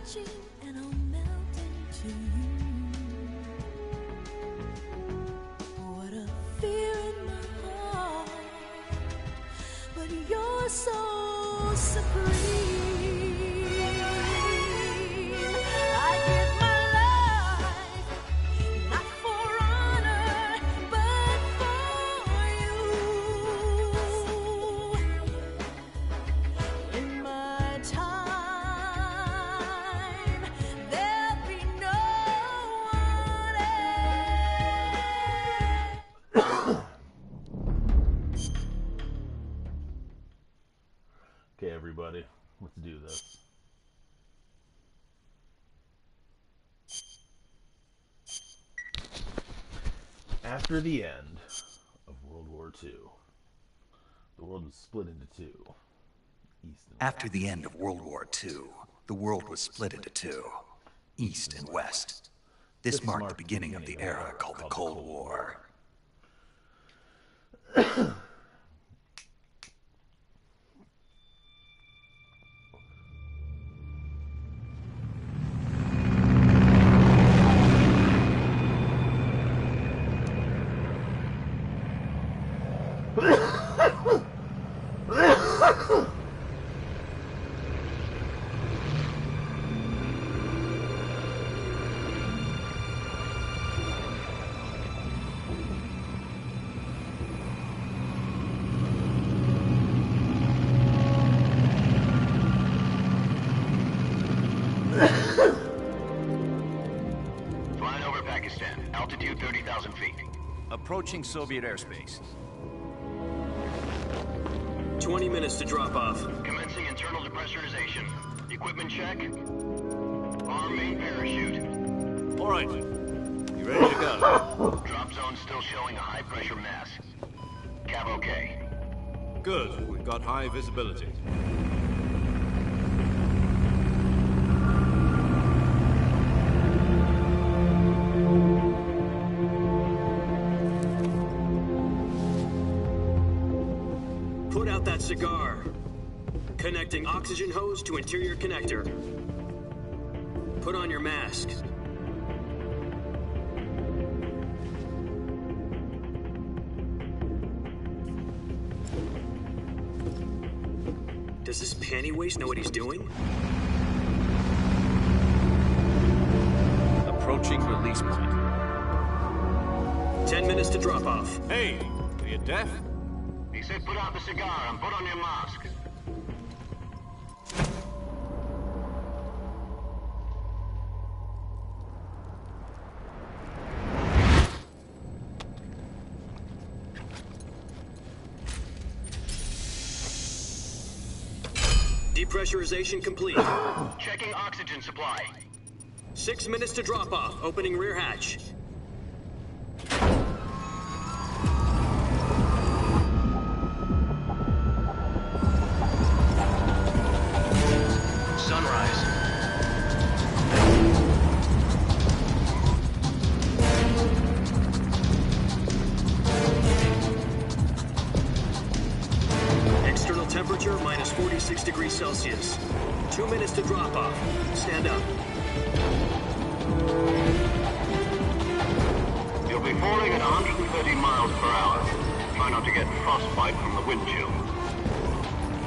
touching and I'll melt into you. What a fear in my heart, but you're so supreme. I give my life, not for honor, but for you. In my time, there'll be no one else. Okay, everybody, let's do this. After the end of World War II, the world was split into two. East and After the end of World War II, the world was split into two, East and West. This marked the beginning of the era called the Cold War. Flying over Pakistan, altitude 30,000 feet. Approaching Soviet airspace. 20 minutes to drop off. Commencing internal depressurization. Equipment check. Arm main parachute. All right. You ready to go? Drop zone still showing a high pressure mass. Cav okay. Good. We've got high visibility. Put out that cigar. Connecting oxygen hose to interior connector. Put on your mask. Does this panty waste know what he's doing? Approaching release point. 10 minutes to drop off. Hey, are you deaf? He said put out the cigar and put on your mask. Depressurization complete. Checking oxygen supply. 6 minutes to drop off. Opening rear hatch. Sunrise. External temperature minus 46 degrees Celsius. 2 minutes to drop off. Stand up. You'll be falling at 130 miles per hour. Try not to get frostbite from the wind chill.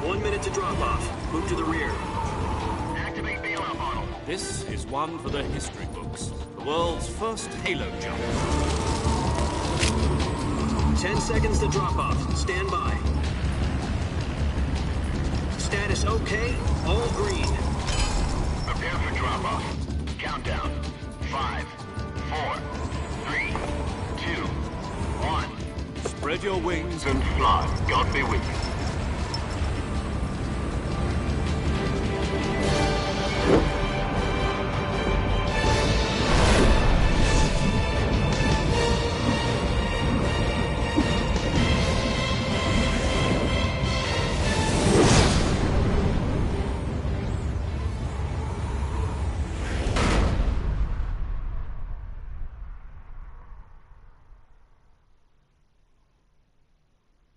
1 minute to drop off. Move to the rear. Activate bailout model. This is one for the history books. The world's first halo jump. 10 seconds to drop off. Stand by. Status okay. All green. Prepare for drop off. Countdown. 5, 4, 3, 2, 1. Spread your wings. And fly. God be with you.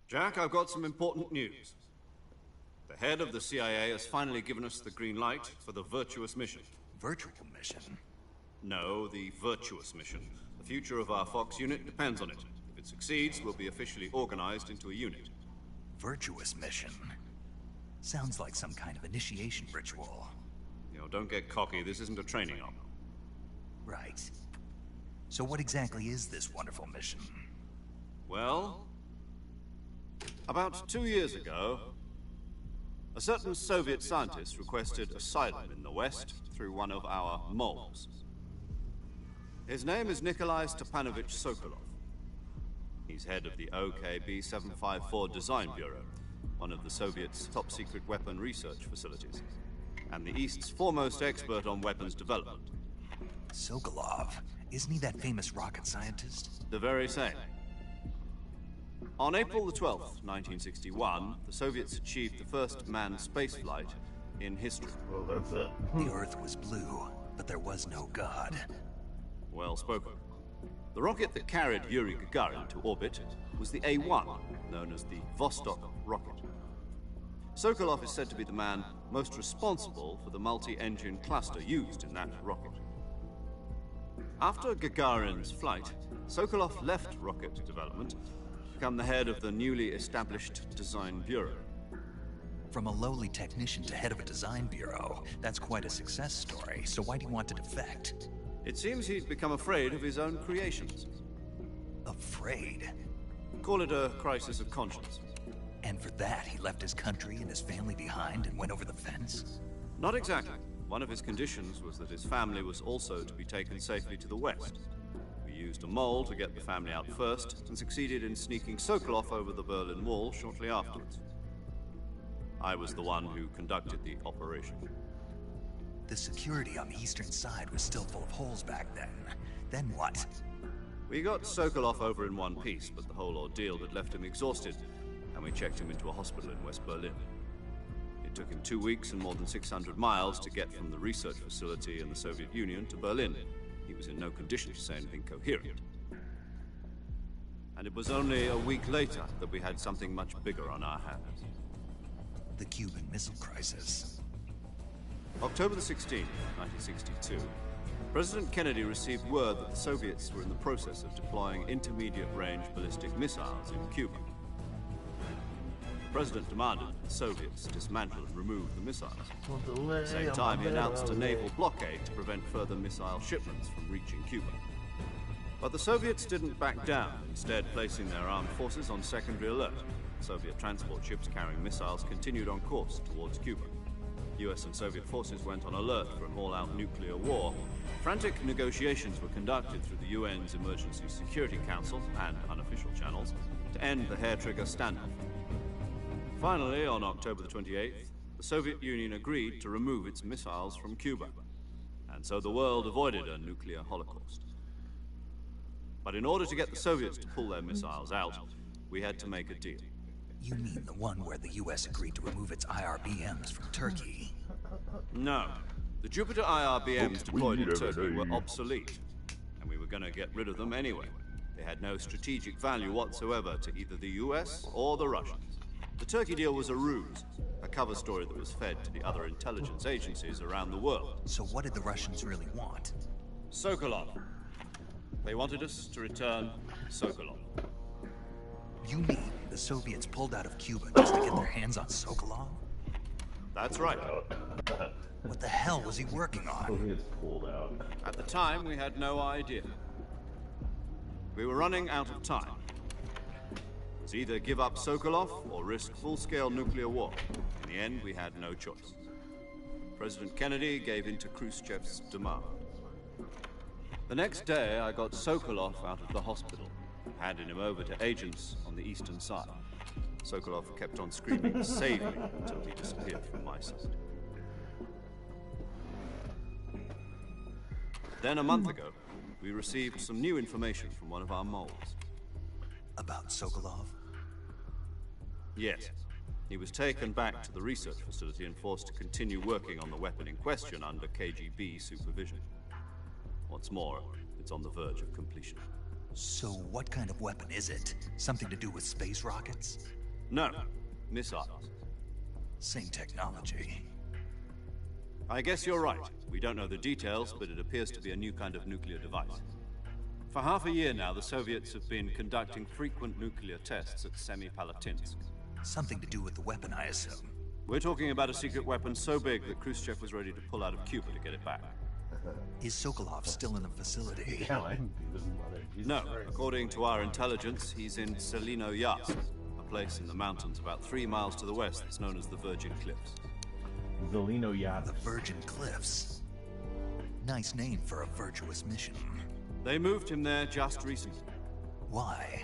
Jack, I've got some important news. The head of the CIA has finally given us the green light for the virtuous mission. virtual mission. No, the virtuous mission. The future of our Fox unit depends on it. If it succeeds, we'll be officially organized into a unit. Virtuous mission? Sounds like some kind of initiation ritual. You know, don't get cocky. This isn't a training op. Right. So what exactly is this wonderful mission? Well, about 2 years ago, a certain Soviet scientist requested asylum in the West through one of our moles. His name is Nikolai Stepanovich Sokolov. He's head of the OKB-754 Design Bureau, one of the Soviets' top-secret weapon research facilities, and the East's foremost expert on weapons development. Sokolov? Isn't he that famous rocket scientist? The very same. On April the 12th, 1961, the Soviets achieved the first manned spaceflight in history. Well, that's it. The Earth was blue, but there was no God. Well spoken. The rocket that carried Yuri Gagarin to orbit was the A-1, known as the Vostok rocket. Sokolov is said to be the man most responsible for the multi-engine cluster used in that rocket. After Gagarin's flight, Sokolov left rocket development to become the head of the newly established Design Bureau. From a lowly technician to head of a design bureau, that's quite a success story, so why do you want to defect? It seems he'd become afraid of his own creations. Afraid? Call it a crisis of conscience. And for that, he left his country and his family behind and went over the fence? Not exactly. One of his conditions was that his family was also to be taken safely to the West. We used a mole to get the family out first, and succeeded in sneaking Sokolov over the Berlin Wall shortly afterwards. I was the one who conducted the operation. The security on the eastern side was still full of holes back then. Then what? We got Sokolov over in one piece, but the whole ordeal had left him exhausted, and we checked him into a hospital in West Berlin. It took him 2 weeks and more than 600 miles to get from the research facility in the Soviet Union to Berlin. He was in no condition to say anything coherent. And it was only a week later that we had something much bigger on our hands. The Cuban Missile Crisis. October the 16th, 1962, President Kennedy received word that the Soviets were in the process of deploying intermediate-range ballistic missiles in Cuba. The President demanded that the Soviets dismantle and remove the missiles. At the same time, he announced a naval blockade to prevent further missile shipments from reaching Cuba. But the Soviets didn't back down, instead placing their armed forces on secondary alert. Soviet transport ships carrying missiles continued on course towards Cuba. US and Soviet forces went on alert for an all-out nuclear war. Frantic negotiations were conducted through the UN's Emergency Security Council and unofficial channels to end the hair-trigger standoff. Finally, on October the 28th, the Soviet Union agreed to remove its missiles from Cuba, and so the world avoided a nuclear holocaust. But in order to get the Soviets to pull their missiles out, we had to make a deal. You mean the one where the US agreed to remove its IRBMs from Turkey? No. The Jupiter IRBMs deployed in Turkey were obsolete, and we were going to get rid of them anyway. They had no strategic value whatsoever to either the US or the Russians. The Turkey deal was a ruse, a cover story that was fed to the other intelligence agencies around the world. So what did the Russians really want? Sokolov. They wanted us to return Sokolov. You mean the Soviets pulled out of Cuba just to get their hands on Sokolov? That's right. What the hell was he working on? It's pulled out. At the time, we had no idea. We were running out of time. It was either give up Sokolov or risk full-scale nuclear war. In the end, we had no choice. President Kennedy gave in to Khrushchev's demand. The next day, I got Sokolov out of the hospital, handed him over to agents on the eastern side. Sokolov kept on screaming, "Save me," until he disappeared from my sight. Then a month ago, we received some new information from one of our moles. About Sokolov? Yes. He was taken back to the research facility and forced to continue working on the weapon in question under KGB supervision. What's more, it's on the verge of completion. So what kind of weapon is it? Something to do with space rockets? No, missiles. Same technology. I guess you're right. We don't know the details, but it appears to be a new kind of nuclear device. For half a year now, the Soviets have been conducting frequent nuclear tests at Semipalatinsk. Something to do with the weapon, I assume. We're talking about a secret weapon so big that Khrushchev was ready to pull out of Cuba to get it back. Is Sokolov still in the facility? Yeah, I'm his mother. Jesus No, Christ. according to our intelligence, he's in Selino Yas, a place in the mountains about 3 miles to the west that's known as the Virgin Cliffs. Zelino Yacht. The Virgin Cliffs. Nice name for a virtuous mission. They moved him there just recently. Why?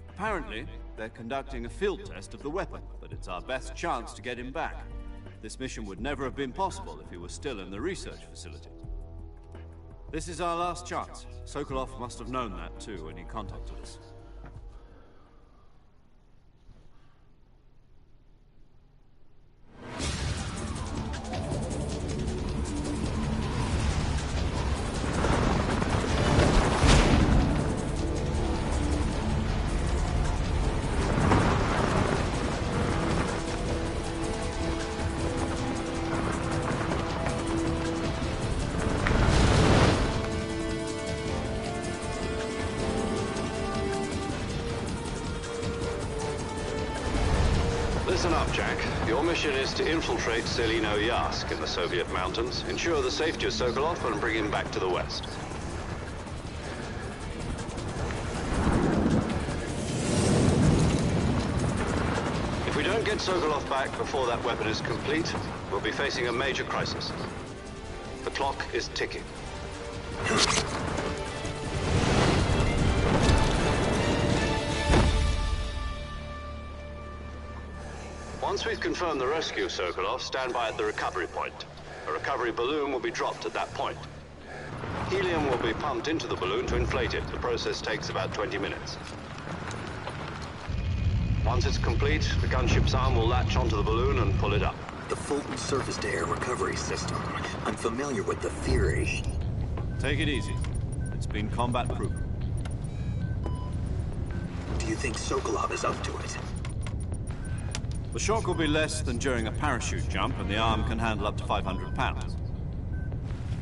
Apparently, they're conducting a field test of the weapon, but it's our best chance to get him back. This mission would never have been possible if he was still in the research facility. This is our last chance. Sokolov must have known that too when he contacted us. Listen up, Jack. Your mission is to infiltrate Selino Yask in the Soviet mountains, ensure the safety of Sokolov, and bring him back to the west. If we don't get Sokolov back before that weapon is complete, we'll be facing a major crisis. The clock is ticking. Once we've confirmed the rescue of Sokolov, stand by at the recovery point. A recovery balloon will be dropped at that point. Helium will be pumped into the balloon to inflate it. The process takes about 20 minutes. Once it's complete, the gunship's arm will latch onto the balloon and pull it up. The Fulton surface-to-air recovery system. I'm familiar with the theory. Take it easy. It's been combat-proven. Do you think Sokolov is up to it? The shock will be less than during a parachute jump, and the arm can handle up to 500 pounds.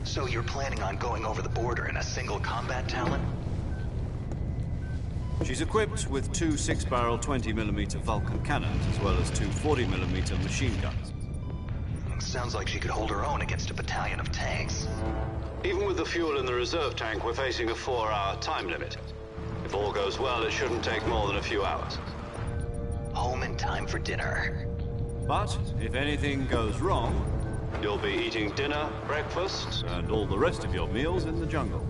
So you're planning on going over the border in a single combat Talon? She's equipped with 2 6-barrel 20mm Vulcan cannons, as well as 2 40mm machine guns. Sounds like she could hold her own against a battalion of tanks. Even with the fuel in the reserve tank, we're facing a 4-hour time limit. If all goes well, it shouldn't take more than a few hours. Home in time for dinner. But if anything goes wrong, You'll be eating dinner, breakfast, and all the rest of your meals in the jungle.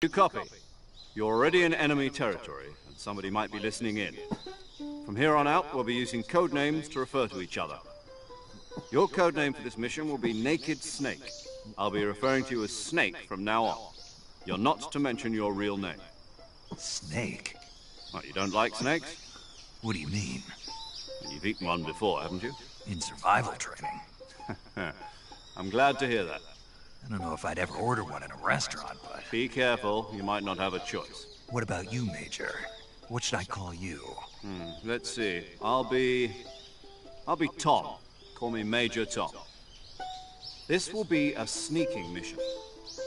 You copy. You're already in enemy territory, and somebody might be listening in. From here on out, we'll be using code names to refer to each other. Your code name for this mission will be Naked Snake. I'll be referring to you as Snake from now on. You're not to mention your real name. Snake? What, you don't like snakes? What do you mean? You've eaten one before, haven't you? In survival training. I'm glad to hear that. I don't know if I'd ever order one in a restaurant, but... Be careful, you might not have a choice. What about you, Major? What should I call you? Let's see. I'll be Tom. Call me Major Tom. This will be a sneaking mission.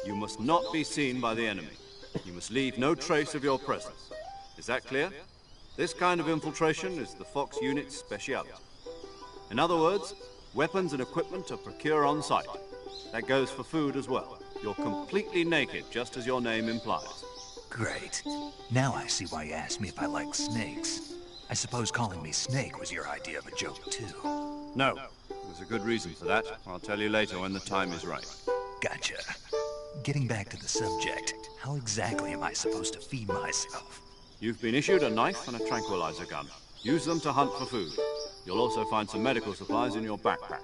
You must not be seen by the enemy. You must leave no trace of your presence. Is that clear? This kind of infiltration is the Fox unit's speciality. In other words, weapons and equipment are procured on site. That goes for food as well. You're completely naked, just as your name implies. Great. Now I see why you asked me if I like snakes. I suppose calling me Snake was your idea of a joke, too. No. There's a good reason for that. I'll tell you later when the time is right. Gotcha. Getting back to the subject, how exactly am I supposed to feed myself? You've been issued a knife and a tranquilizer gun. Use them to hunt for food. You'll also find some medical supplies in your backpack.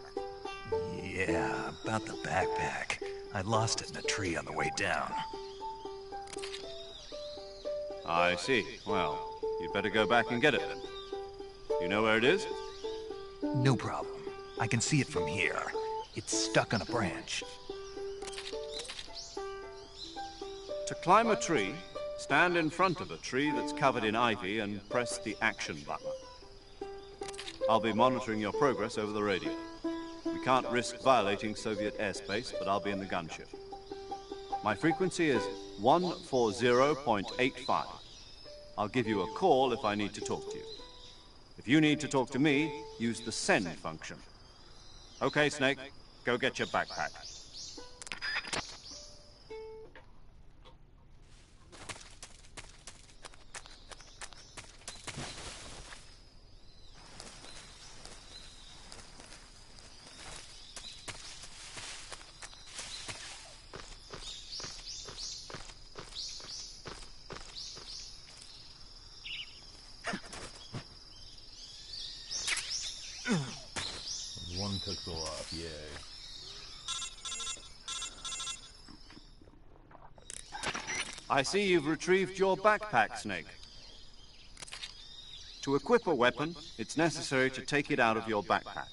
Yeah, about the backpack. I lost it in a tree on the way down. I see. Well, you'd better go back and get it then. You know where it is? No problem. I can see it from here. It's stuck on a branch. To climb a tree, stand in front of a tree that's covered in ivy and press the action button. I'll be monitoring your progress over the radio. We can't risk violating Soviet airspace, but I'll be in the gunship. My frequency is 140.85. I'll give you a call if I need to talk to you. If you need to talk to me, use the send function. Okay, Snake, go get your backpack. One pixel off, yay. I see you've retrieved your backpack, Snake. To equip a weapon, it's necessary to take it out of your backpack.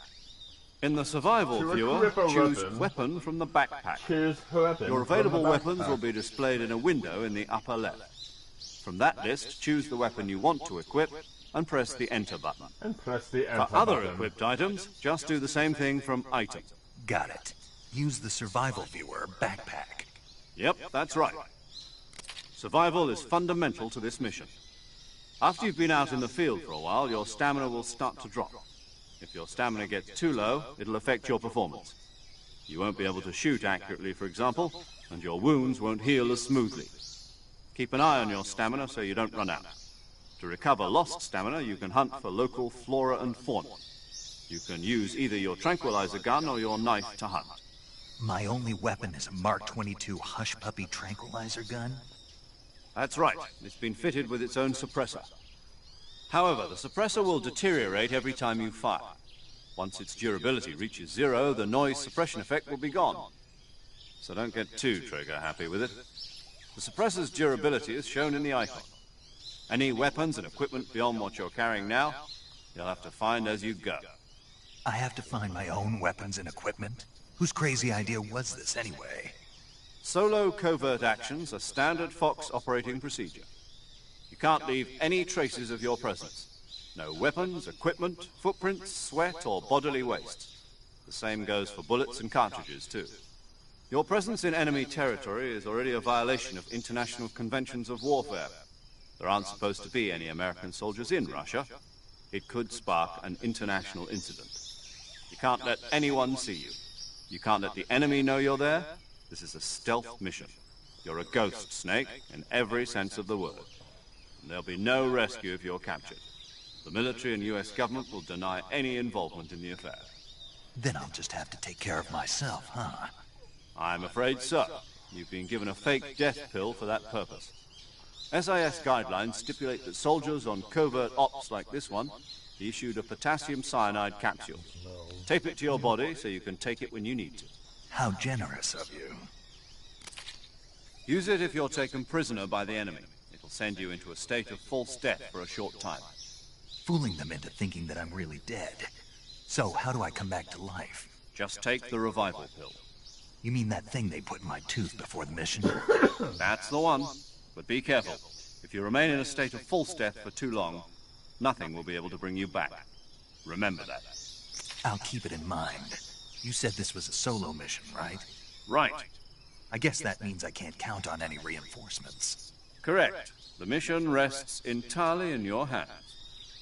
In the survival To viewer, equip a choose weapon. weapon from the backpack. Choose weapon. Your from available the weapons backpack. will be displayed in a window in the upper left. From that list, choose the weapon you want to equip and press the Enter button. And press the For enter other button. equipped items, just do the same thing from Item. Got it. Use the survival viewer backpack. Yep, that's right. Survival is fundamental to this mission. After you've been out in the field for a while, your stamina will start to drop. If your stamina gets too low, it'll affect your performance. You won't be able to shoot accurately, for example, and your wounds won't heal as smoothly. Keep an eye on your stamina so you don't run out. To recover lost stamina, you can hunt for local flora and fauna. You can use either your tranquilizer gun or your knife to hunt. My only weapon is a Mark 22 Hush Puppy tranquilizer gun? That's right. It's been fitted with its own suppressor. However, the suppressor will deteriorate every time you fire. Once its durability reaches 0, the noise suppression effect will be gone. So don't get too trigger-happy with it. The suppressor's durability is shown in the icon. Any weapons and equipment beyond what you're carrying now, you'll have to find as you go. I have to find my own weapons and equipment? Whose crazy idea was this anyway? Solo covert actions are standard Fox operating procedure. You can't leave any traces of your presence. No weapons, equipment, footprints, sweat, or bodily waste. The same goes for bullets and cartridges, too. Your presence in enemy territory is already a violation of international conventions of warfare. There aren't supposed to be any American soldiers in Russia. It could spark an international incident. You can't let anyone see you. You can't let the enemy know you're there. This is a stealth mission. You're a ghost, Snake, in every sense of the word. And there'll be no rescue if you're captured. The military and US government will deny any involvement in the affair. Then I'll just have to take care of myself, huh? I'm afraid so. You've been given a fake death pill for that purpose. SIS guidelines stipulate that soldiers on covert ops like this one be issued a potassium cyanide capsule. Tape it to your body so you can take it when you need to. How generous of you. Use it if you're taken prisoner by the enemy. It'll send you into a state of false death for a short time. Fooling them into thinking that I'm really dead. So, how do I come back to life? Just take the revival pill. You mean that thing they put in my tooth before the mission? That's the one. But be careful. If you remain in a state of false death for too long, nothing will be able to bring you back. Remember that. I'll keep it in mind. You said this was a solo mission, right? Right. I guess that means I can't count on any reinforcements. Correct. The mission rests entirely in your hands.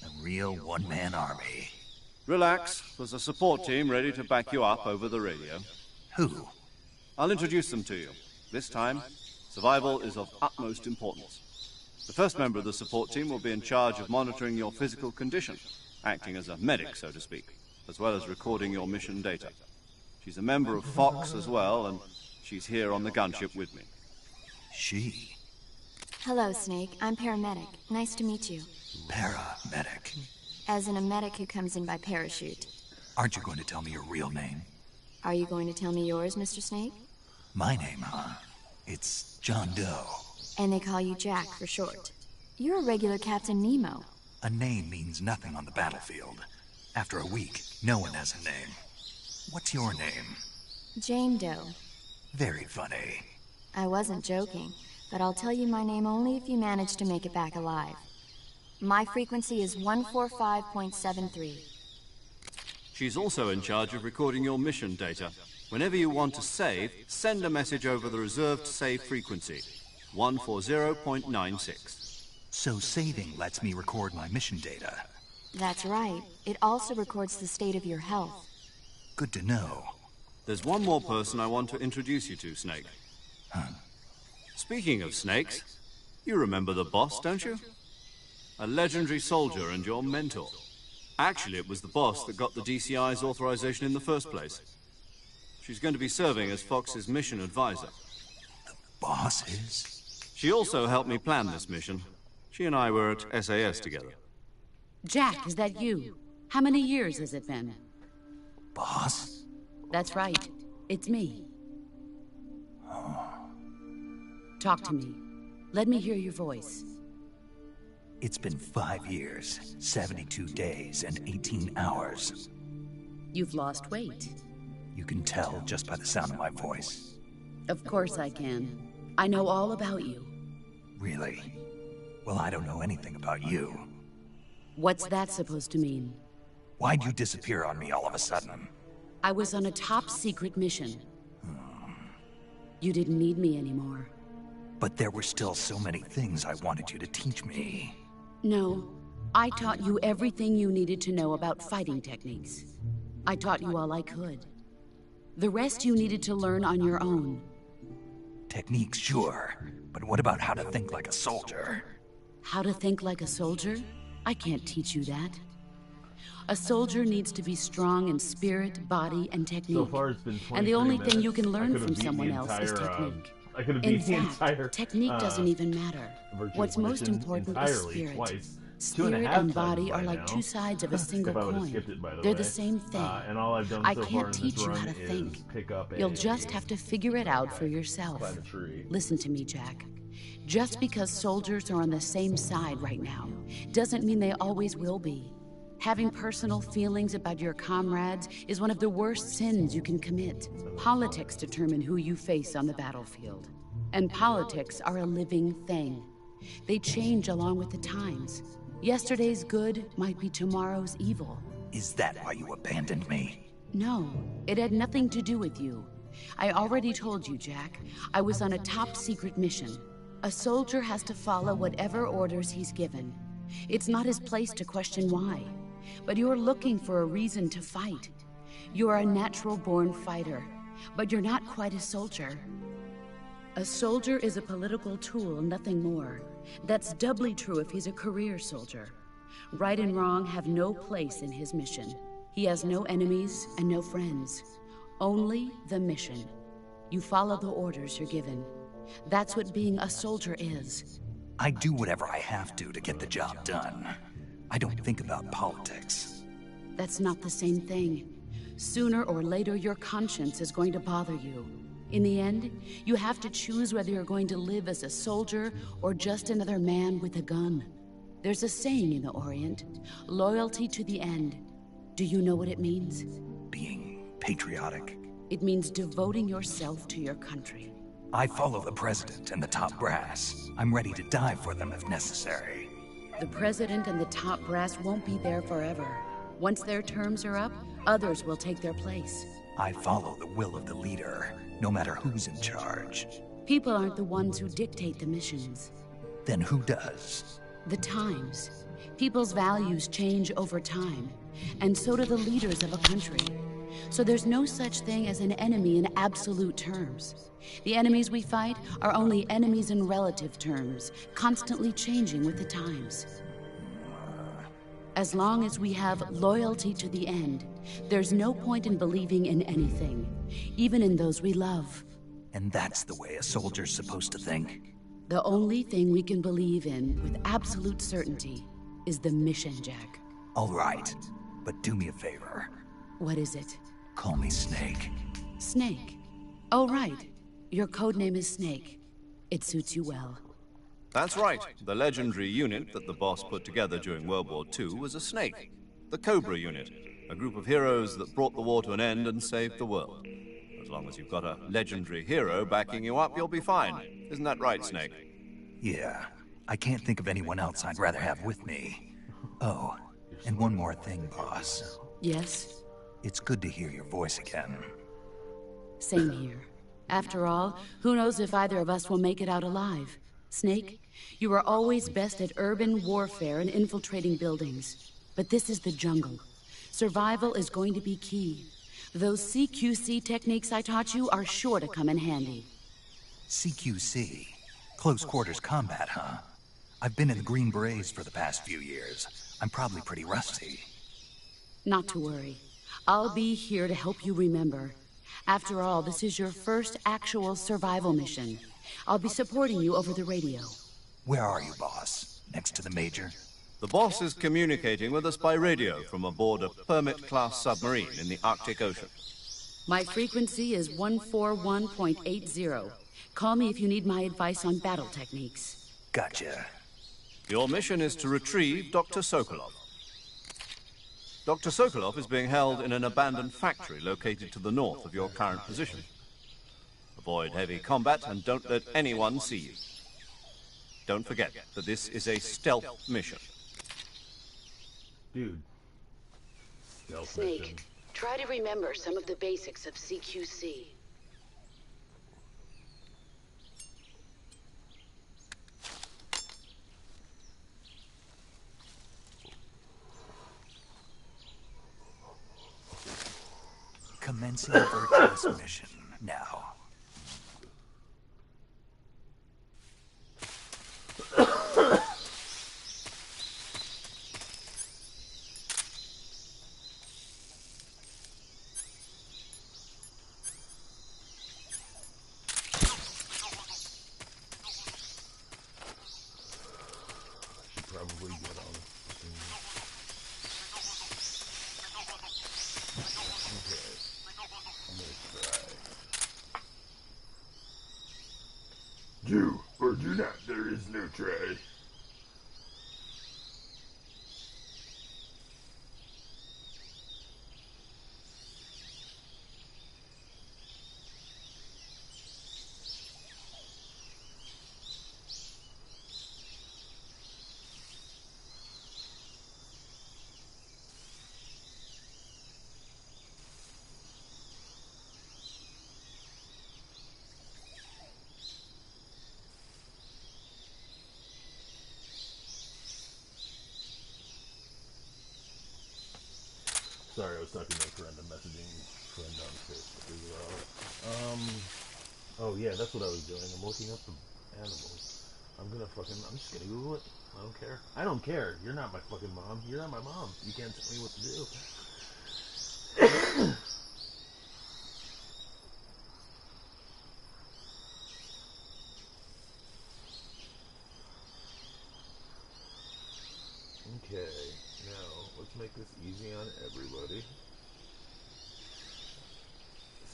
A real one-man army. Relax. There's a support team ready to back you up over the radio. Who? I'll introduce them to you. This time, survival is of utmost importance. The first member of the support team will be in charge of monitoring your physical condition, acting as a medic, so to speak, as well as recording your mission data. She's a member of Fox as well, and she's here on the gunship with me. She? Hello, Snake. I'm paramedic. Nice to meet you. Paramedic. As in a medic who comes in by parachute. Aren't you going to tell me your real name? Are you going to tell me yours, Mr. Snake? My name, huh? It's John Doe. And they call you Jack for short. You're a regular Captain Nemo. A name means nothing on the battlefield. After a week, no one has a name. What's your name? Jane Doe. Very funny. I wasn't joking, but I'll tell you my name only if you manage to make it back alive. My frequency is 145.73. She's also in charge of recording your mission data. Whenever you want to save, send a message over the reserved save frequency, 140.96. So saving lets me record my mission data. That's right. It also records the state of your health. Good to know. There's one more person I want to introduce you to, Snake. Huh. Speaking of snakes, you remember the boss, don't you? A legendary soldier and your mentor. Actually, it was the boss that got the DCI's authorization in the first place. She's going to be serving as Fox's mission advisor. Boss is? She also helped me plan this mission. She and I were at SAS together. Jack, is that you? How many years has it been? Boss? That's right. It's me. Talk to me. Let me hear your voice. It's been 5 years, 72 days, and 18 hours. You've lost weight. You can tell just by the sound of my voice. Of course I can. I know all about you. Really? Well, I don't know anything about you. What's that supposed to mean? Why'd you disappear on me all of a sudden? I was on a top-secret mission. You didn't need me anymore. But there were still so many things I wanted you to teach me. No, I taught you everything you needed to know about fighting techniques. I taught you all I could. The rest you needed to learn on your own. Techniques, sure. But what about how to think like a soldier? How to think like a soldier? I can't teach you that. A soldier needs to be strong in spirit, body, and technique. So far, it's been 23 and the only minutes. thing you can I learn could've from beat someone the else is entire, technique. I could have In beat the fact, entire technique doesn't even matter. virtual What's most mission important is entirely spirit. twice. Spirit 2.5 and body times are by like now. two sides of a single If I would've coin. skipped it, by the They're way. the same thing. And all I've done I so far can't in teach this you run how to is think. pick up You'll just have to figure it out for yourself. climb a tree. Listen to me, Jack. Just because soldiers are on the same side right now doesn't mean they always will be. Having personal feelings about your comrades is one of the worst sins you can commit. Politics determine who you face on the battlefield. And politics are a living thing. They change along with the times. Yesterday's good might be tomorrow's evil. Is that why you abandoned me? No, it had nothing to do with you. I already told you, Jack. I was on a top-secret mission. A soldier has to follow whatever orders he's given. It's not his place to question why. But you're looking for a reason to fight. You're a natural-born fighter, but you're not quite a soldier. A soldier is a political tool, nothing more. That's doubly true if he's a career soldier. Right and wrong have no place in his mission. He has no enemies and no friends. Only the mission. You follow the orders you're given. That's what being a soldier is. I do whatever I have to get the job done. I don't think about politics. That's not the same thing. Sooner or later, your conscience is going to bother you. In the end, you have to choose whether you're going to live as a soldier or just another man with a gun. There's a saying in the Orient, loyalty to the end. Do you know what it means? Being patriotic. It means devoting yourself to your country. I follow the president and the top brass. I'm ready to die for them if necessary. The president and the top brass won't be there forever. Once their terms are up, others will take their place. I follow the will of the leader, no matter who's in charge. People aren't the ones who dictate the missions. Then who does? The times. People's values change over time, and so do the leaders of a country. So there's no such thing as an enemy in absolute terms. The enemies we fight are only enemies in relative terms, constantly changing with the times. As long as we have loyalty to the end, there's no point in believing in anything, even in those we love. And that's the way a soldier's supposed to think? The only thing we can believe in with absolute certainty is the mission, Jack. All right, but do me a favor. What is it? Call me Snake. Snake. Oh, right. Your codename is Snake. It suits you well. That's right. The legendary unit that the boss put together during World War II was a snake. The Cobra unit. A group of heroes that brought the war to an end and saved the world. As long as you've got a legendary hero backing you up, you'll be fine. Isn't that right, Snake? Yeah. I can't think of anyone else I'd rather have with me. Oh, and one more thing, boss. Yes? It's good to hear your voice again. Same here. After all, who knows if either of us will make it out alive? Snake, you are always best at urban warfare and infiltrating buildings. But this is the jungle. Survival is going to be key. Those CQC techniques I taught you are sure to come in handy. CQC? Close quarters combat, huh? I've been in the Green Berets for the past few years. I'm probably pretty rusty. Not to worry. I'll be here to help you remember. After all, this is your first actual survival mission. I'll be supporting you over the radio. Where are you, boss? Next to the Major? The boss is communicating with us by radio from aboard a Permit-class submarine in the Arctic Ocean. My frequency is 141.80. Call me if you need my advice on battle techniques. Gotcha. Your mission is to retrieve Dr. Sokolov. Dr. Sokolov is being held in an abandoned factory located to the north of your current position. Avoid heavy combat and don't let anyone see you. Don't forget that this is a stealth mission. Dude. Stealth Snake, mission. try to remember some of the basics of CQC. Commencing virtuous mission now. Probably get on. Okay. I'm gonna try. Do or do not, there is no try. Sorry, I was talking to a friend. I'm messaging a friend on Facebook as well. Oh yeah, that's what I was doing. I'm looking up the animals. I'm just gonna Google it. I don't care. I don't care. You're not my fucking mom. You're not my mom. You can't tell me what to do. Okay, now let's make this easy on everybody.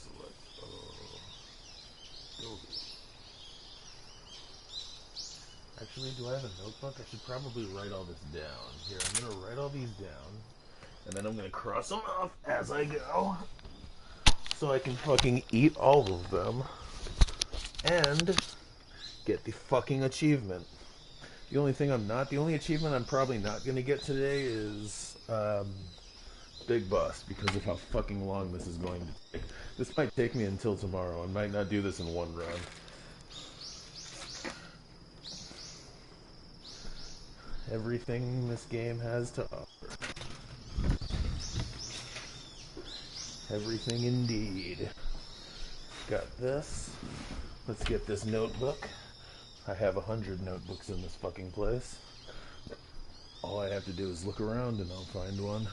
Select building. Actually, do I have a notebook? I should probably write all this down. Here, I'm gonna write all these down, and then I'm gonna cross them off as I go. so I can fucking eat all of them and get the fucking achievement. The only achievement I'm probably not going to get today is Big Boss, because of how fucking long this is going to take. This might take me until tomorrow. I might not do this in one run. Everything this game has to offer. Everything indeed. Got this. Let's get this notebook. I have 100 notebooks in this fucking place. All I have to do is look around and I'll find one.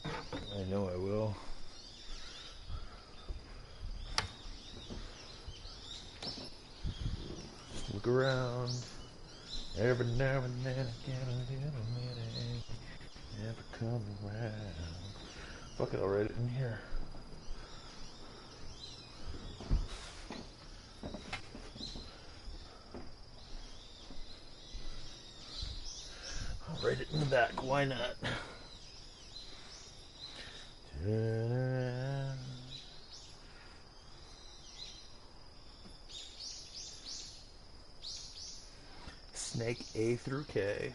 I know I will. Just look around. Every now and then I get a little minute. Never come around. Fuck it, I'll write it in here. I'll write it in the back, why not? Snake A through K.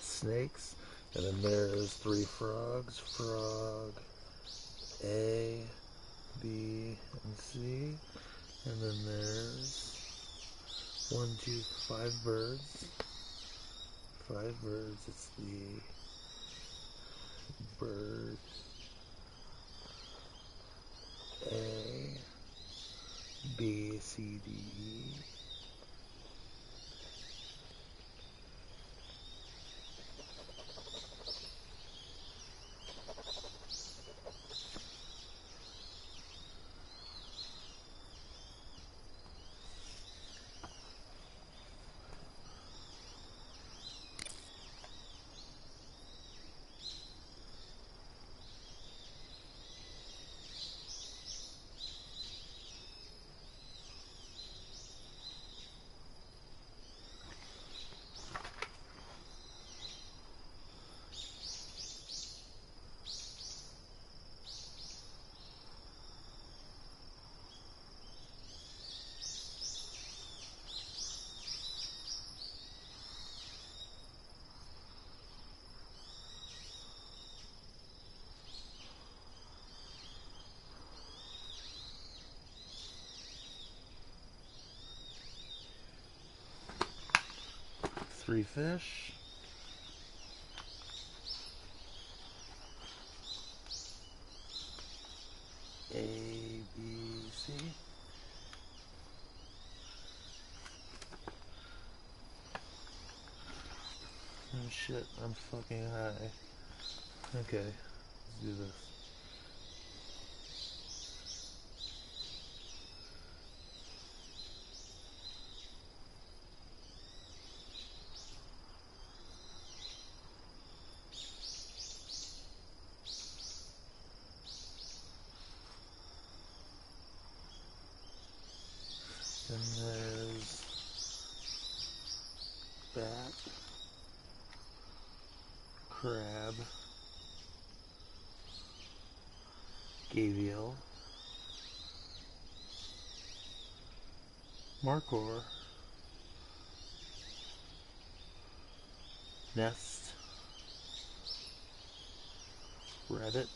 Snakes, and then there's 3 frogs, frog A, B, and C, and then there's 1, 2, 5 birds, 5 birds, it's the bird A, B, C, D, E. Three fish. A, B, C. Oh shit, I'm fucking high. Okay, let's do this. Then there's bat, crab, gavial, markhor, nest, rabbit,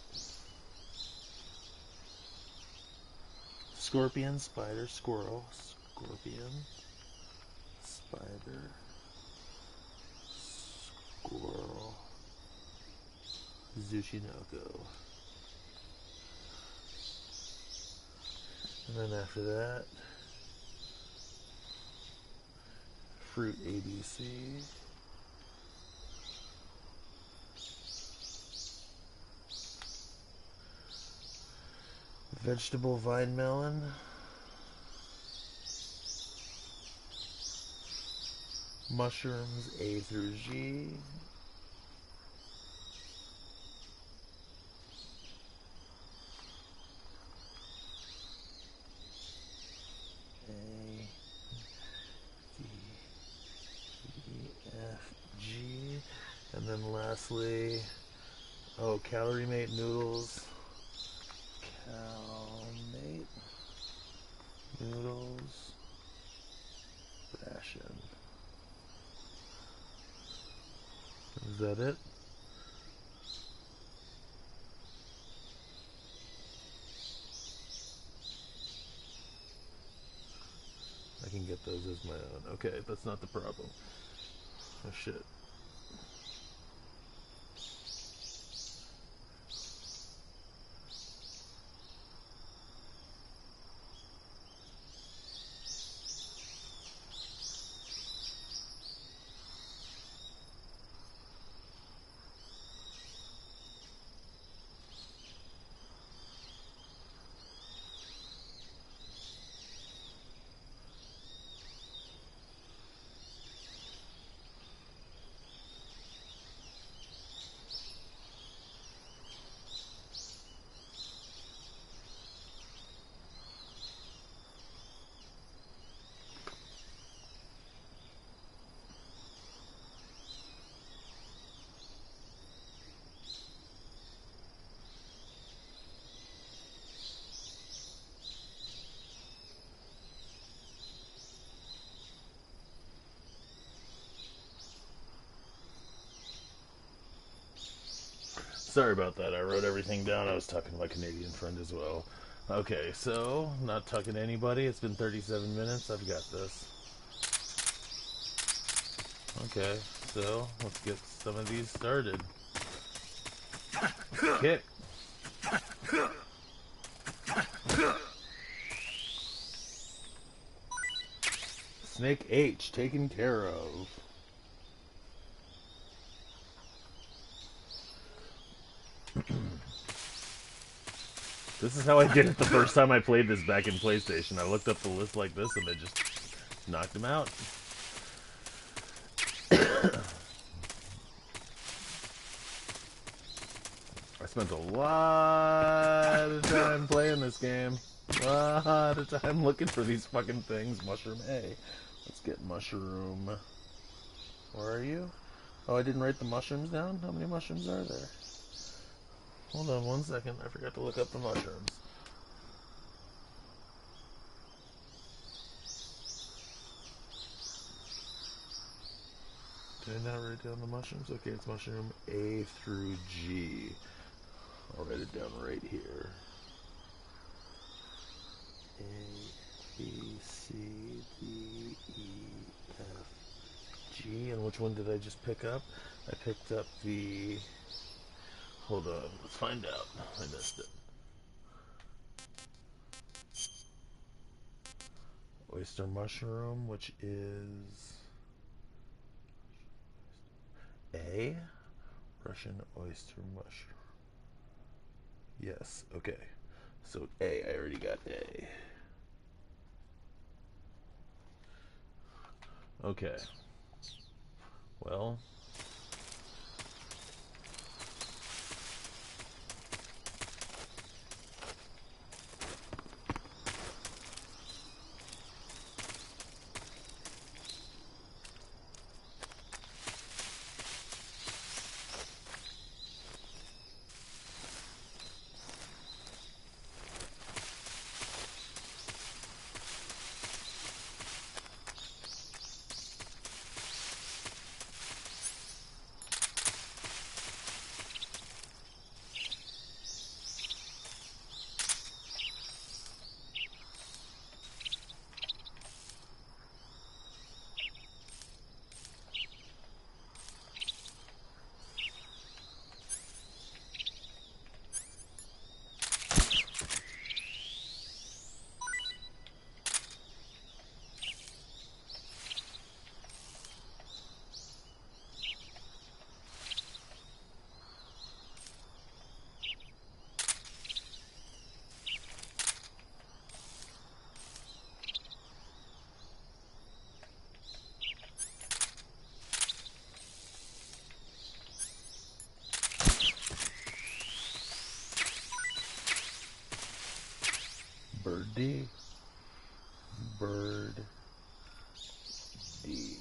scorpion, spider, squirrel, scorpion, spider, Tiger. Squirrel. Tsuchinoko. And then after that, fruit ABC. Vegetable vine melon. Mushrooms A through G. A, D, E, F, G. And then lastly, Calorie Mate noodles. Calmate noodles ration. Is that it? I can get those as my own. Okay, that's not the problem. Oh shit. Sorry about that. I wrote everything down. I was talking to my Canadian friend as well. Okay, so, not talking to anybody. It's been 37 minutes. I've got this. Okay, so, let's get some of these started. Kick. Snake H, taken care of. This is how I did it the first time I played this back in PlayStation. I looked up the list like this and I just knocked him out. I spent a lot of time playing this game. A lot of time looking for these fucking things. Mushroom A. Let's get mushroom. Where are you? Oh, I didn't write the mushrooms down? How many mushrooms are there? Hold on 1 second. I forgot to look up the mushrooms. Did I not write down the mushrooms? Okay, it's mushroom A through G. I'll write it down right here. A, B, C, D, E, F, G. And which one did I just pick up? I picked up the... Hold on, let's find out. I missed it. Oyster mushroom, which is A. Russian oyster mushroom. Yes, okay. So A, I already got A. Okay. Well... D. Bird D.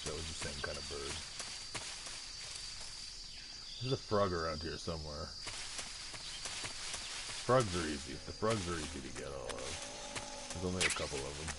That was the same kind of bird. There's a frog around here somewhere. Frogs are easy. The frogs are easy to get all of. There's only a couple of them.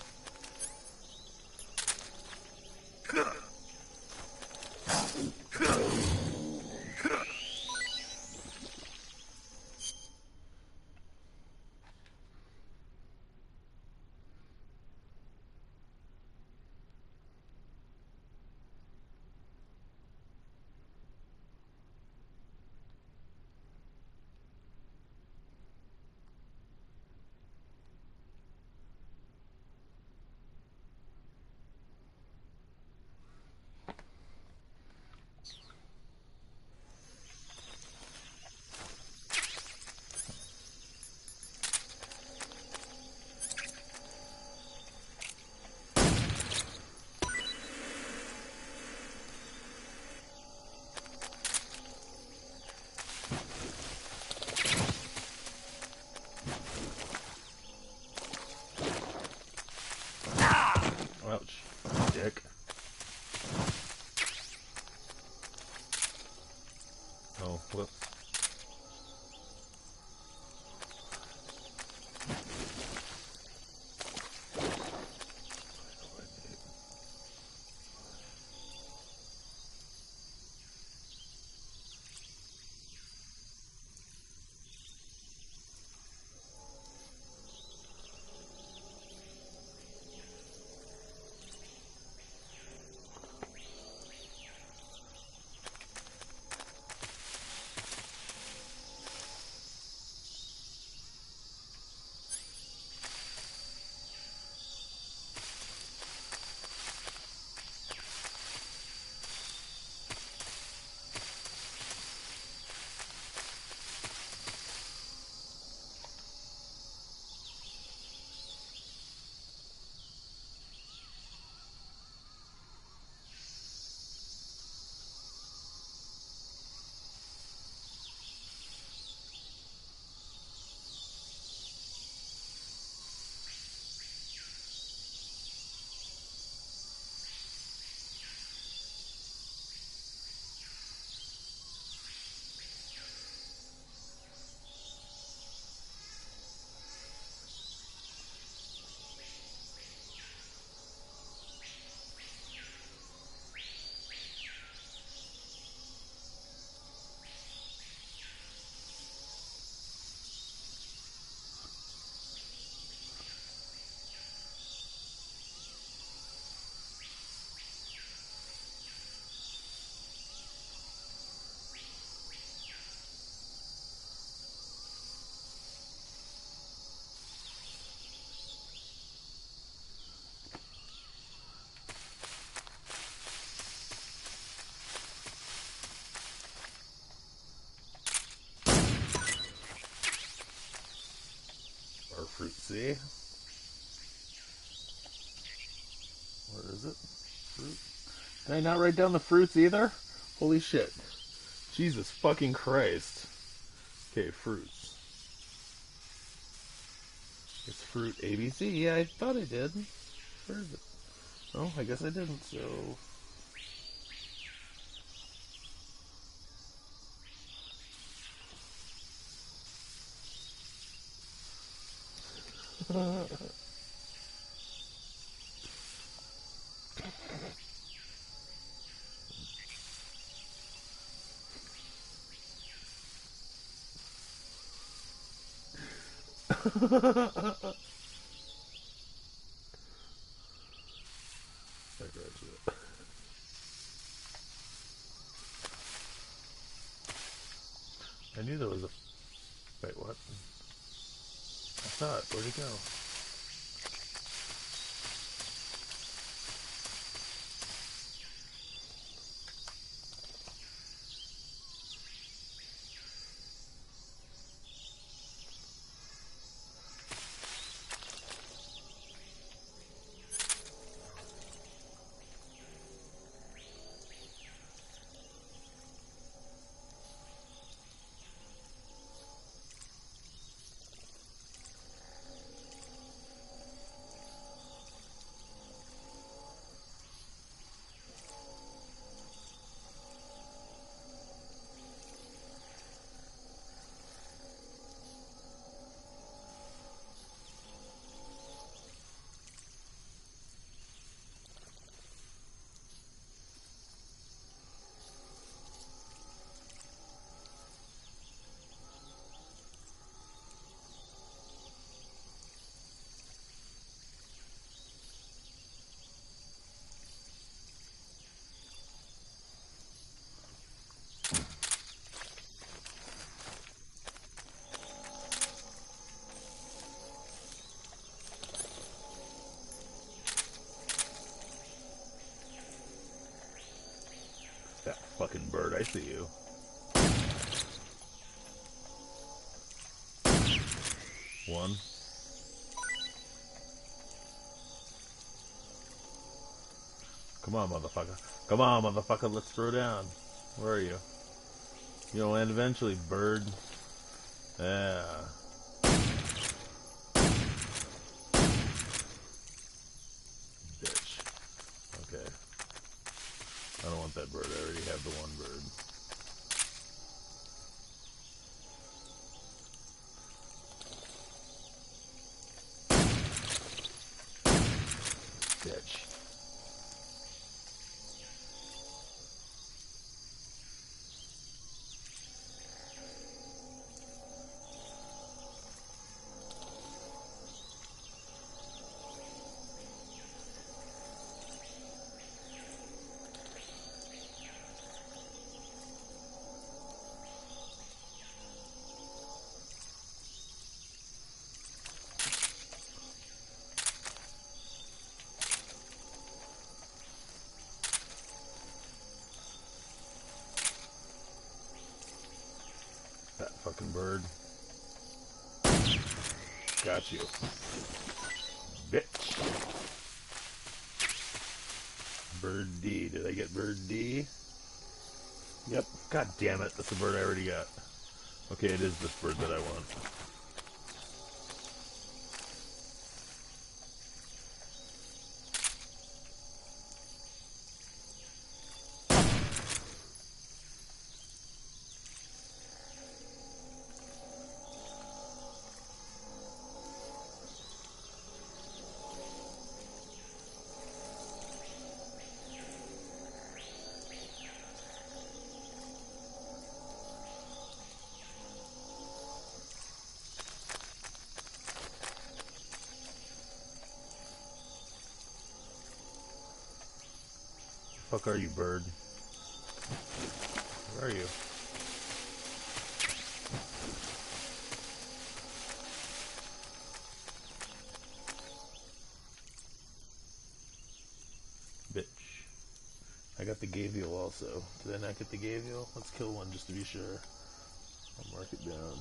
fruitsy. Where is it? Fruit. Did I not write down the fruits either? Holy shit. Jesus fucking Christ. Okay, fruits. It's fruit ABC. Yeah, I thought I did. Where is it? Oh, I guess I didn't, so... I knew there was a... Wait, what? I thought. Where'd he go? That fucking bird, I see you. One. Come on, motherfucker. Come on, motherfucker, let's throw down. Where are you? You'll land eventually, bird. Yeah. Bitch. Okay. I don't want that bird. I already have the one bird. Bitch. That fucking bird. Got you. Bitch. Bird D. Did I get bird D? Yep. God damn it. That's the bird I already got. Okay, it is this bird that I want. Fuck are you, bird? Where are you? Bitch. I got the Gavial also. Did I not get the Gavial? Let's kill one just to be sure. I'll mark it down.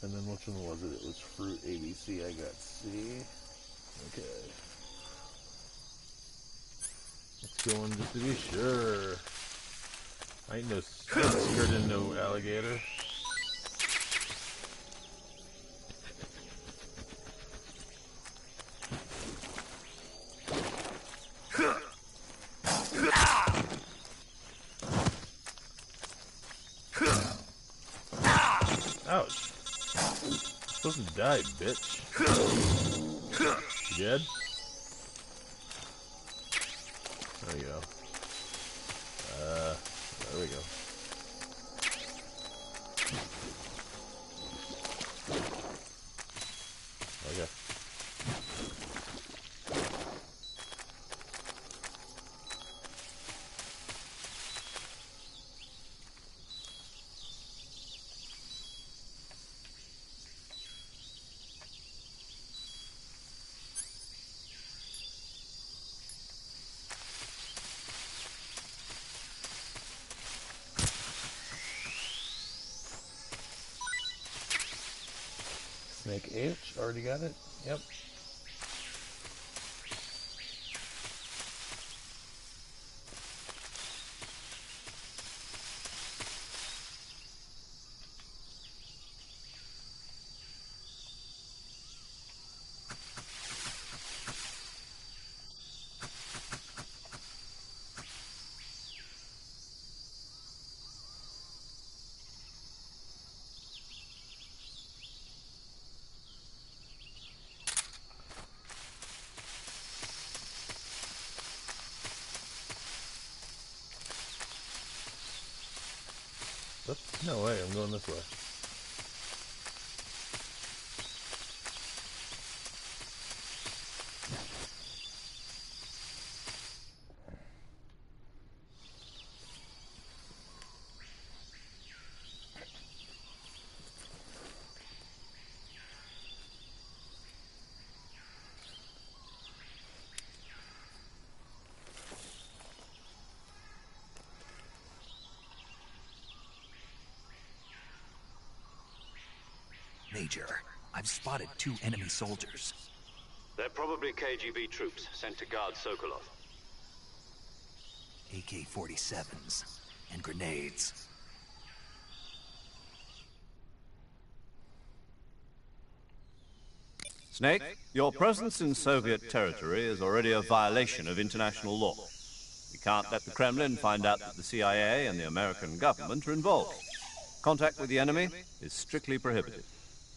And then which one was it? It was fruit ABC. I got C. Okay. Let's go in just to be sure. I ain't scared of no alligator. Ouch. You're supposed to die, bitch. You dead? There we go. There we go. Okay. Snake H, already got it? Yep. Oops, no way, I'm going this way. Major, I've spotted 2 enemy soldiers. They're probably KGB troops sent to guard Sokolov. AK-47s and grenades. Snake, your presence in Soviet territory is already a violation of international law. We can't let the Kremlin find out that the CIA and the American government are involved. Contact with the enemy is strictly prohibited.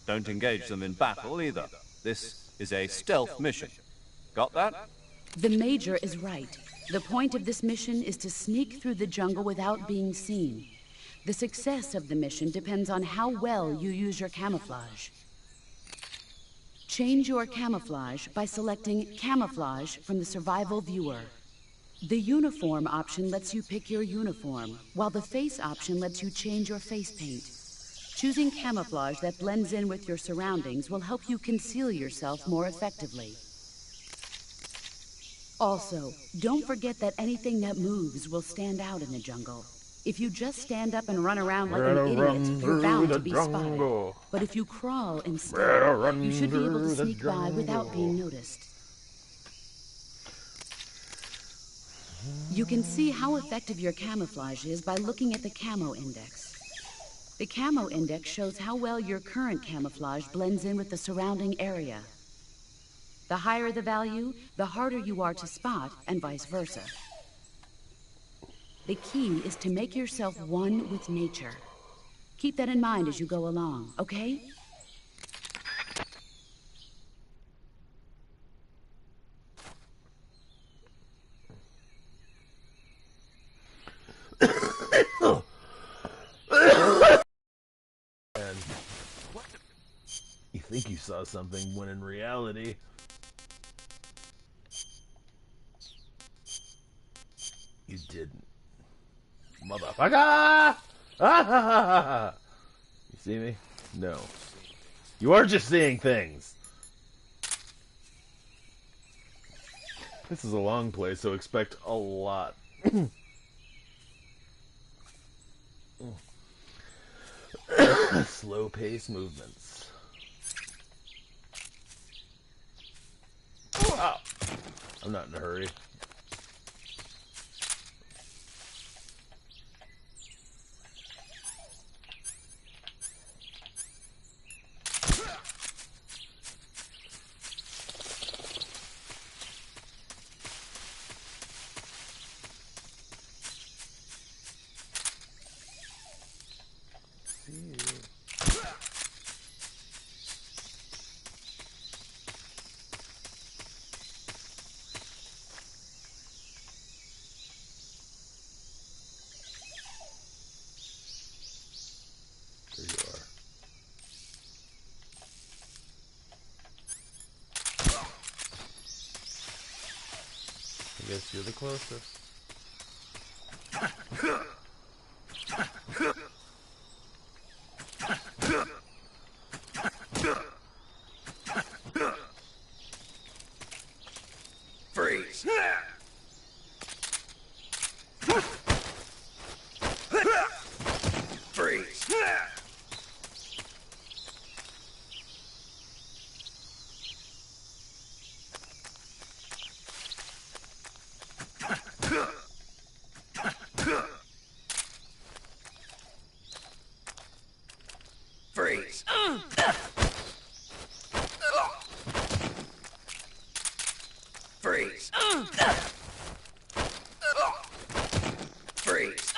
Don't engage them in battle either. This is a stealth mission. Got that? The Major is right. The point of this mission is to sneak through the jungle without being seen. The success of the mission depends on how well you use your camouflage. Change your camouflage by selecting Camouflage from the Survival Viewer. The Uniform option lets you pick your uniform, while the Face option lets you change your face paint. Choosing camouflage that blends in with your surroundings will help you conceal yourself more effectively. Also, don't forget that anything that moves will stand out in the jungle. If you just stand up and run around like an idiot, you're bound to be spotted. But if you crawl instead, you should be able to sneak by without being noticed. You can see how effective your camouflage is by looking at the camo index. The camo index shows how well your current camouflage blends in with the surrounding area. The higher the value, the harder you are to spot, and vice versa. The key is to make yourself one with nature. Keep that in mind as you go along, okay? And you think you saw something when in reality... you didn't. Motherfucker! Ah! You see me? No. You are just seeing things. This is a long play, so expect a lot. Slow pace movements. Wow. I'm not in a hurry. There you are. I guess you're the closest. Freeze! Freeze! Freeze! Freeze! Freeze!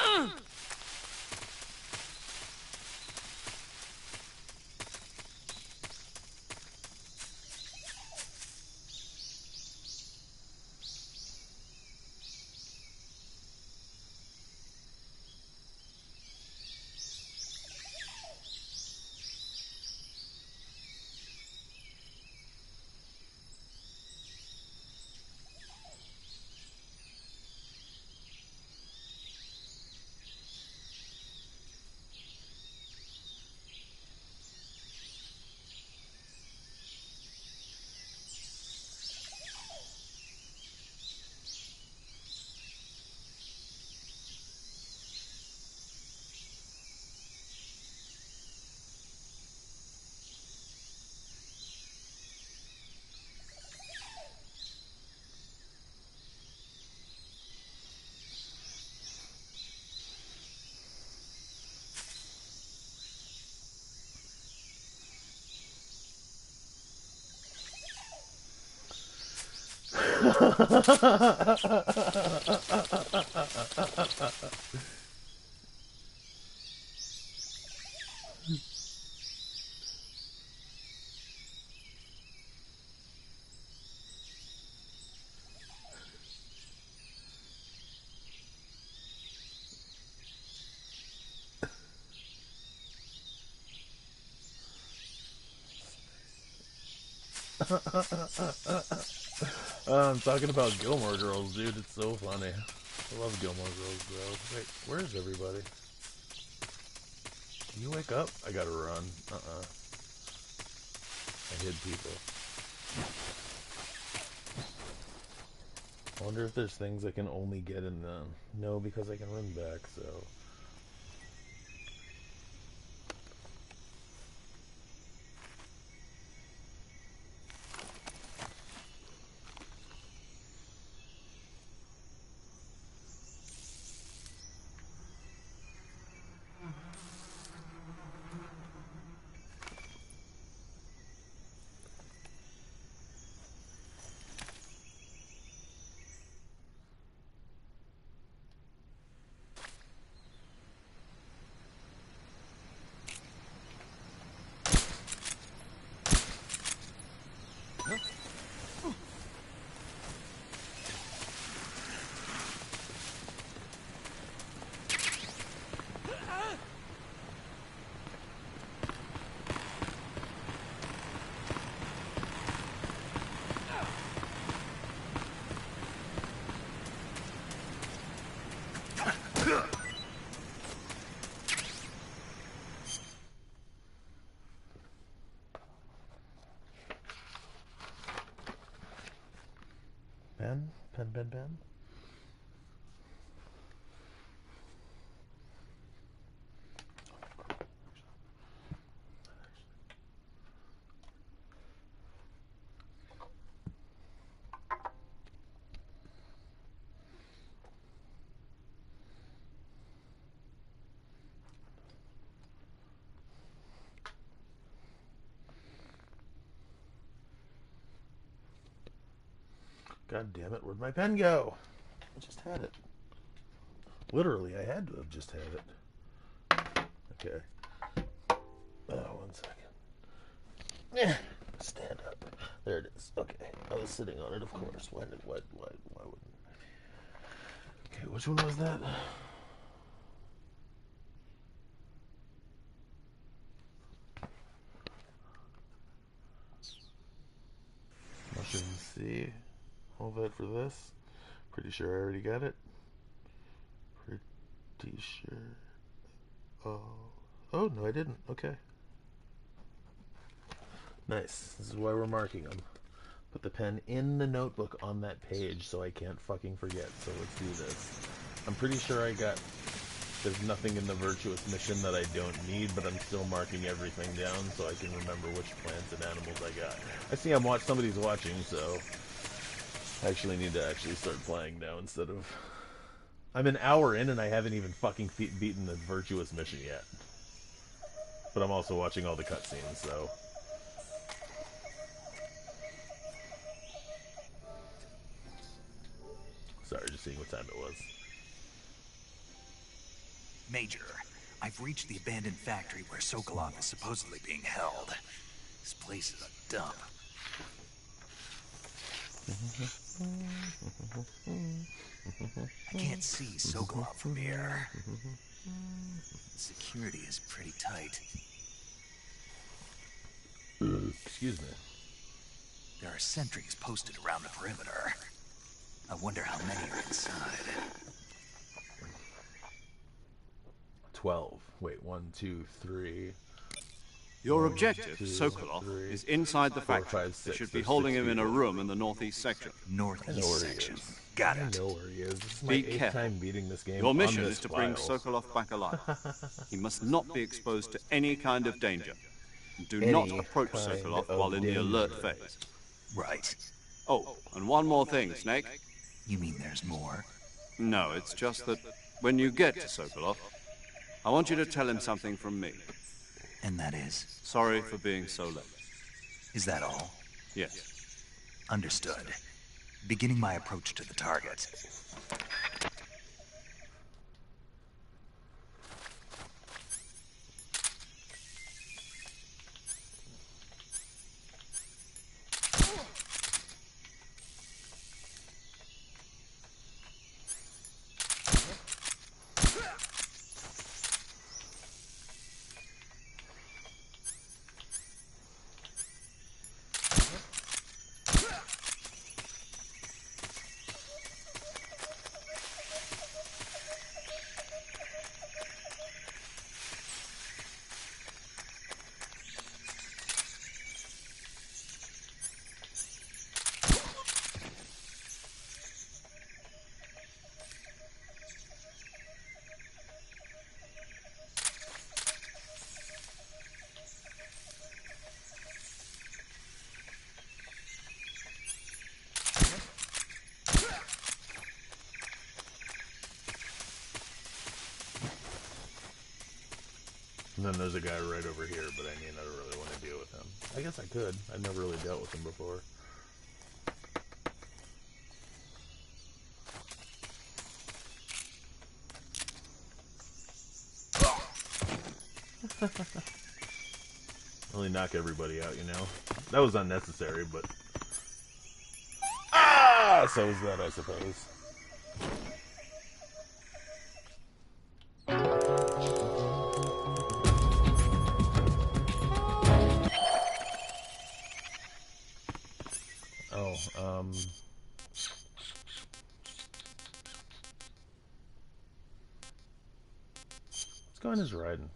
I'm talking about Gilmore Girls, dude. It's so funny. I love Gilmore Girls, bro. Wait, where's everybody? Can you wake up? I gotta run. I hid people. I wonder if there's things I can only get in them. No, because I can run back, so... Pen? Pen, pen, pen? God damn it, where'd my pen go? I just had it. Literally, I had to have just had it. Okay. Oh, 1 second. Stand up. There it is. Okay. I was sitting on it, of course. Why wouldn't? Okay, which one was that? Mushroom C. Hold that for this. Pretty sure I already got it. Pretty sure. Oh, no, I didn't. Okay. Nice. This is why we're marking them. Put the pen in the notebook on that page so I can't fucking forget. So let's do this. I'm pretty sure I got... There's nothing in the virtuous mission that I don't need, but I'm still marking everything down so I can remember which plants and animals I got. I see somebody's watching, so... I actually need to start playing now instead of... I'm an hour in and I haven't even fucking beaten the virtuous mission yet. But I'm also watching all the cutscenes, so... Sorry, just seeing what time it was. Major, I've reached the abandoned factory where Sokolov is supposedly being held. This place is a dump. I can't see Sokolov from here. Security is pretty tight. Excuse me. There are sentries posted around the perimeter. I wonder how many are inside. 12. Wait, 1, 2, 3. Your 1, objective, 2, Sokolov, 3, is inside the 4, factory. 5, 6. They should be There's holding 6 him in a people. room in the northeast section. I know Northeast where he section. is. Got I it. know where he is. This is my Be 8th careful. time beating this game. Your on mission this is to bring file. Sokolov back alive. He must not be exposed to any kind of danger. Do Any not approach kind Sokolov of while in the alert danger. phase. Right. Oh, and one more thing, Snake. You mean there's more? No, it's just that when you get to Sokolov, I want you to tell him something from me. And that is? Sorry for being so late. Is that all? Yes. Understood. Beginning my approach to the target. And then there's a guy right over here, but I mean, I don't really want to deal with him. I guess I could. I've never really dealt with him before. Only knock everybody out, you know? That was unnecessary, but... Ah! So is that, I suppose. What's going is riding?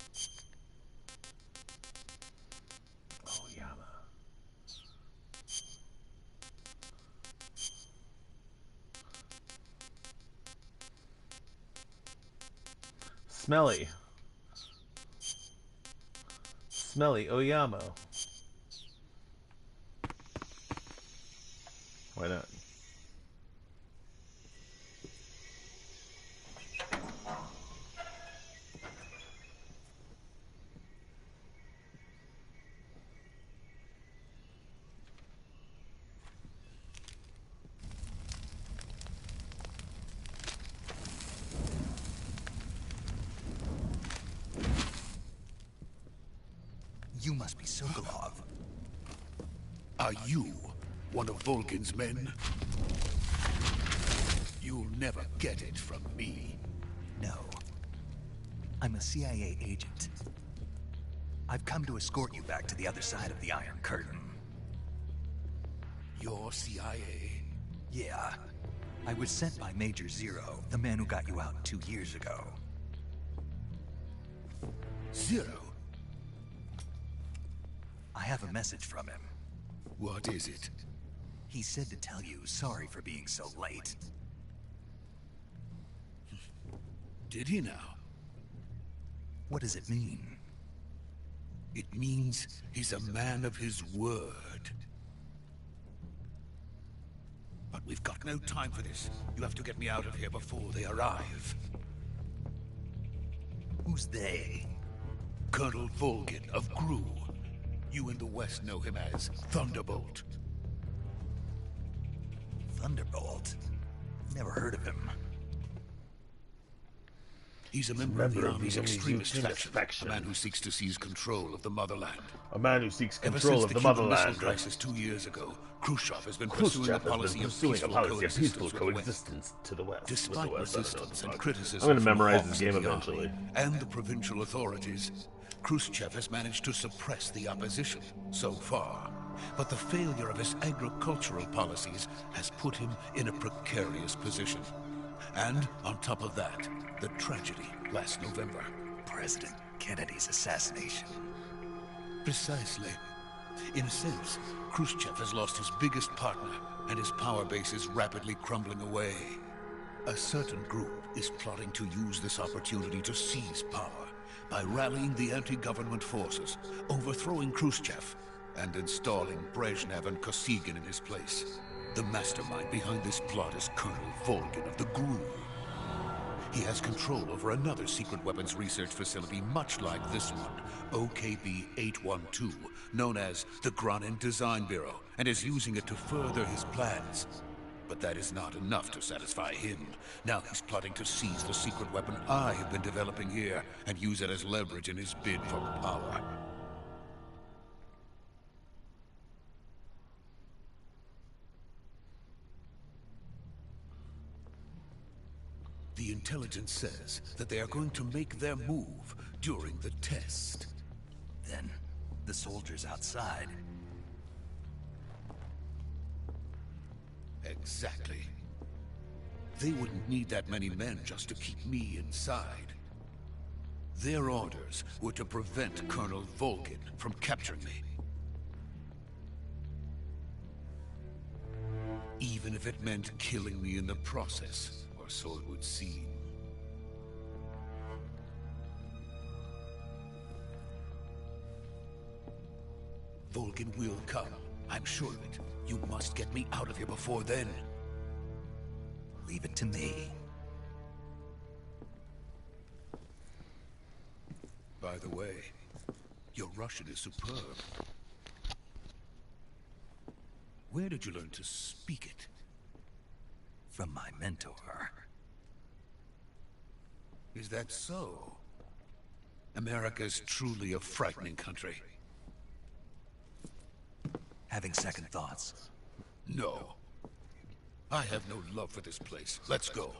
Oh, Yama. Smelly. Smelly Oyama. Why not? You must be Sokolov. Are you one of Volgin's men? You'll never get it from me. No. I'm a CIA agent. I've come to escort you back to the other side of the Iron Curtain. You're CIA? Yeah. I was sent by Major Zero, the man who got you out 2 years ago. Zero? I have a message from him. What is it? He said to tell you sorry for being so late. Did he now? What does it mean? It means he's a man of his word. But we've got no time for this. You have to get me out of here before they arrive. Who's they? Colonel Volgin of GRU. You in the West know him as Thunderbolt. Thunderbolt? Never heard of him. He's a member of the Army's extremist faction. A man who seeks to seize control of the motherland. A man who seeks Ever control since of the the Cuban motherland. Missile Crisis 2 years ago, Khrushchev has been Khrushchev pursuing a has been policy of pursuing a peaceful policy of peaceful coexistence with the West. coexistence to the West. Despite with the West, I don't know resistance what and the fuck. criticism I'm gonna from memorize hawks this in game the eventually. army and the provincial authorities, Khrushchev has managed to suppress the opposition so far. But the failure of his agricultural policies has put him in a precarious position. And on top of that, the tragedy last November. President Kennedy's assassination. Precisely. In a sense, Khrushchev has lost his biggest partner, and his power base is rapidly crumbling away. A certain group is plotting to use this opportunity to seize power by rallying the anti-government forces, overthrowing Khrushchev, and installing Brezhnev and Kosygin in his place. The mastermind behind this plot is Colonel Volgin of the GRU. He has control over another secret weapons research facility much like this one, OKB-812, known as the Granin Design Bureau, and is using it to further his plans. But that is not enough to satisfy him. Now he's plotting to seize the secret weapon I have been developing here and use it as leverage in his bid for power. The intelligence says that they are going to make their move during the test. Then, the soldiers outside. Exactly. They wouldn't need that many men just to keep me inside. Their orders were to prevent Colonel Volgin from capturing me. Even if it meant killing me in the process. Or so it would seem. Volgin will come. I'm sure of it. You must get me out of here before then. Leave it to me. By the way, your Russian is superb. Where did you learn to speak it? From my mentor. Is that so? America's truly a frightening country. Having second thoughts. No. I have no love for this place. Let's go.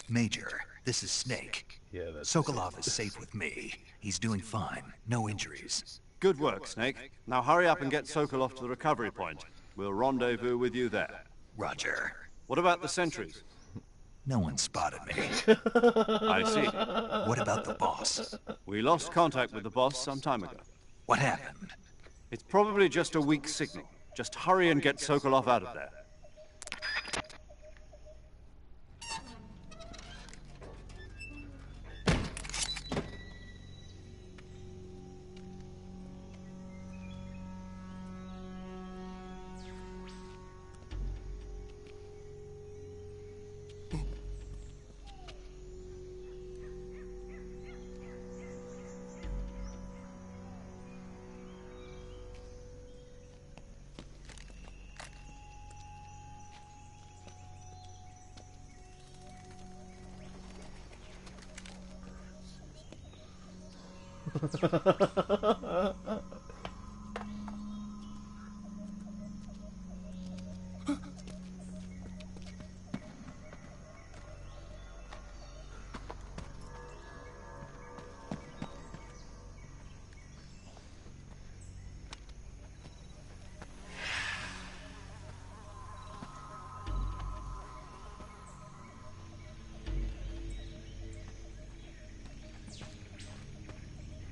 Major, this is Snake. Yeah, that's Sokolov is safe with me. He's doing fine. No injuries. Good work, Snake. Now hurry up and get Sokolov to the recovery point. We'll rendezvous with you there. Roger. What about the sentries? No one spotted me. I see. What about the boss? We lost contact with the boss some time ago. What happened? It's probably just a weak signal. Just hurry and get Sokolov out of there.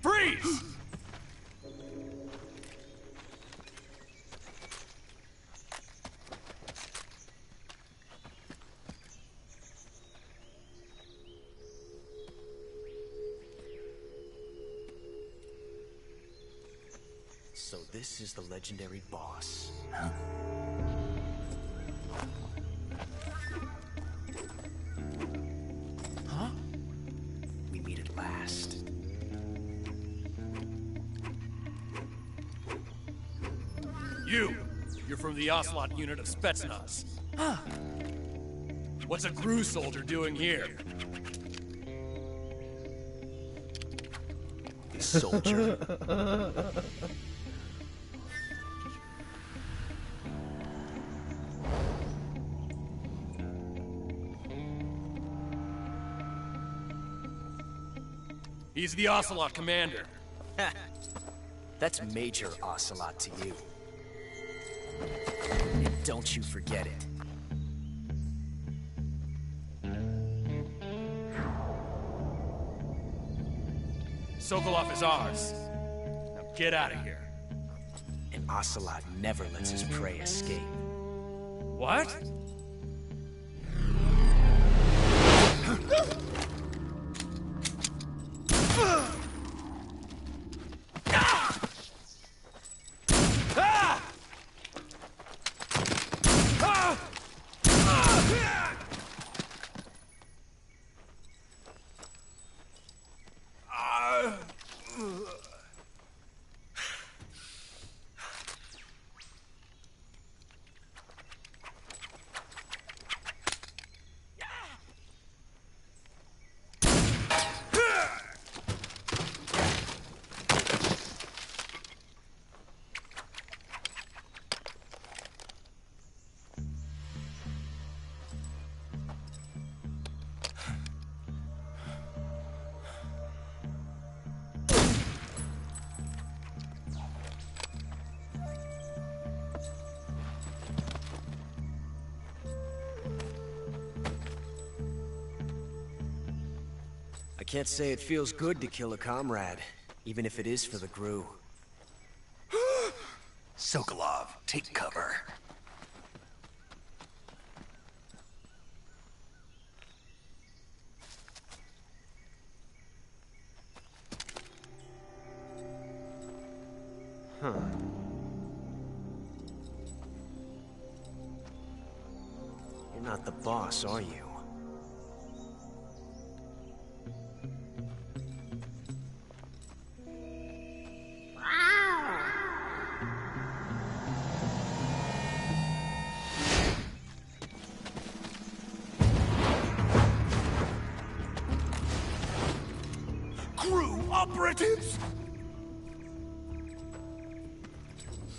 Freeze! So this is the legendary boss. Huh? We meet at last. You're from the Ocelot unit of Spetsnaz. What's a GRU soldier doing here? Soldier. He's the Ocelot commander. That's Major Ocelot to you. And don't you forget it. Sokolov is ours. Now get out of here. And Ocelot never lets his prey escape. What? I can't say it feels good to kill a comrade, even if it is for the GRU. Sokolov, take cover. Huh. You're not the boss, are you? GRU operatives?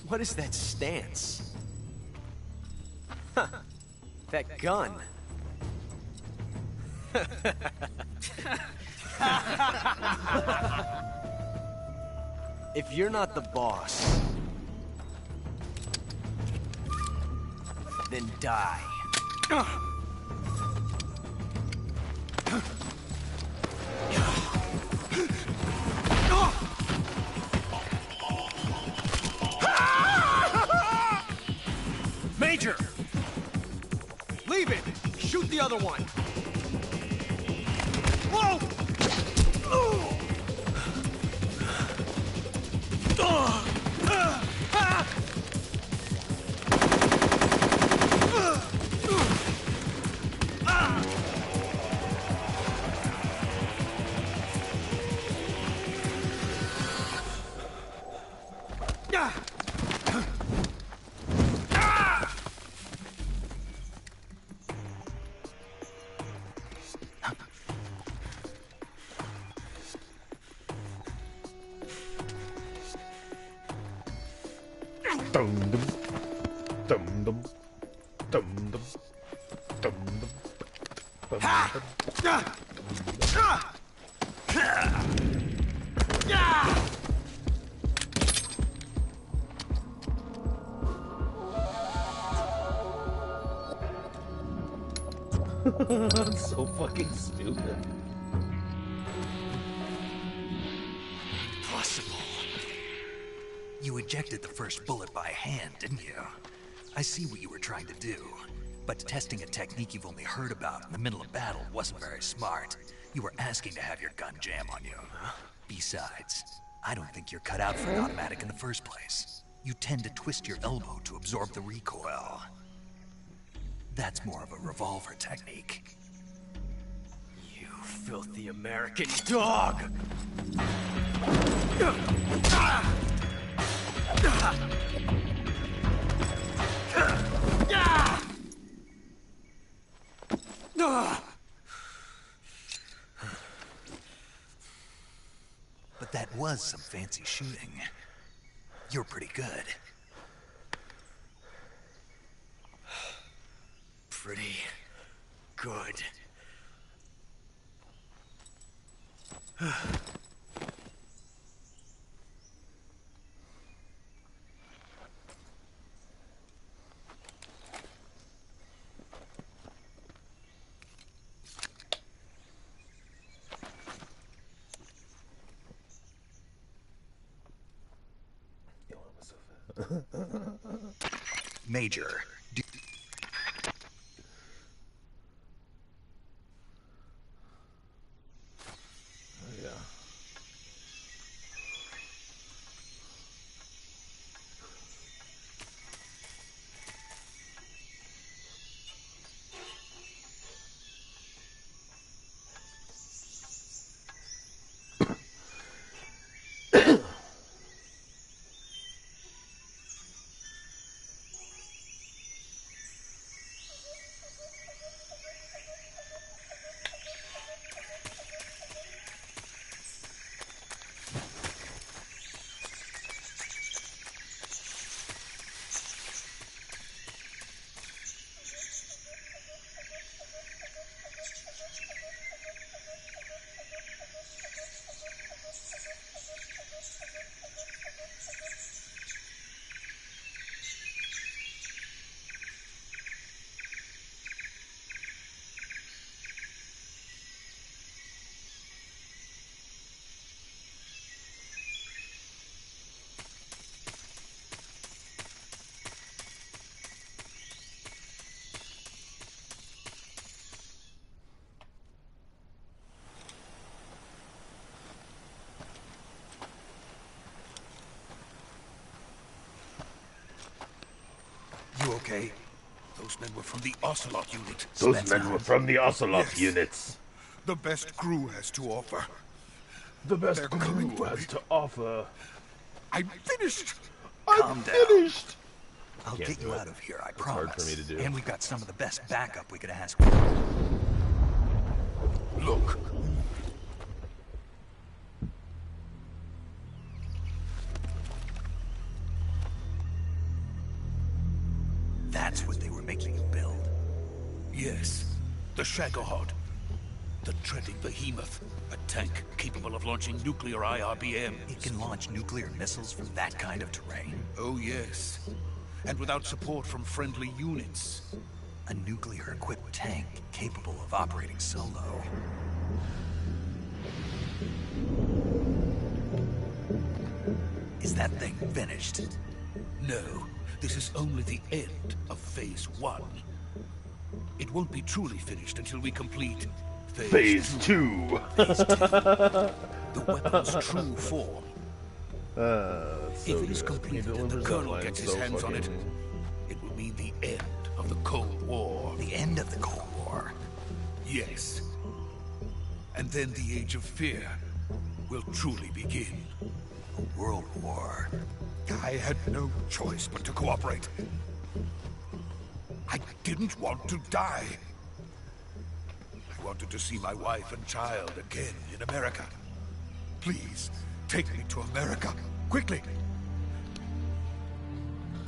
What is that stance? Huh. That gun. If you're not the boss, then die. Major! Leave it! Shoot the other one! Whoa! Dum dum dum dum dum dum dum dum. That's so fucking stupid. Impossible. You ejected the first bullet by hand, didn't you? I see what you were trying to do. But testing a technique you've only heard about in the middle of battle wasn't very smart. You were asking to have your gun jam on you. Besides, I don't think you're cut out for an automatic in the first place. You tend to twist your elbow to absorb the recoil. That's more of a revolver technique. You filthy American dog! But that was some fancy shooting. You're pretty good. Pretty good. Major, Yeah. you okay? Those men were from the Ocelot unit. Those men were from the Ocelot Yes. units. The best crew has to offer. The best They're coming crew for has me. to offer. I'm finished! Calm down. Finished. I'll Can't get do you it. out of here, I It's hard promise. for me to do. And we've got some of the best backup we could ask for. Look. That's what they were making you build. Yes. The Shagohod. The treading behemoth. A tank capable of launching nuclear IRBMs. It can launch nuclear missiles from that kind of terrain. Oh, yes. And without support from friendly units. A nuclear-equipped tank capable of operating solo. Is that thing finished? No, this is only the end of Phase 1. It won't be truly finished until we complete Phase 2. Phase 2. The weapon's true form. That's so If it is good. completed He and the delivers Colonel that line gets his so hands on it, fucking- it will mean the end of the Cold War. The end of the Cold War. Yes. And then the Age of Fear will truly begin. A world war. I had no choice but to cooperate. I didn't want to die. I wanted to see my wife and child again in America. Please, take me to America, quickly.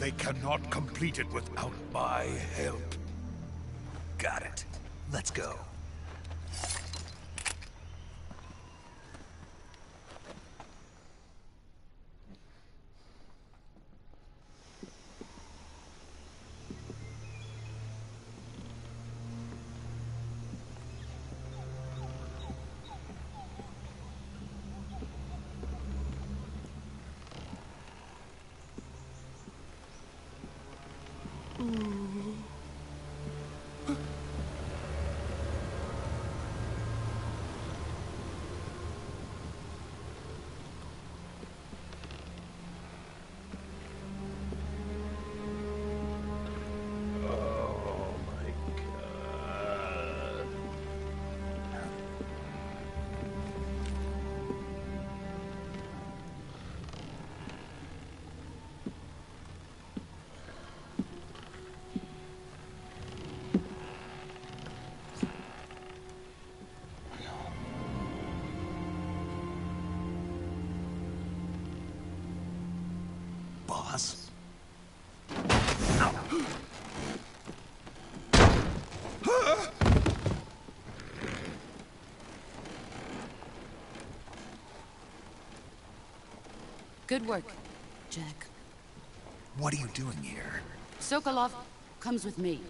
They cannot complete it without my help. Got it. Let's go. Oh my god. Boss? Good work, Jack. What are you doing here? Sokolov comes with me.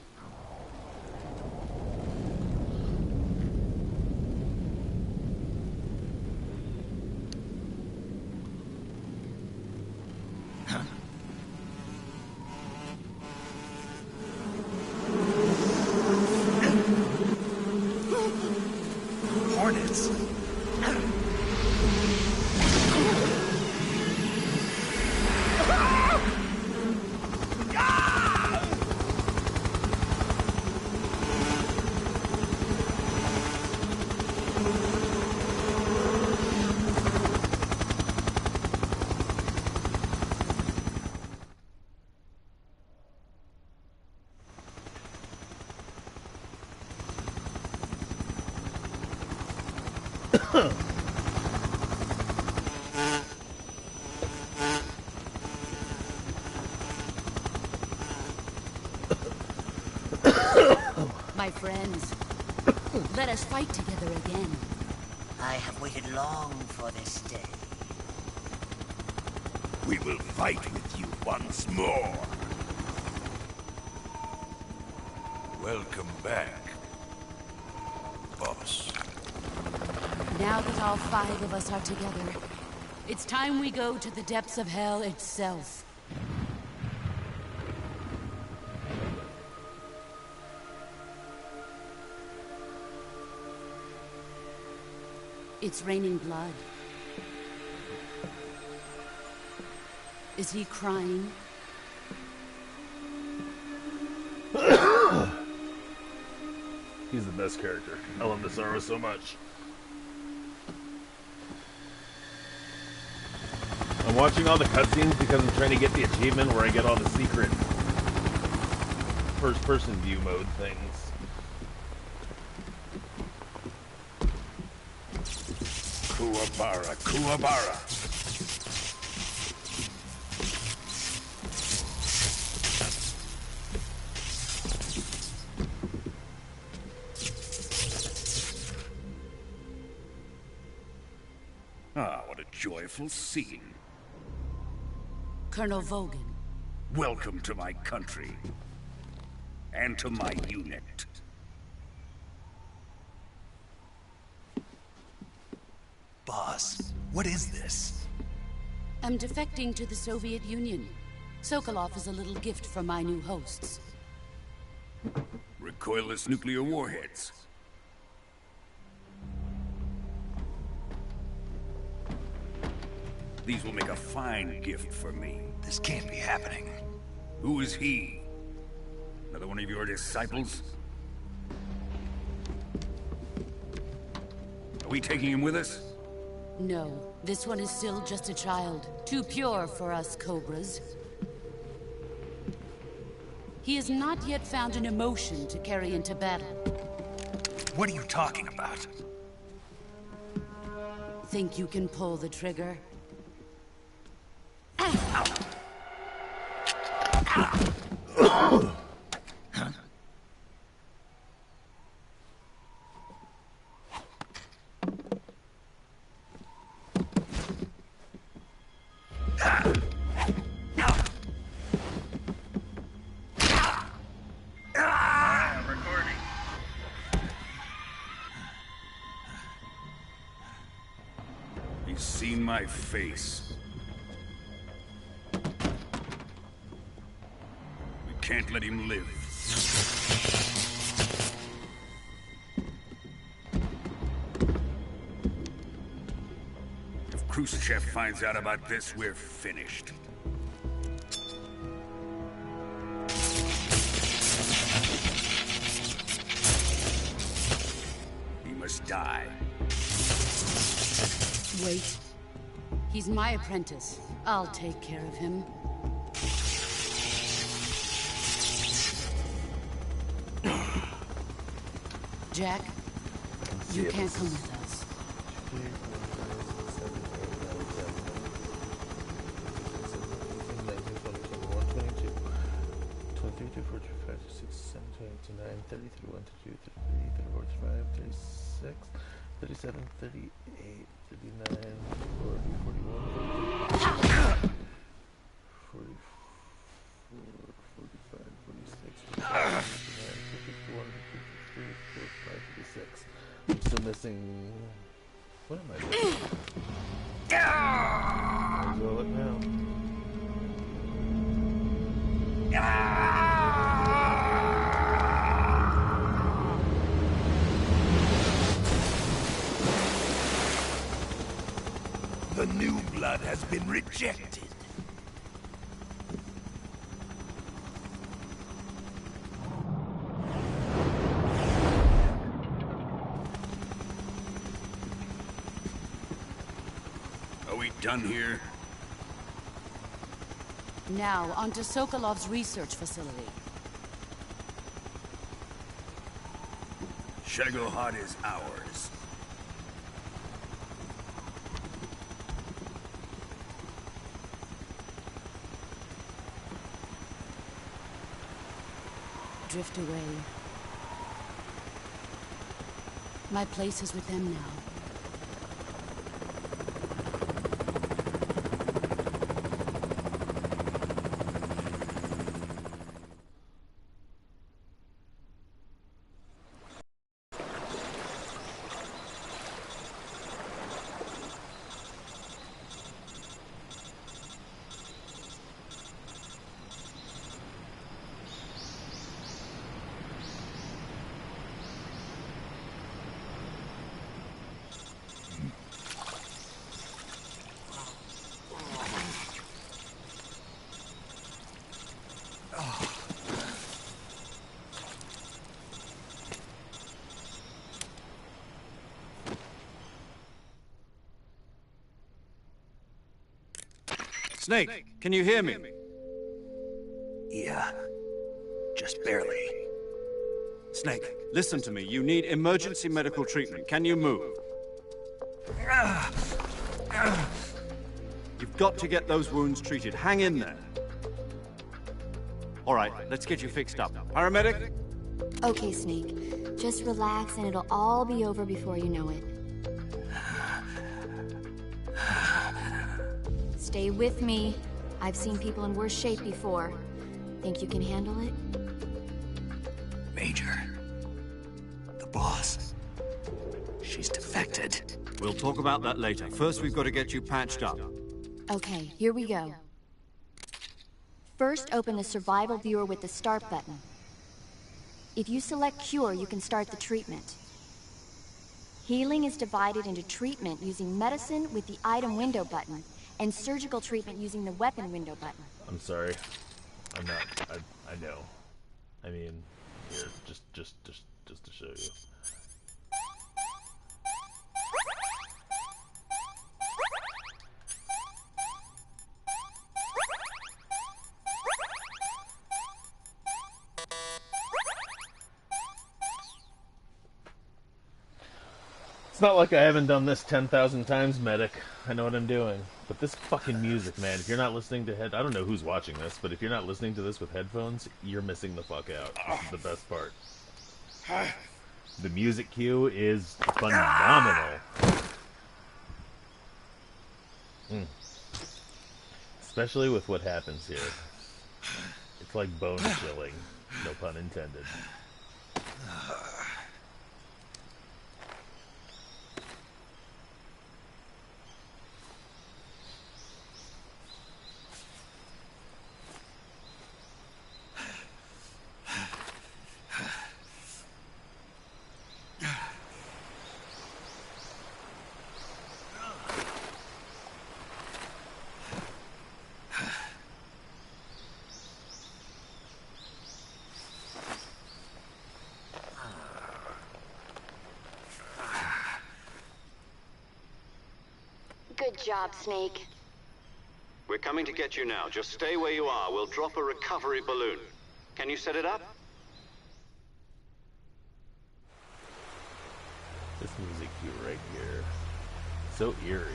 Hornets? My friends, let us fight together again. I have waited long for this day. We will fight with you once more. Welcome back, boss. Now that all 5 of us are together, it's time we go to the depths of hell itself. It's raining blood. Is he crying? He's the best character. I love this armor so much. I'm watching all the cutscenes because I'm trying to get the achievement where I get all the secret first-person view mode things. Kuwabara, Kuwabara. Ah, what a joyful scene. Colonel Vogan. Welcome to my country. And to my unit. Boss, what is this? I'm defecting to the Soviet Union. Sokolov is a little gift from my new hosts. Recoilless nuclear warheads. These will make a fine gift for me. This can't be happening. Who is he? Another one of your disciples? Are we taking him with us? No, this one is still just a child. Too pure for us Cobras. He has not yet found an emotion to carry into battle. What are you talking about? Think you can pull the trigger? He's seen my face. We can't let him live. If Khrushchev finds out about this, we're finished. He must die. Wait. He's my apprentice. I'll take care of him. Jack, you can't come with us. I'm still missing. What am I doing? Might as well look now. The new blood has been rejected. Are we done here? Now, on to Sokolov's research facility. Shagohod is ours. Drift away. My place is with them now. Snake, can you hear me? Yeah. Just barely. Snake, listen to me. You need emergency medical treatment. Can you move? You've got to get those wounds treated. Hang in there. All right, let's get you fixed up. Paramedic? Okay, Snake. Just relax and it'll all be over before you know it. Stay with me. I've seen people in worse shape before. Think you can handle it? Major. The boss. She's defected. We'll talk about that later. First, we've got to get you patched up. Okay, here we go. First, open the survival viewer with the start button. If you select cure, you can start the treatment. Healing is divided into treatment using medicine with the item window button, and surgical treatment using the weapon window button. I'm sorry. I'm not. I know. I mean, here, just to show you. It's not like I haven't done this 10,000 times, medic. I know what I'm doing. But this fucking music, man, if you're not listening to I don't know who's watching this, but if you're not listening to this with headphones, you're missing the fuck out. This is the best part. The music cue is phenomenal. Especially with what happens here. It's like bone chilling. No pun intended. Good job, Snake. We're coming to get you now. Just stay where you are. We'll drop a recovery balloon. Can you set it up? This music cue right here. So eerie.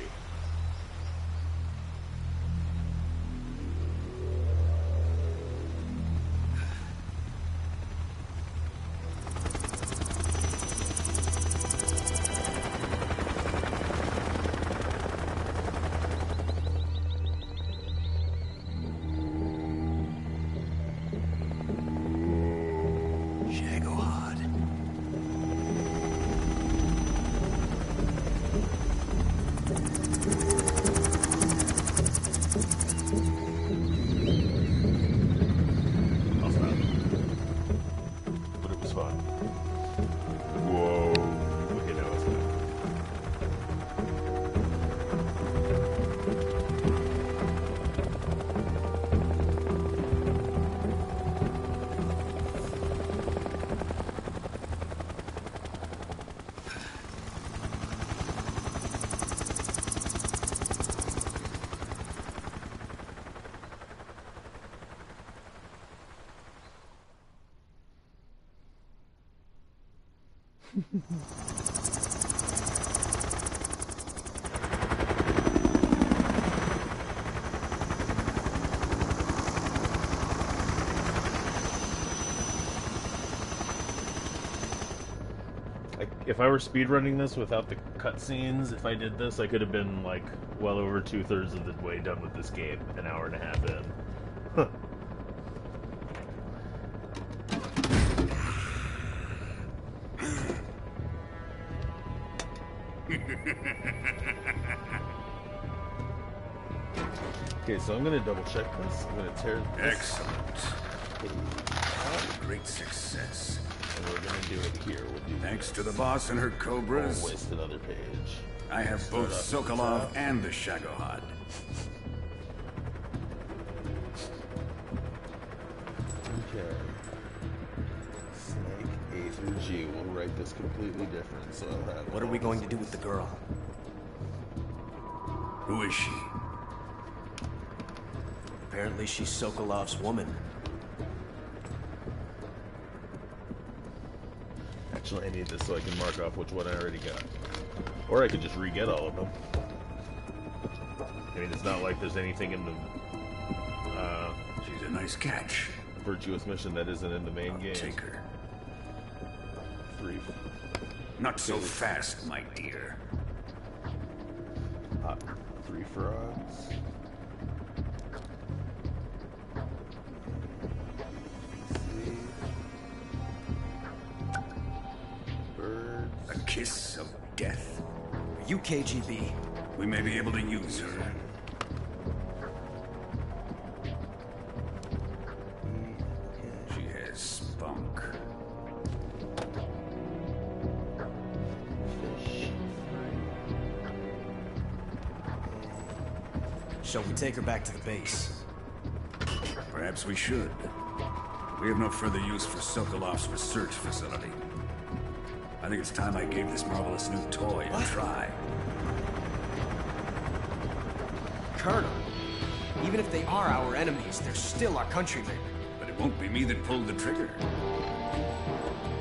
If I were speedrunning this without the cutscenes, if I did this, I could have been like well over 2/3 of the way done with this game, an hour and a half in. Huh. Okay, so I'm gonna double check this. I'm gonna tear this. Excellent. Great success. And we're gonna do it here. We'll do Thanks to the boss and her cobras. Don't waste another page. I have both Sokolov and the Shagohod. Okay. Snake A through G. We'll write this completely different, so I'll have. What are we going to do with the girl? Who is she? Apparently she's Sokolov's woman. Actually, I need this so I can mark off which one I already got. Or I could just re-get all of them. I mean, it's not like there's anything in the She's a nice catch. virtuous mission that isn't in the main game. Take her. 3. Not so fast, my dear. 3 frogs. Birds. A kiss of death. Are you KGB? We may be able to use her. She has spunk. Fish. Shall we take her back to the base? Perhaps we should. We have no further use for Sokolov's research facility. I think it's time I gave this marvelous new toy a try. Colonel, even if they are our enemies, they're still our countrymen. But it won't be me that pulled the trigger.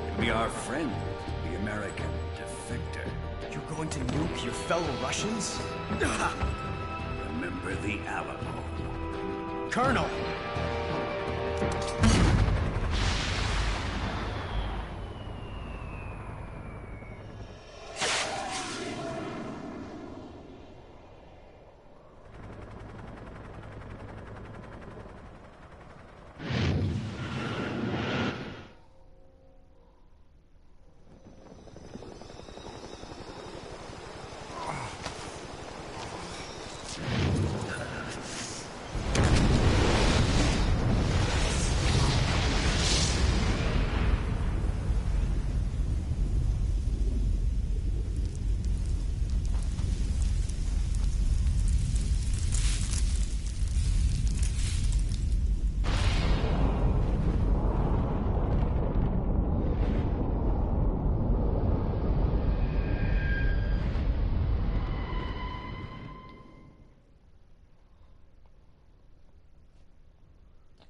It'll be our friend, the American defector. You're going to nuke your fellow Russians? Remember the Alamo. Colonel!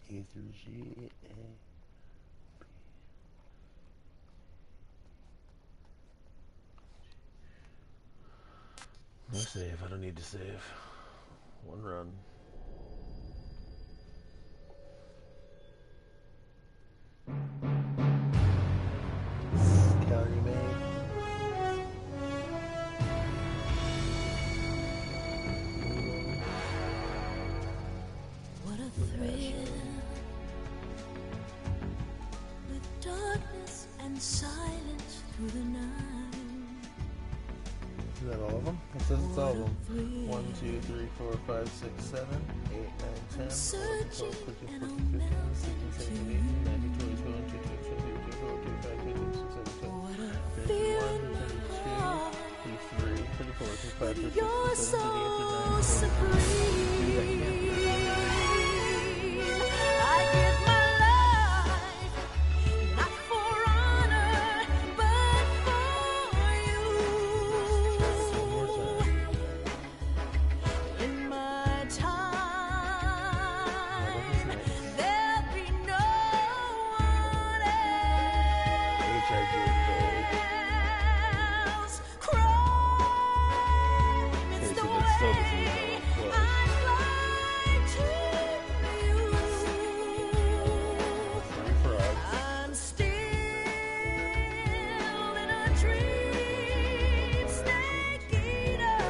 A through G, A, B. No save, I don't need to save. One run. Calorie made. What a thrill with darkness and silence through the night. Is that all of them? It says it's all of them. 1, 2, 3, 4, 5, 6, 7, 8, 9, 10, 11, 12, 13, 14, 15, 16, 17, 18, 19, 20, 21, 22, 23, 24, 25, 26, 27, 28, 29, 30, 31, 32, 33, 34, 35, 36, 37, 38, 39, 40. You're so supreme. I give my life not for honor, but for you. In my time, there'll be no one else. Crime is the way I'd like to use. I'm still in a dream, snake eater.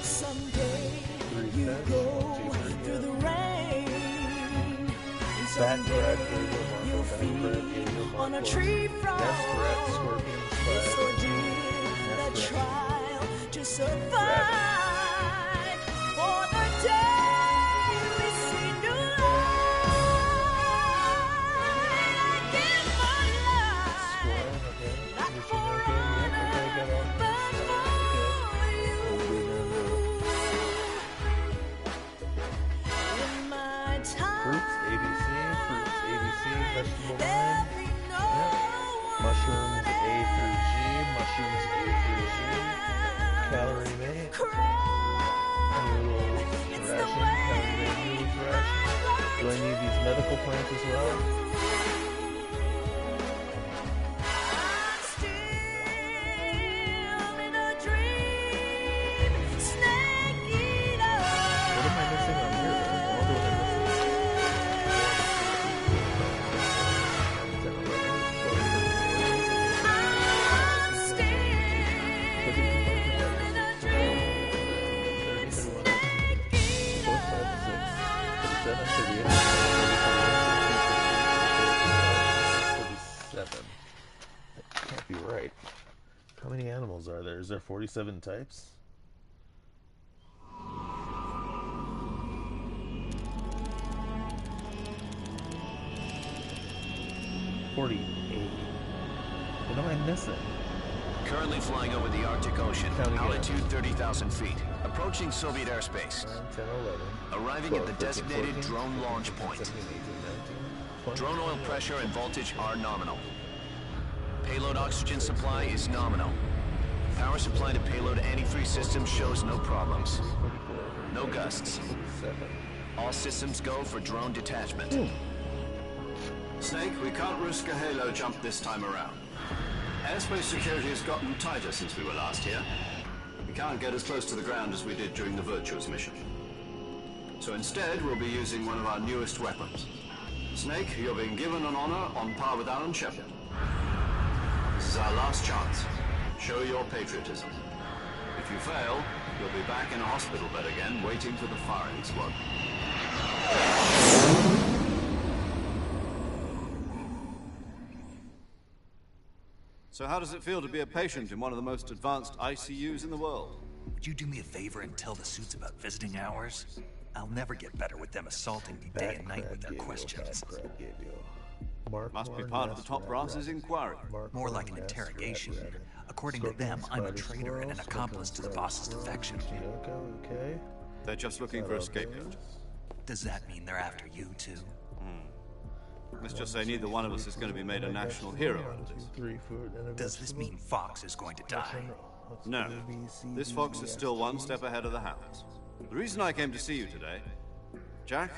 Someday you go through the rain. Someday you'll feed on a tree frog. This ordeal, the trial to survive. For the day we see new light, I give my life not for honor, but for you. In my time, Fruits, ABC, vegetable line. there'll be no Mushrooms, A through G, mushrooms, A through G. Calorie made. Noodles, ration, calorie made noodles ration. Do I need these medical plants as well? I'm still in a dream, snake eater. What am I missing on here then? What am I I'm still in a dream, snake eater. 47. That can't be right. How many animals are there? Is there 47 types? What am I missing? Currently flying over the Arctic Ocean, Counting it. altitude 30,000 feet. Approaching Soviet airspace. 9, 10, 11. Arriving at the designated drone launch point. 17, 18, 19, 20. Drone oil pressure and voltage are nominal. Payload oxygen supply is nominal. Power supply to payload antifreeze systems shows no problems. No gusts. 47. All systems go for drone detachment. Snake, we can't risk a halo jump this time around. Airspace security has gotten tighter since we were last here. We can't get as close to the ground as we did during the Virtuous mission. So instead, we'll be using one of our newest weapons. Snake, you're being given an honor on par with Alan Shepard. This is our last chance. Show your patriotism. If you fail, you'll be back in a hospital bed again, waiting for the firing squad. So how does it feel to be a patient in one of the most advanced ICUs in the world? Would you do me a favor and tell the suits about visiting hours? I'll never get better with them assaulting me day and night with their questions. Must be part of the top brass's inquiry. More like an interrogation. According to them, I'm a traitor and an accomplice to the boss's defection. Okay. They're just looking for a scapegoat. Does that mean they're after you, too? Let's just say neither one of us is going to be made a national hero out of this. Does this mean Fox is going to die? No. This Fox is still one step ahead of the hounds. The reason I came to see you today, Jack,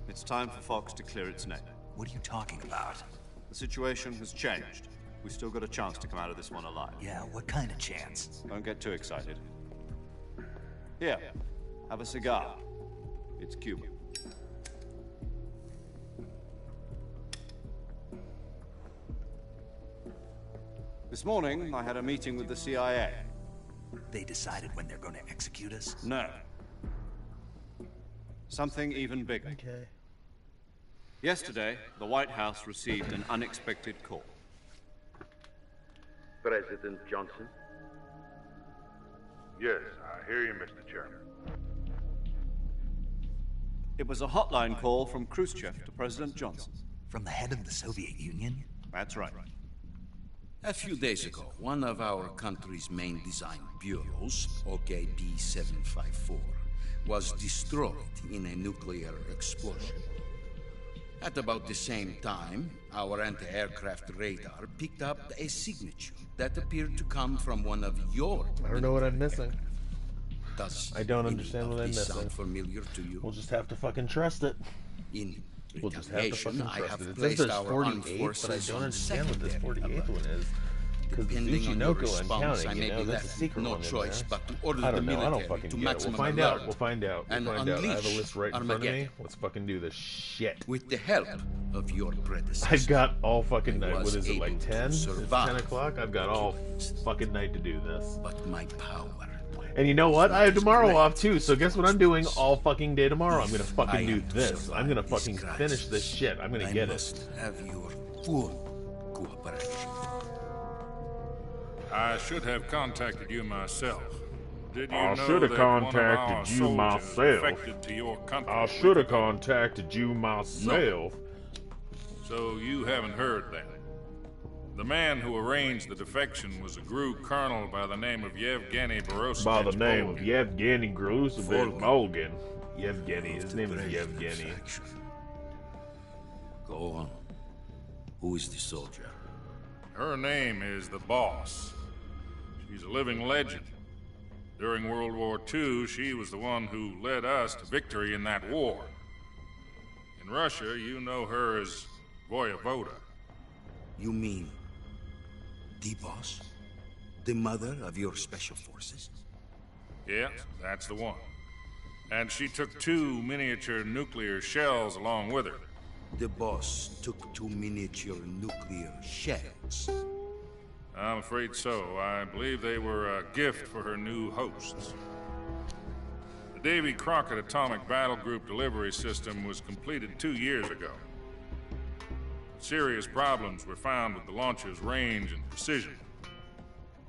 it's time for Fox to clear its name. What are you talking about? The situation has changed. We still got a chance to come out of this one alive. Yeah, what kind of chance? Don't get too excited. Here, have a cigar. It's Cuban. This morning, I had a meeting with the CIA. They decided when they're going to execute us? No. Something even bigger. Okay. Yesterday, the White House received an unexpected call. President Johnson? Yes, I hear you, Mr. Chairman. It was a hotline call from Khrushchev to President Johnson. From the head of the Soviet Union? That's right. A few days ago, one of our country's main design bureaus, OKB-754, was destroyed in a nuclear explosion. At about the same time, our anti-aircraft radar picked up a signature that appeared to come from one of your... I don't know what I'm missing. Does I don't understand what I'm this missing. sound familiar to you? We'll just have to fucking trust it. In We'll just have to fucking I trust have it. It says placed there's our 48, armed but I forces don't on understand what this secondary 48th one is. Because the Depending on your Tsuchinoko I'm response, I counting, may you know, be that's a left secret no one in choice there. but to order I the don't know, I don't military fucking to get it. We'll maximum find alert out, we'll find out, we'll and find out. I have a unleash list right in front of me. Armageddon. Let's fucking do this shit. With the help of your predecessor. I've got all fucking I night. What was is it, like able to 10? It's 10 survive o'clock? I've got all fucking night to do this. But my power... And you know what? I have tomorrow off too, so guess what I'm doing all fucking day tomorrow? I'm gonna fucking do this. I'm gonna fucking finish this shit. I'm gonna get it. Have your full cooperation. I should have contacted you myself. Did you I know should have that one of our contacted you soldiers myself. defected to your country? I should have contacted you myself. So you haven't heard that. The man who arranged the defection was a GRU colonel by the name of Yevgeny Borosovich. By the name of Volgin. Yevgeny Grusevich Volgin. Yevgeny, his name is Yevgeny. Go on. Who is the soldier? Her name is the Boss. She's a living legend. During World War II, she was the one who led us to victory in that war. In Russia, you know her as Voyevoda. You mean... the boss? The mother of your special forces? Yes, that's the one. And she took 2 miniature nuclear shells along with her. The boss took 2 miniature nuclear shells. I'm afraid so. I believe they were a gift for her new hosts. The Davy Crockett Atomic Battle Group delivery system was completed 2 years ago. Serious problems were found with the launcher's range and precision.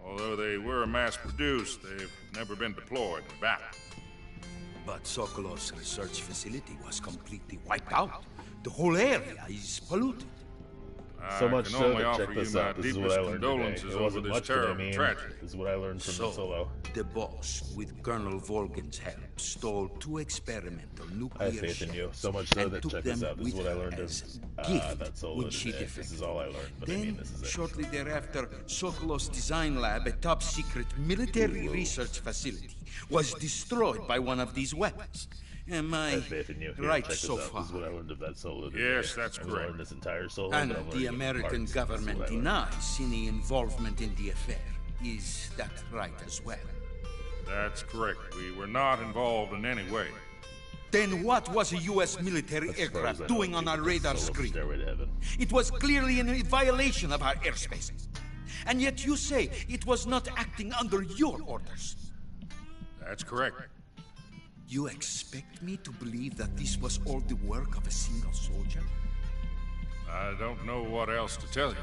Although they were mass-produced, they've never been deployed in battle. But Sokolov's research facility was completely wiped out. The whole area is polluted. So much can so only that, offer check this you my out, this is what deepest I learned today. condolences It over wasn't this much, but I terrible mean, tragedy. this is what I learned from the solo. The boss, with Colonel Volgin's help, stole 2 experimental nuclear I have faith in you. shells So much so and that, took check this them out, this is with what I her learned as of gift that solo when she today. This defected. is all I learned, but Then, I mean, this is it. shortly thereafter, Sokolov's design lab, a top-secret military research facility, was destroyed by one of these weapons. Am I I have faith in you. Here, right check this so out. far? This is what I learned about solo. Yes, that's I correct. learned this entire solo. And but I'm the learning American parts. This is government what I learned. denies any involvement in the affair. Is that right as well? That's correct. We were not involved in any way. Then what was a U.S. military As far as I aircraft know, doing on people our can radar solo screen? Stairway to Heaven. It was clearly in violation of our airspace. And yet you say it was not acting under your orders. That's correct. You expect me to believe that this was all the work of a single soldier? I don't know what else to tell you.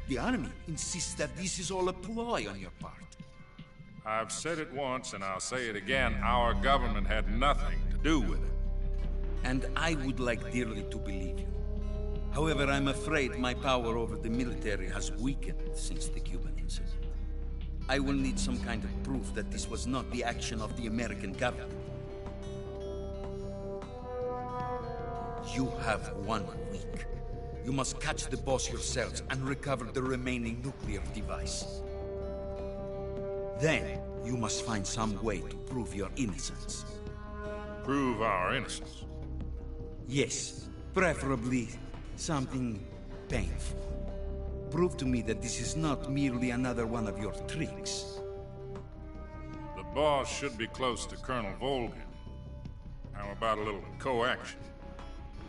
The Army insists that this is all a ploy on your part. I've said it once and I'll say it again. Our government had nothing to do with it. And I would like dearly to believe you. However, I'm afraid my power over the military has weakened since the Cuban incident. I will need some kind of proof that this was not the action of the American government. You have 1 week. You must catch the boss yourselves and recover the remaining nuclear device. Then, you must find some way to prove your innocence. Prove our innocence? Yes, preferably something painful. Prove to me that this is not merely another one of your tricks. The boss should be close to Colonel Volgin. How about a little co-action?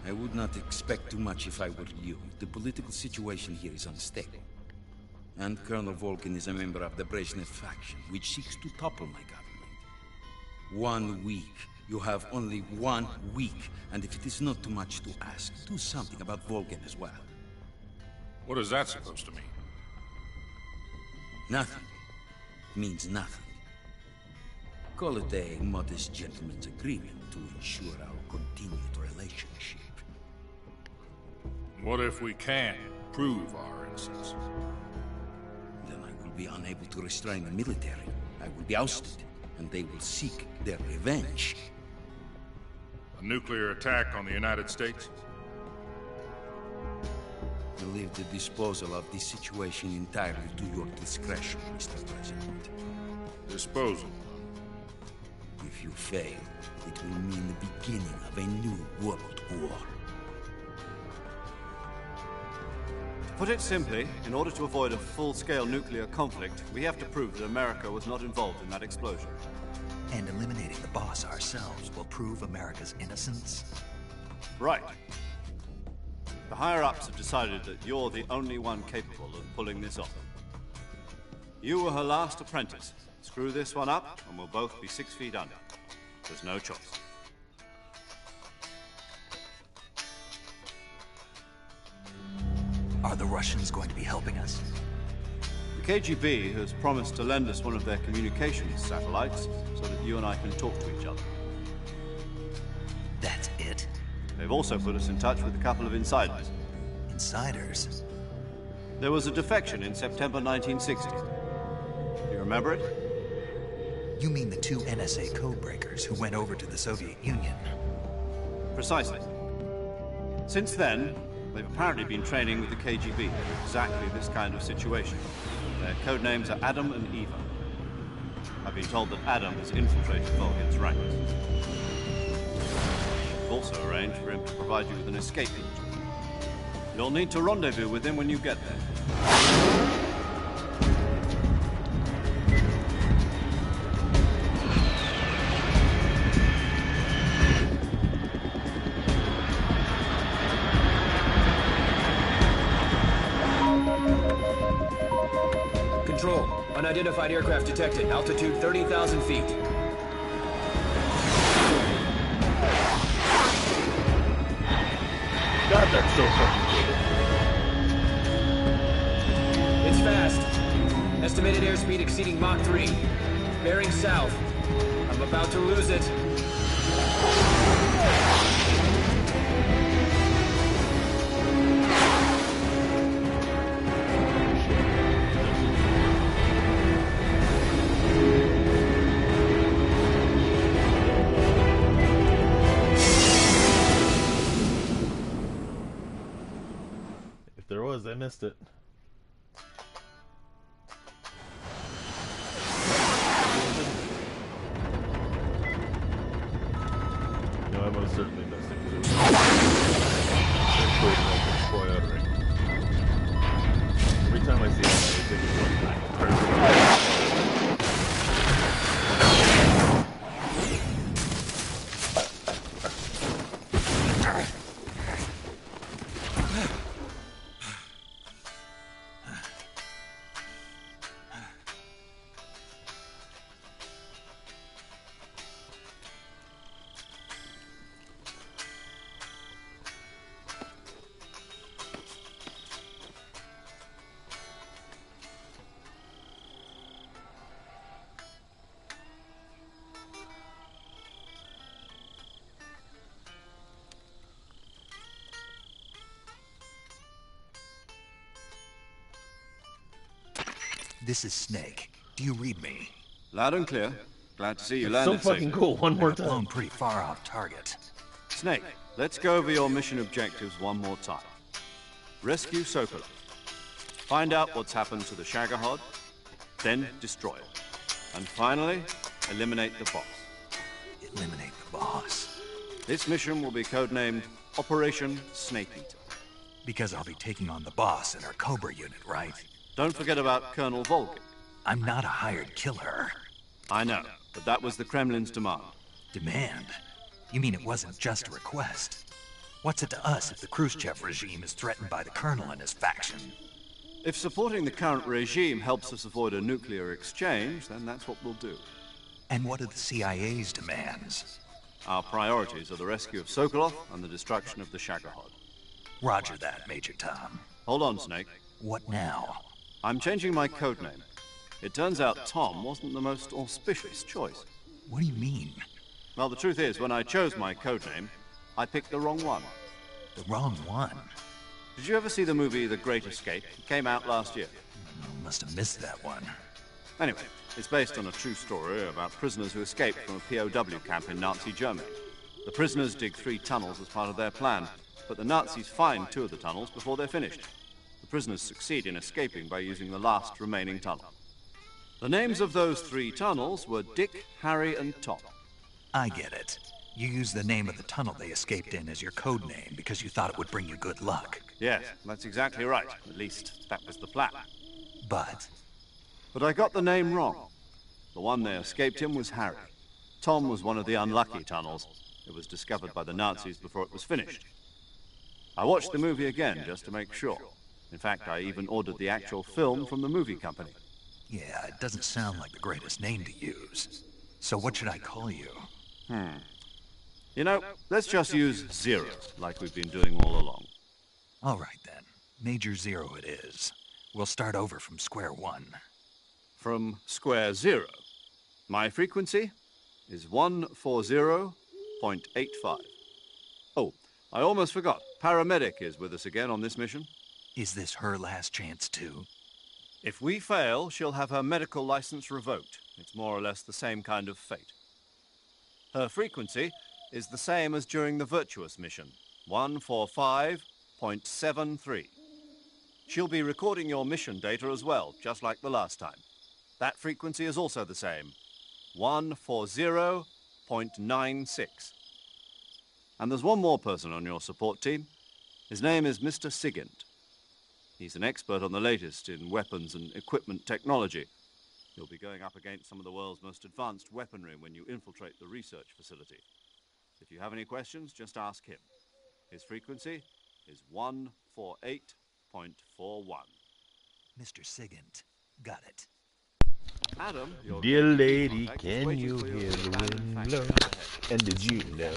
I would not expect too much if I were you. The political situation here is unstable. And Colonel Volgin is a member of the Brezhnev faction, which seeks to topple my government. 1 week. You have only 1 week. And if it is not too much to ask, do something about Volgin as well. What is that supposed to mean? Nothing. Means nothing. Call it a modest gentleman's agreement to ensure our continued relationship. What if we can't prove our innocence? Then I will be unable to restrain the military. I will be ousted, and they will seek their revenge. A nuclear attack on the United States? I leave the disposal of this situation entirely to your discretion, Mr. President. Disposal? If you fail, it will mean the beginning of a new world war. To put it simply, in order to avoid a full-scale nuclear conflict, we have to prove that America was not involved in that explosion. And eliminating the boss ourselves will prove America's innocence? Right. The higher-ups have decided that you're the only one capable of pulling this off. You were her last apprentice. Screw this one up, and we'll both be 6 feet under. There's no choice. Are the Russians going to be helping us? The KGB has promised to lend us one of their communications satellites so that you and I can talk to each other. That's it? They've also put us in touch with a couple of insiders. Insiders? There was a defection in September 1960. Do you remember it? You mean the 2 NSA codebreakers who went over to the Soviet Union? Precisely. Since then, they've apparently been training with the KGB for exactly this kind of situation. Their code names are Adam and Eva. I've been told that Adam has infiltrated Volgin's ranks. We've also arranged for him to provide you with an escape route. You'll need to rendezvous with him when you get there. Control. Unidentified aircraft detected. Altitude 30,000 feet. God, that's so fucking cool. It's fast. Estimated airspeed exceeding Mach 3. Bearing south. I'm about to lose it. If there was, I missed it. most certainly missed it because it was spoilering. Every time I see it, I think it's like This is Snake. Do you read me? Loud and clear. Glad to see you it's landed so fucking safely. cool. One more I've time. blown pretty far off target. Snake, let's go over your mission objectives one more time. Rescue Sokolov. Find out what's happened to the Shagohod, then destroy it. And finally, eliminate the boss. Eliminate the boss? This mission will be codenamed Operation Snake Eater. Because I'll be taking on the boss in our Cobra unit, right? Don't forget about Colonel Volgin. I'm not a hired killer. I know, but that was the Kremlin's demand. Demand? You mean it wasn't just a request? What's it to us if the Khrushchev regime is threatened by the Colonel and his faction? If supporting the current regime helps us avoid a nuclear exchange, then that's what we'll do. And what are the CIA's demands? Our priorities are the rescue of Sokolov and the destruction of the Shagohod. Roger that, Major Tom. Hold on, Snake. What now? I'm changing my codename. It turns out Tom wasn't the most auspicious choice. What do you mean? Well, the truth is, when I chose my codename, I picked the wrong one. The wrong one? Did you ever see the movie The Great Escape? It came out last year. Must have missed that one. Anyway, it's based on a true story about prisoners who escaped from a POW camp in Nazi Germany. The prisoners dig 3 tunnels as part of their plan, but the Nazis find 2 of the tunnels before they're finished. The prisoners succeed in escaping by using the last remaining tunnel. The names of those 3 tunnels were Dick, Harry, and Tom. I get it. You used the name of the tunnel they escaped in as your code name because you thought it would bring you good luck. Yes, that's exactly right. At least, that was the plan. But I got the name wrong. The one they escaped in was Harry. Tom was one of the unlucky tunnels. It was discovered by the Nazis before it was finished. I watched the movie again just to make sure. In fact, I even ordered the actual film from the movie company. yeah, it doesn't sound like the greatest name to use. So what should I call you? You know, let's just use Zero, like we've been doing all along. All right then. Major Zero it is. We'll start over from square one. From square 0. My frequency is 140.85. Oh, I almost forgot. Paramedic is with us again on this mission. Is this her last chance too? If we fail, she'll have her medical license revoked. It's more or less the same kind of fate. Her frequency is the same as during the Virtuous mission, 145.73. She'll be recording your mission data as well, just like the last time. That frequency is also the same, 140.96. And there's one more person on your support team. His name is Mr. Sigint. He's an expert on the latest in weapons and equipment technology. You'll be going up against some of the world's most advanced weaponry when you infiltrate the research facility. If you have any questions, just ask him. His frequency is 148.41. Mr. Sigint. Got it. Adam, your Dear lady, contact is can waiting you for hear at the abandoned wind factory blow? up ahead. And did you know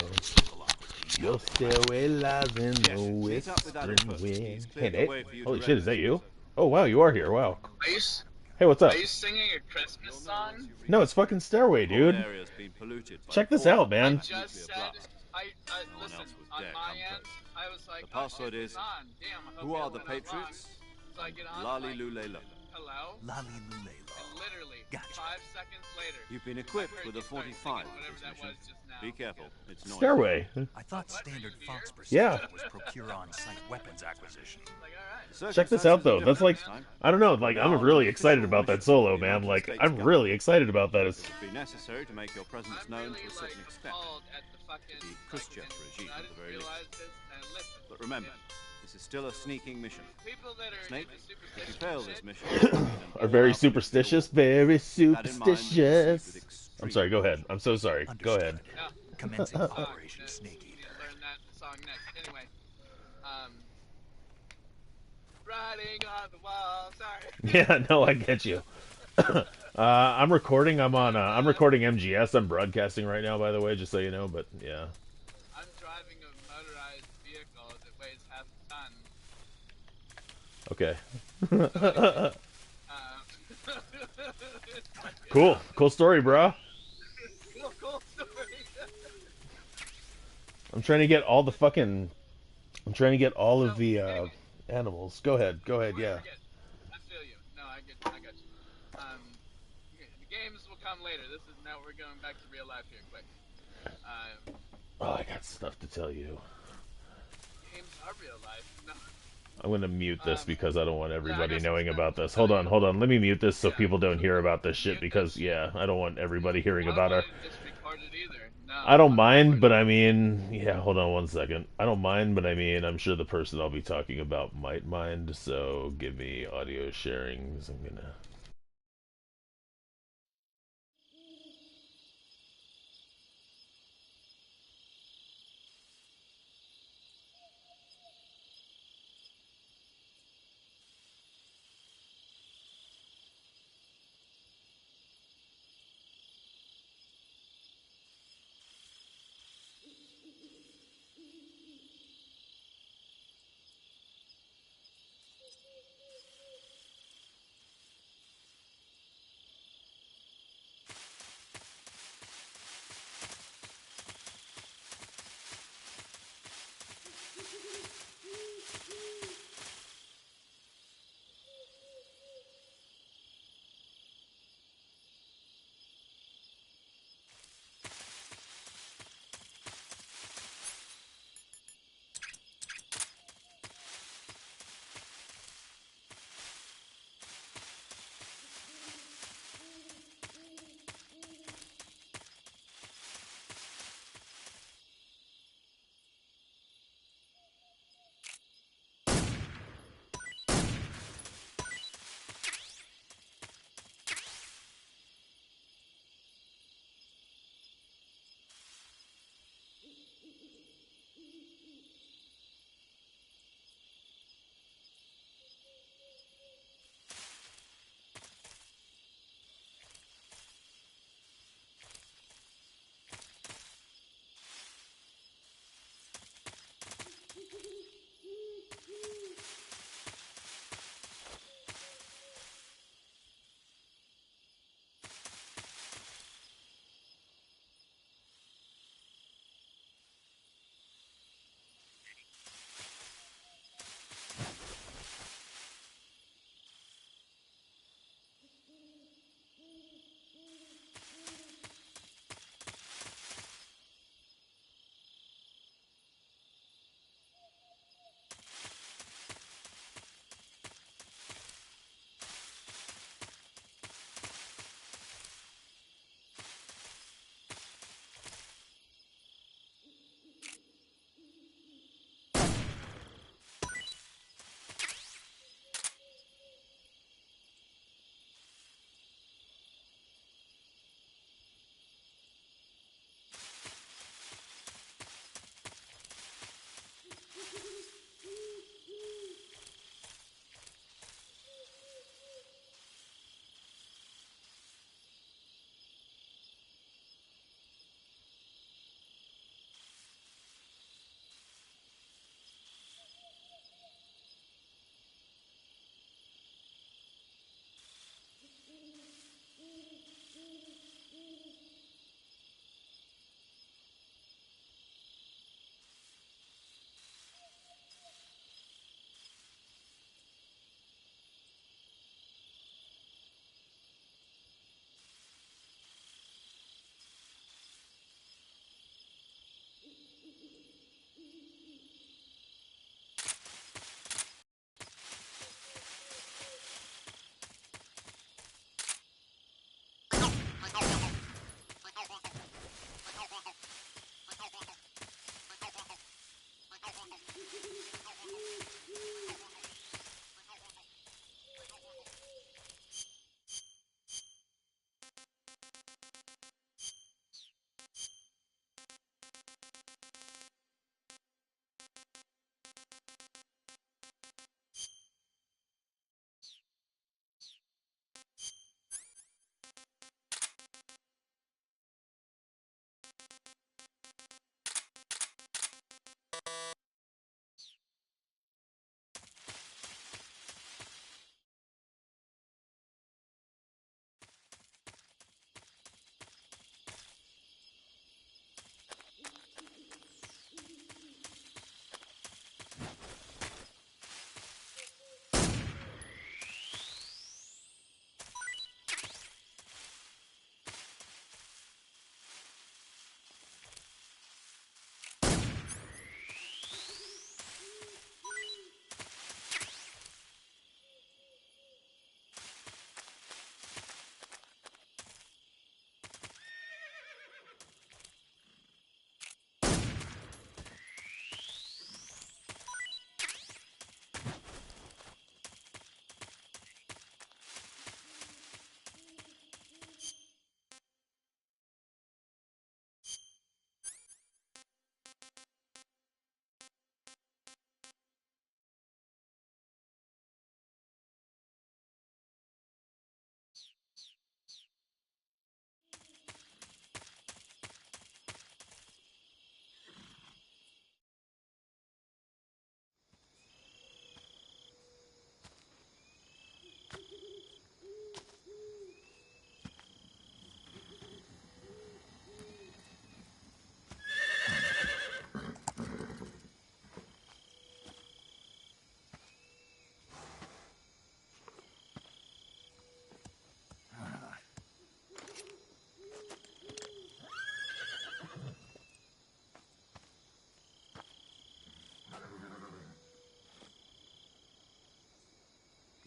your stairway lies in the meet up with Adam western first. wind? He's Hey, cleared the Nate. way for you to Holy shit, is that register you? yourself. Oh, wow, you are here. Wow. Are you, Hey, what's up? are you singing a Christmas song? No, it's fucking Stairway, The dude. whole area's been polluted by Check this four out, man. I just said, listen, else would on dare my come end, close. I was like, The password oh, shit, is, it's on. Damn, I hope who are y'all the went on rock. Patriots? So I get on, Lali like, Lule Lo. hello? Lali Lulelo. And literally, Gotcha. 5 seconds later, You've been I equipped heard with you a start 45 singing whatever for that this was mission. just now. Be careful, it's noisy. Stairway. I thought standard Fox Yeah. procedure was procure on-site weapons acquisition. Check this out though. That's like, I don't know. Like, I'm really excited about that solo, man. Like, I'm really excited about that. It would be necessary to make your presence known to a certain extent. The Khrushchev regime, at the very least. But remember, this is still a sneaking mission. Snake, if you fail this mission, it will mean an Are very all-out superstitious. Very superstitious. I'm sorry. Go ahead. I'm so sorry. Go ahead. Commencing Operation Snake Eater. Learn that song next. Anyway, writing on the wall. Sorry. Yeah. No, I get you. I'm recording. I'm recording MGS. I'm broadcasting right now, by the way, just so you know. But yeah. I'm driving a motorized vehicle that weighs half a ton. Okay. Cool. Cool story, bro. Cool story. I'm trying to get all the fucking. I'm trying to get all of the animals. Go ahead. Go ahead. Yeah. I feel you. No, I got you. The games will come later. This is now we're going back to real life here, quick. Oh, I got stuff to tell you. Games are real life. No. I'm gonna mute this because I don't want everybody knowing about this. Hold on. Let me mute this so people don't hear about this shit because yeah, I don't want everybody hearing about our. I don't mind, but I mean, yeah. Hold on one second. I don't mind, but I mean, I'm sure the person I'll be talking about might mind. So give me audio sharings. I'm gonna.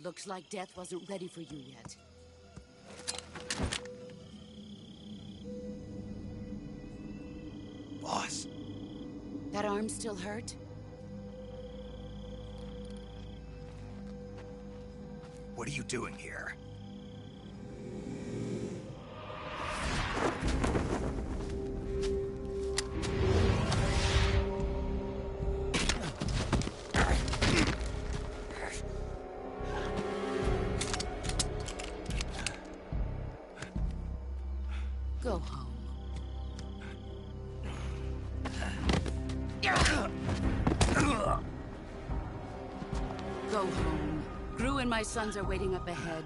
Looks like death wasn't ready for you yet. Boss. That arm still hurt? What are you doing here? Go home. Go home. Gru and my sons are waiting up ahead.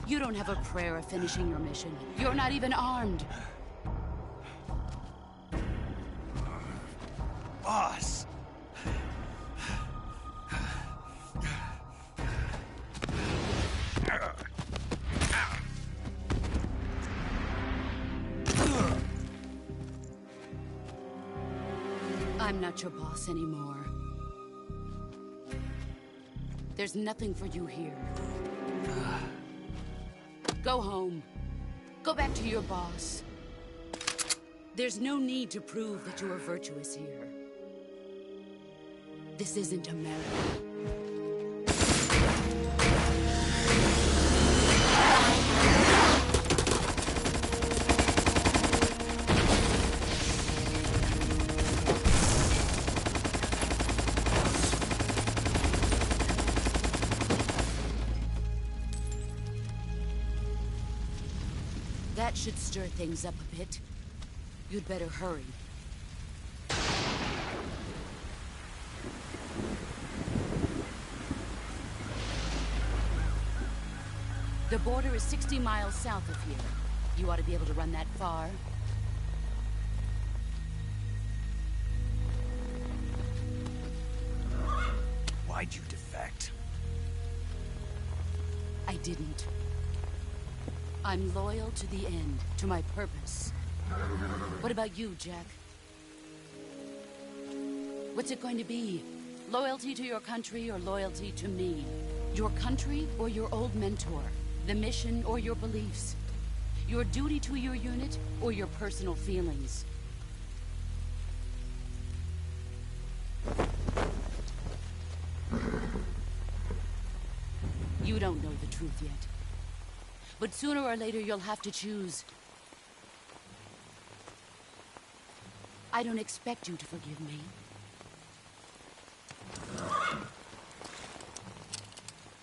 You don't have a prayer of finishing your mission. You're not even armed. Boss! I'm not your boss anymore. There's nothing for you here. Go home. Go back to your boss. There's no need to prove that you are virtuous here. This isn't America. That should stir things up a bit. You'd better hurry. The border is 60 miles south of here. You ought to be able to run that far. Why'd you defect? I didn't. I'm loyal to the end, to my purpose. What about you, Jack? What's it going to be? Loyalty to your country or loyalty to me? Your country or your old mentor? The mission or your beliefs? Your duty to your unit or your personal feelings? You don't know the truth yet. But sooner or later you'll have to choose. I don't expect you to forgive me.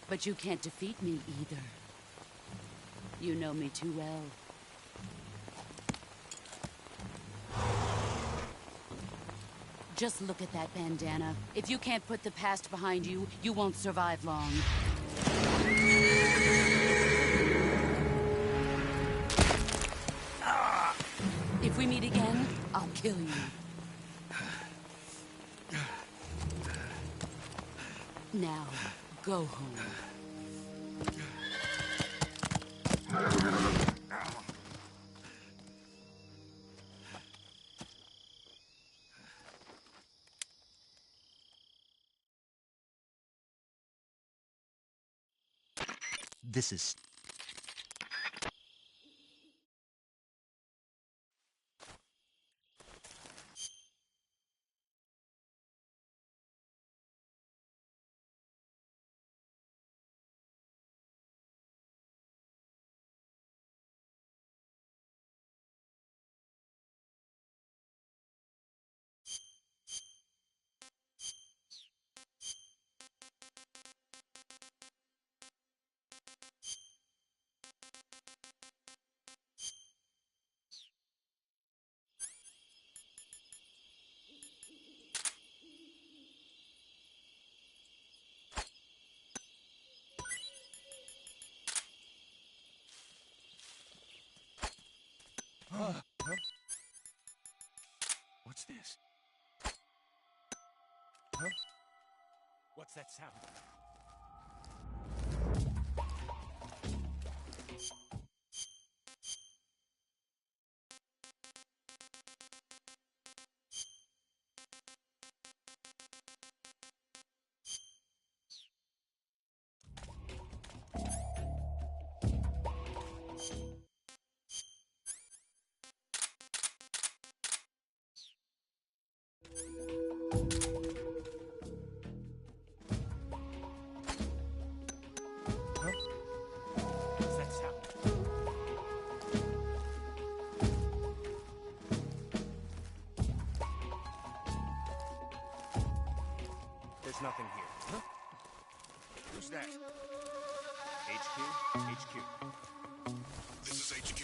But you can't defeat me either. You know me too well. Just look at that bandana. If you can't put the past behind you, you won't survive long. If we meet again, I'll kill you. Now, go home. This is... What's this? Huh? What's that sound? What's that sound? There's nothing here. Huh? Who's that? HQ? HQ. This is HQ.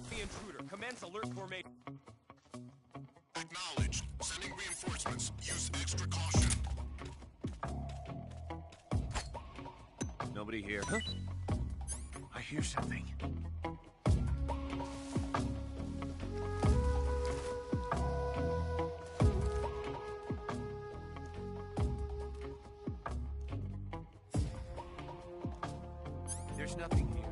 The intruder. Commence alert formation. Acknowledged. Sending reinforcements. Use extra caution. Nobody here. Huh? I hear something. There's nothing here.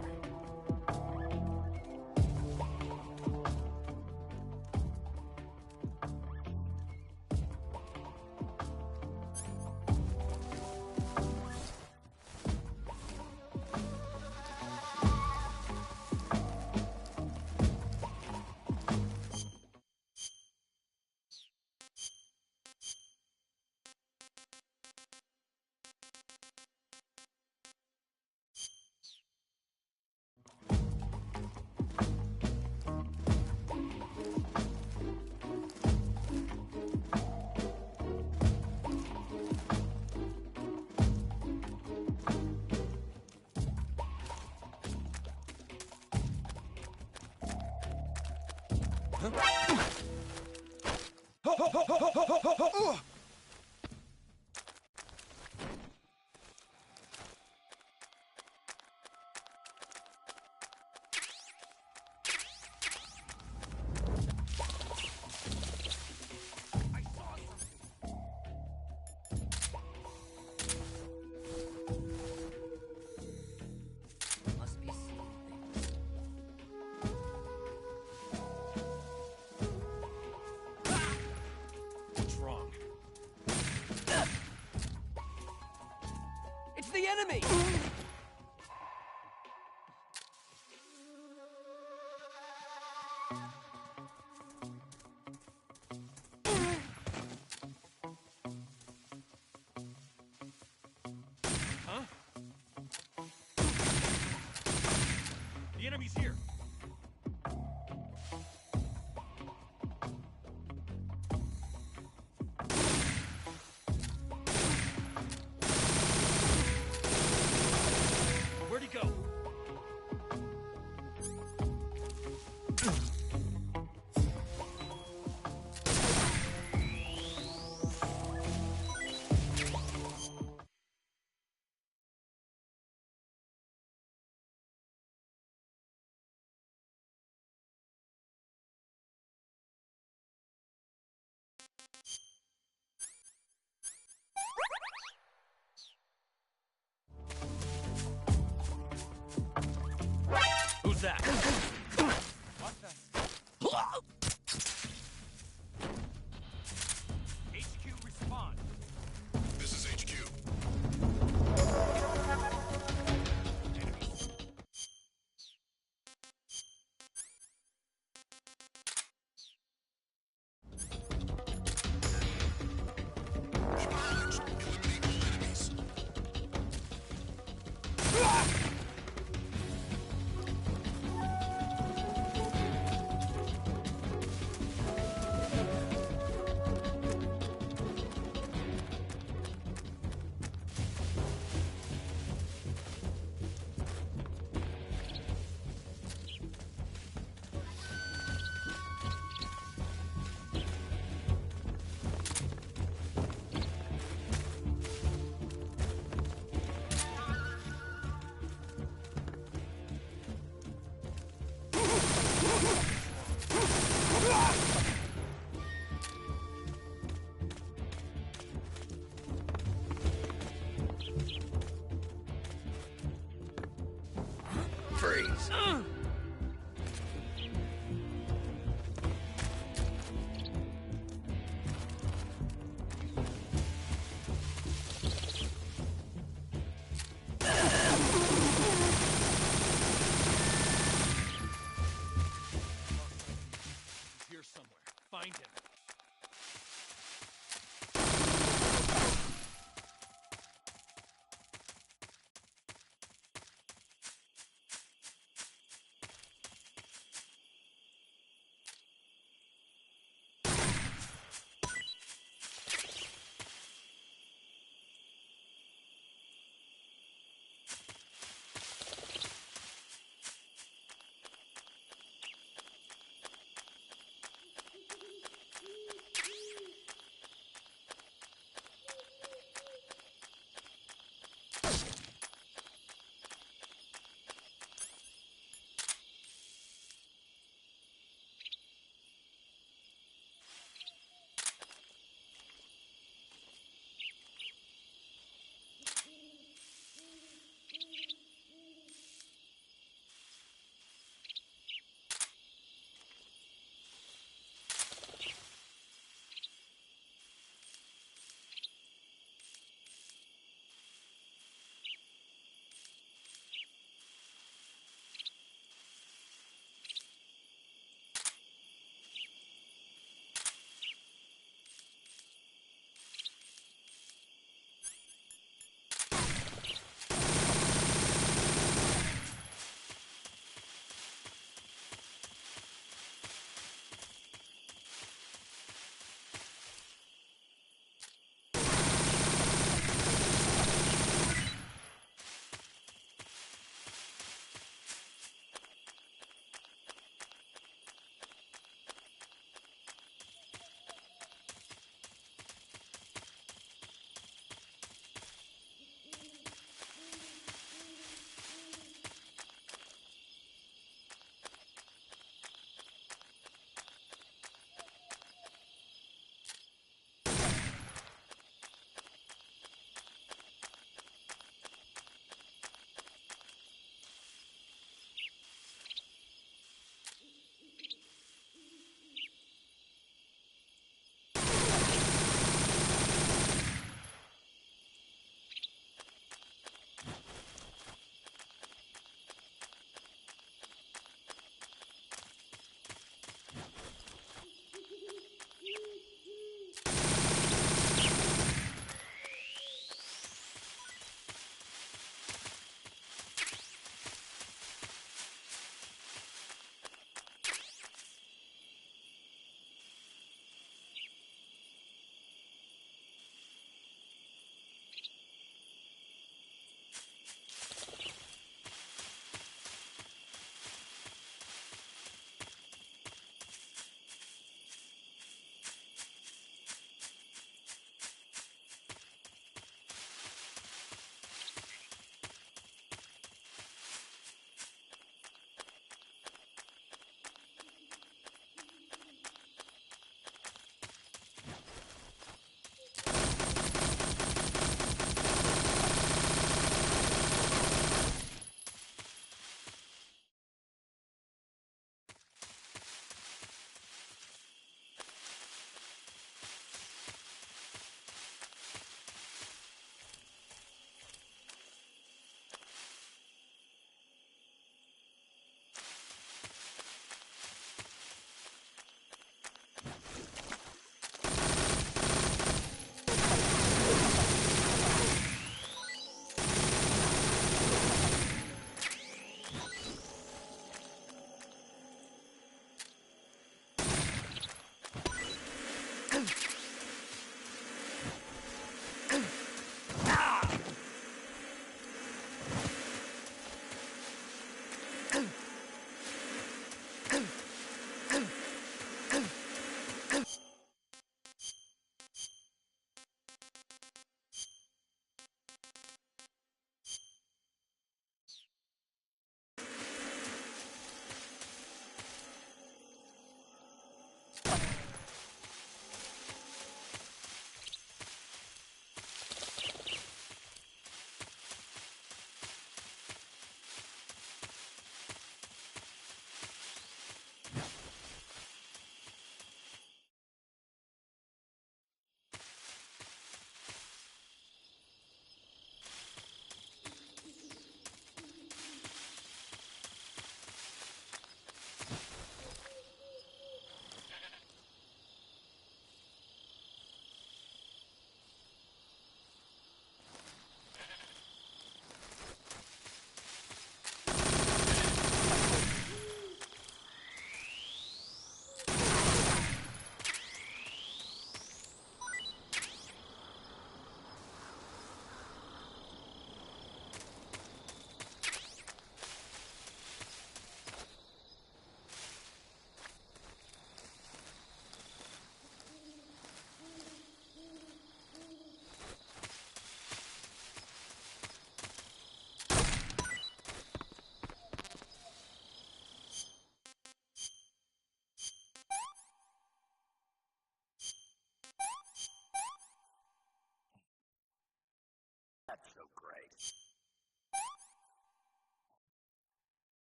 Must be seeing things. enemy! Huh? The enemy's here. Where'd he go? Who's that? What the? so great.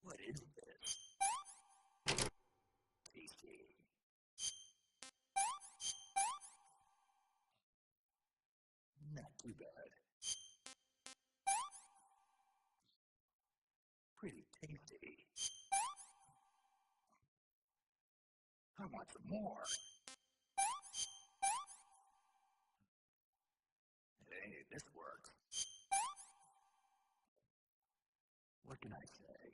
What is this? PC. Not too bad. Pretty tasty. I want some more. Hey, this works. What can I say?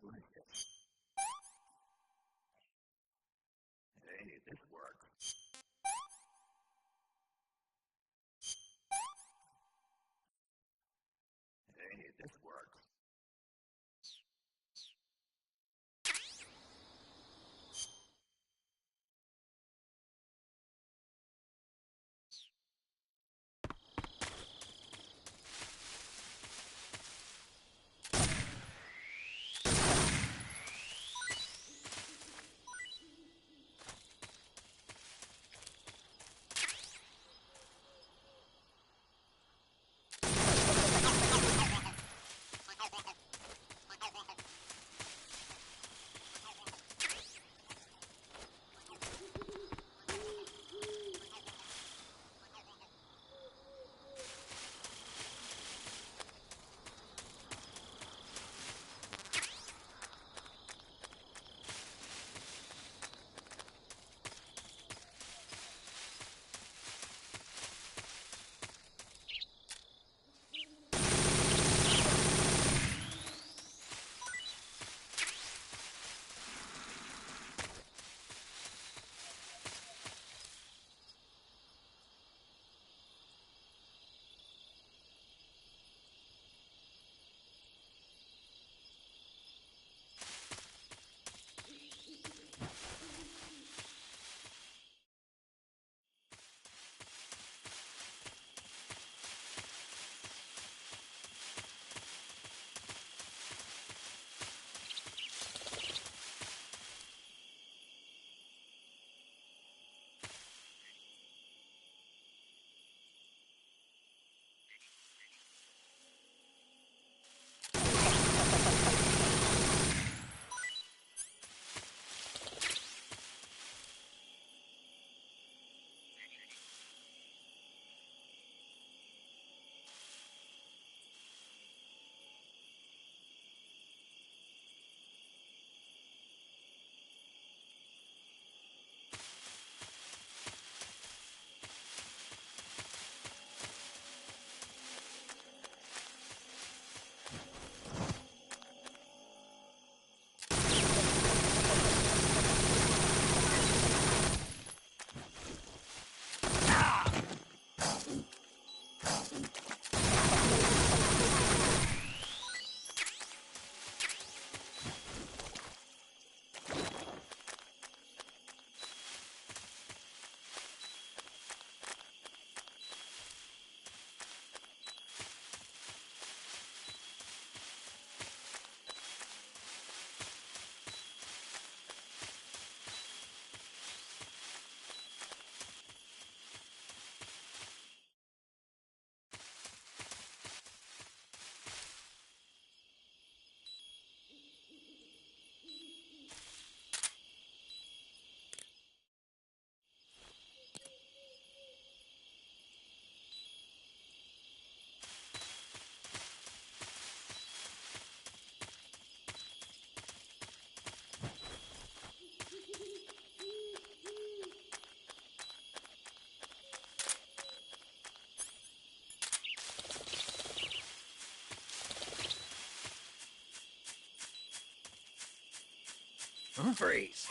Delicious. Hey, this works. Hey, this works. Freeze.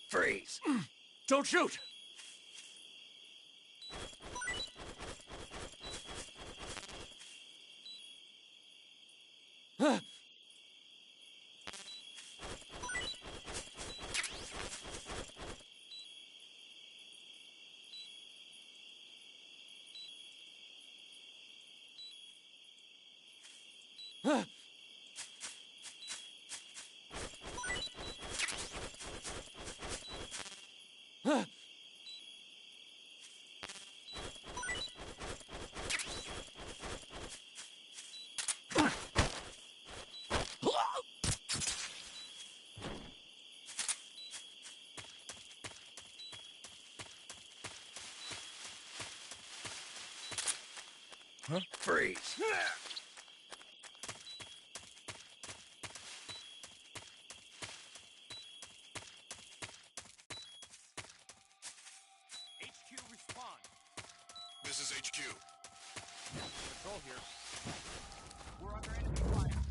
Freeze. Don't shoot! Huh? Freeze! HQ respond. This is HQ. Control here. We're under enemy fire.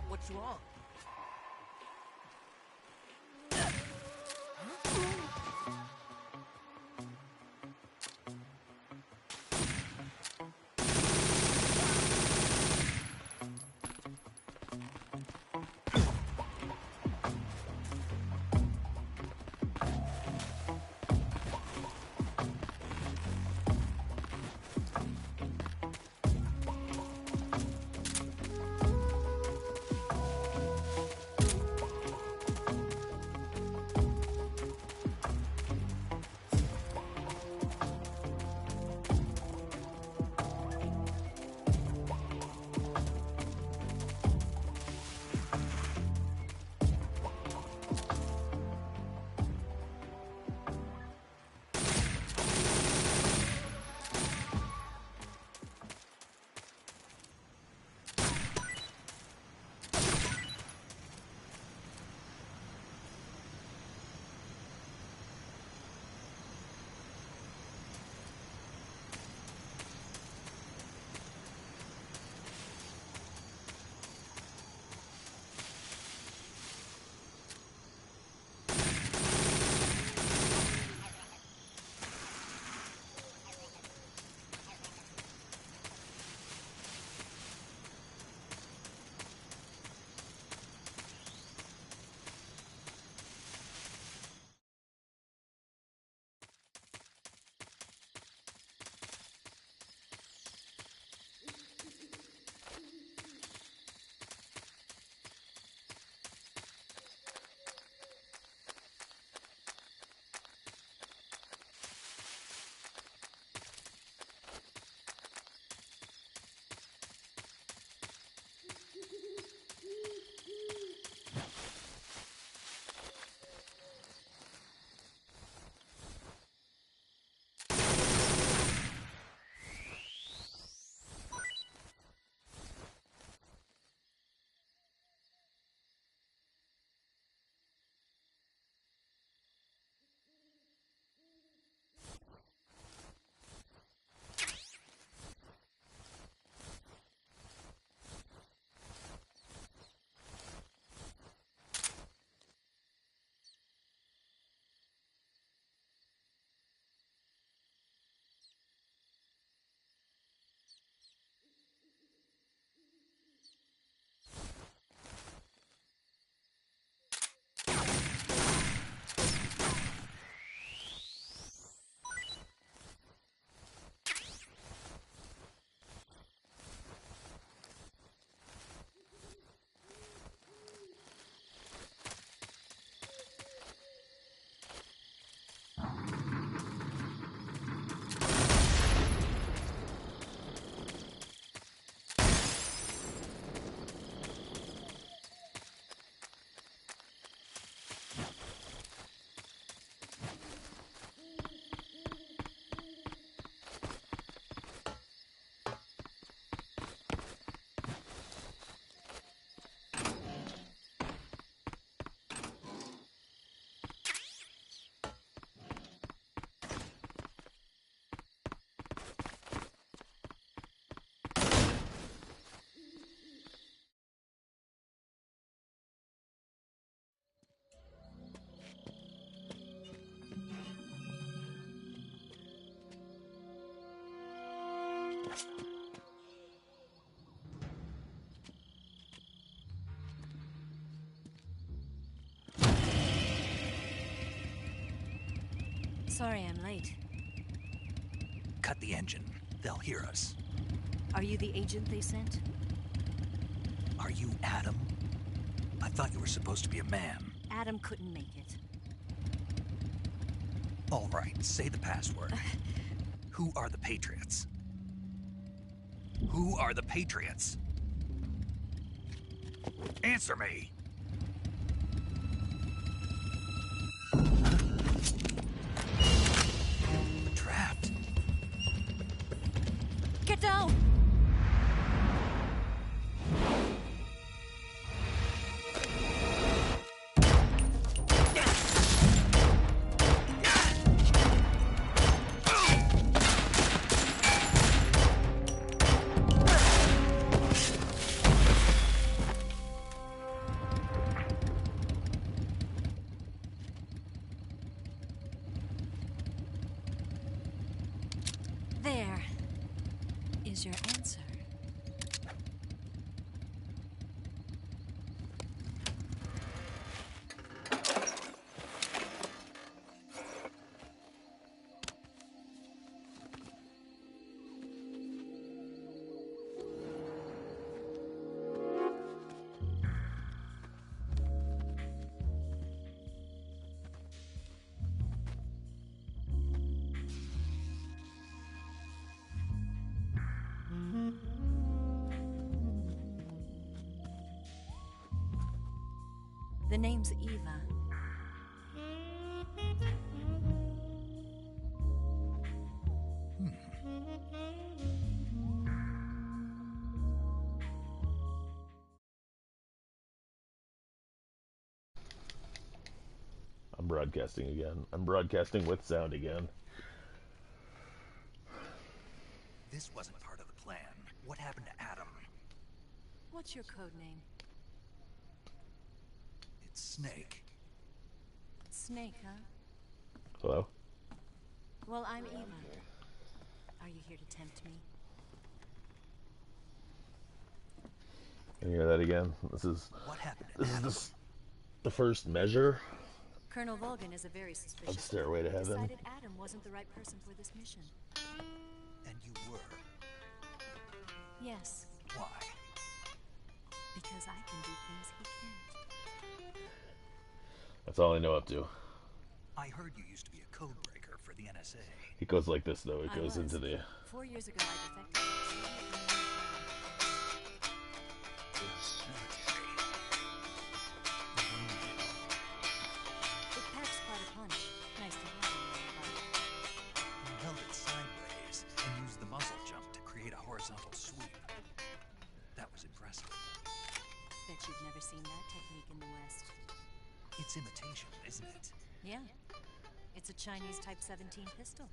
What's wrong? Sorry I'm late. Cut the engine. They'll hear us. Are you the agent they sent? Are you Adam? I thought you were supposed to be a man. Adam couldn't make it. All right, say the password. Who are the Patriots? Who are the Patriots? Answer me! We're trapped. Get down! There is your answer. The name's Eva. I'm broadcasting again. I'm broadcasting with sound again. This wasn't part of the plan. What happened to Adam? What's your code name? It's Snake. Snake, huh? Hello? Well, I'm Eva. Are you here to tempt me? Can you hear that again? This is the first measure Colonel Volgan is a very suspicious. of Stairway to man. Heaven. Decided Adam wasn't the right person for this mission. And you were. Yes. Why? Because I can do things he can't. That's all I know up to. I heard you used to be a code breaker for the NSA. It goes like this though. It I goes was. into the 4 years ago, I defected. It packs quite a punch. Nice to have you in my life. You held it sideways and used the muzzle jump to create a horizontal sweep. That was impressive. Bet you've never seen that technique in the West. It's imitation, isn't it? Yeah. It's a Chinese Type 17 pistol.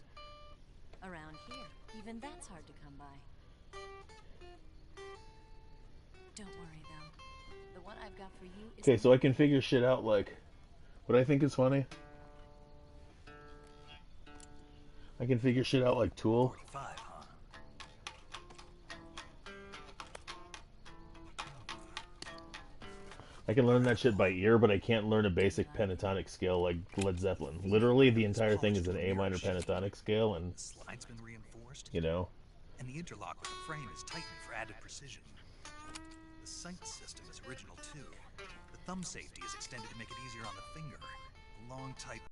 Around here, even that's hard to come by. Don't worry, though. The one I've got for you is... Okay, so I can figure shit out like what I think is funny. I can figure shit out like Tool. 45, huh? I can learn that shit by ear, but I can't learn a basic pentatonic scale like Led Zeppelin. Literally, the entire thing is an A minor pentatonic scale, and Slide's been reinforced. you know, And the interlock with the frame is tightened for added precision. The sight system is original too. The thumb safety is extended to make it easier on the finger. The long tight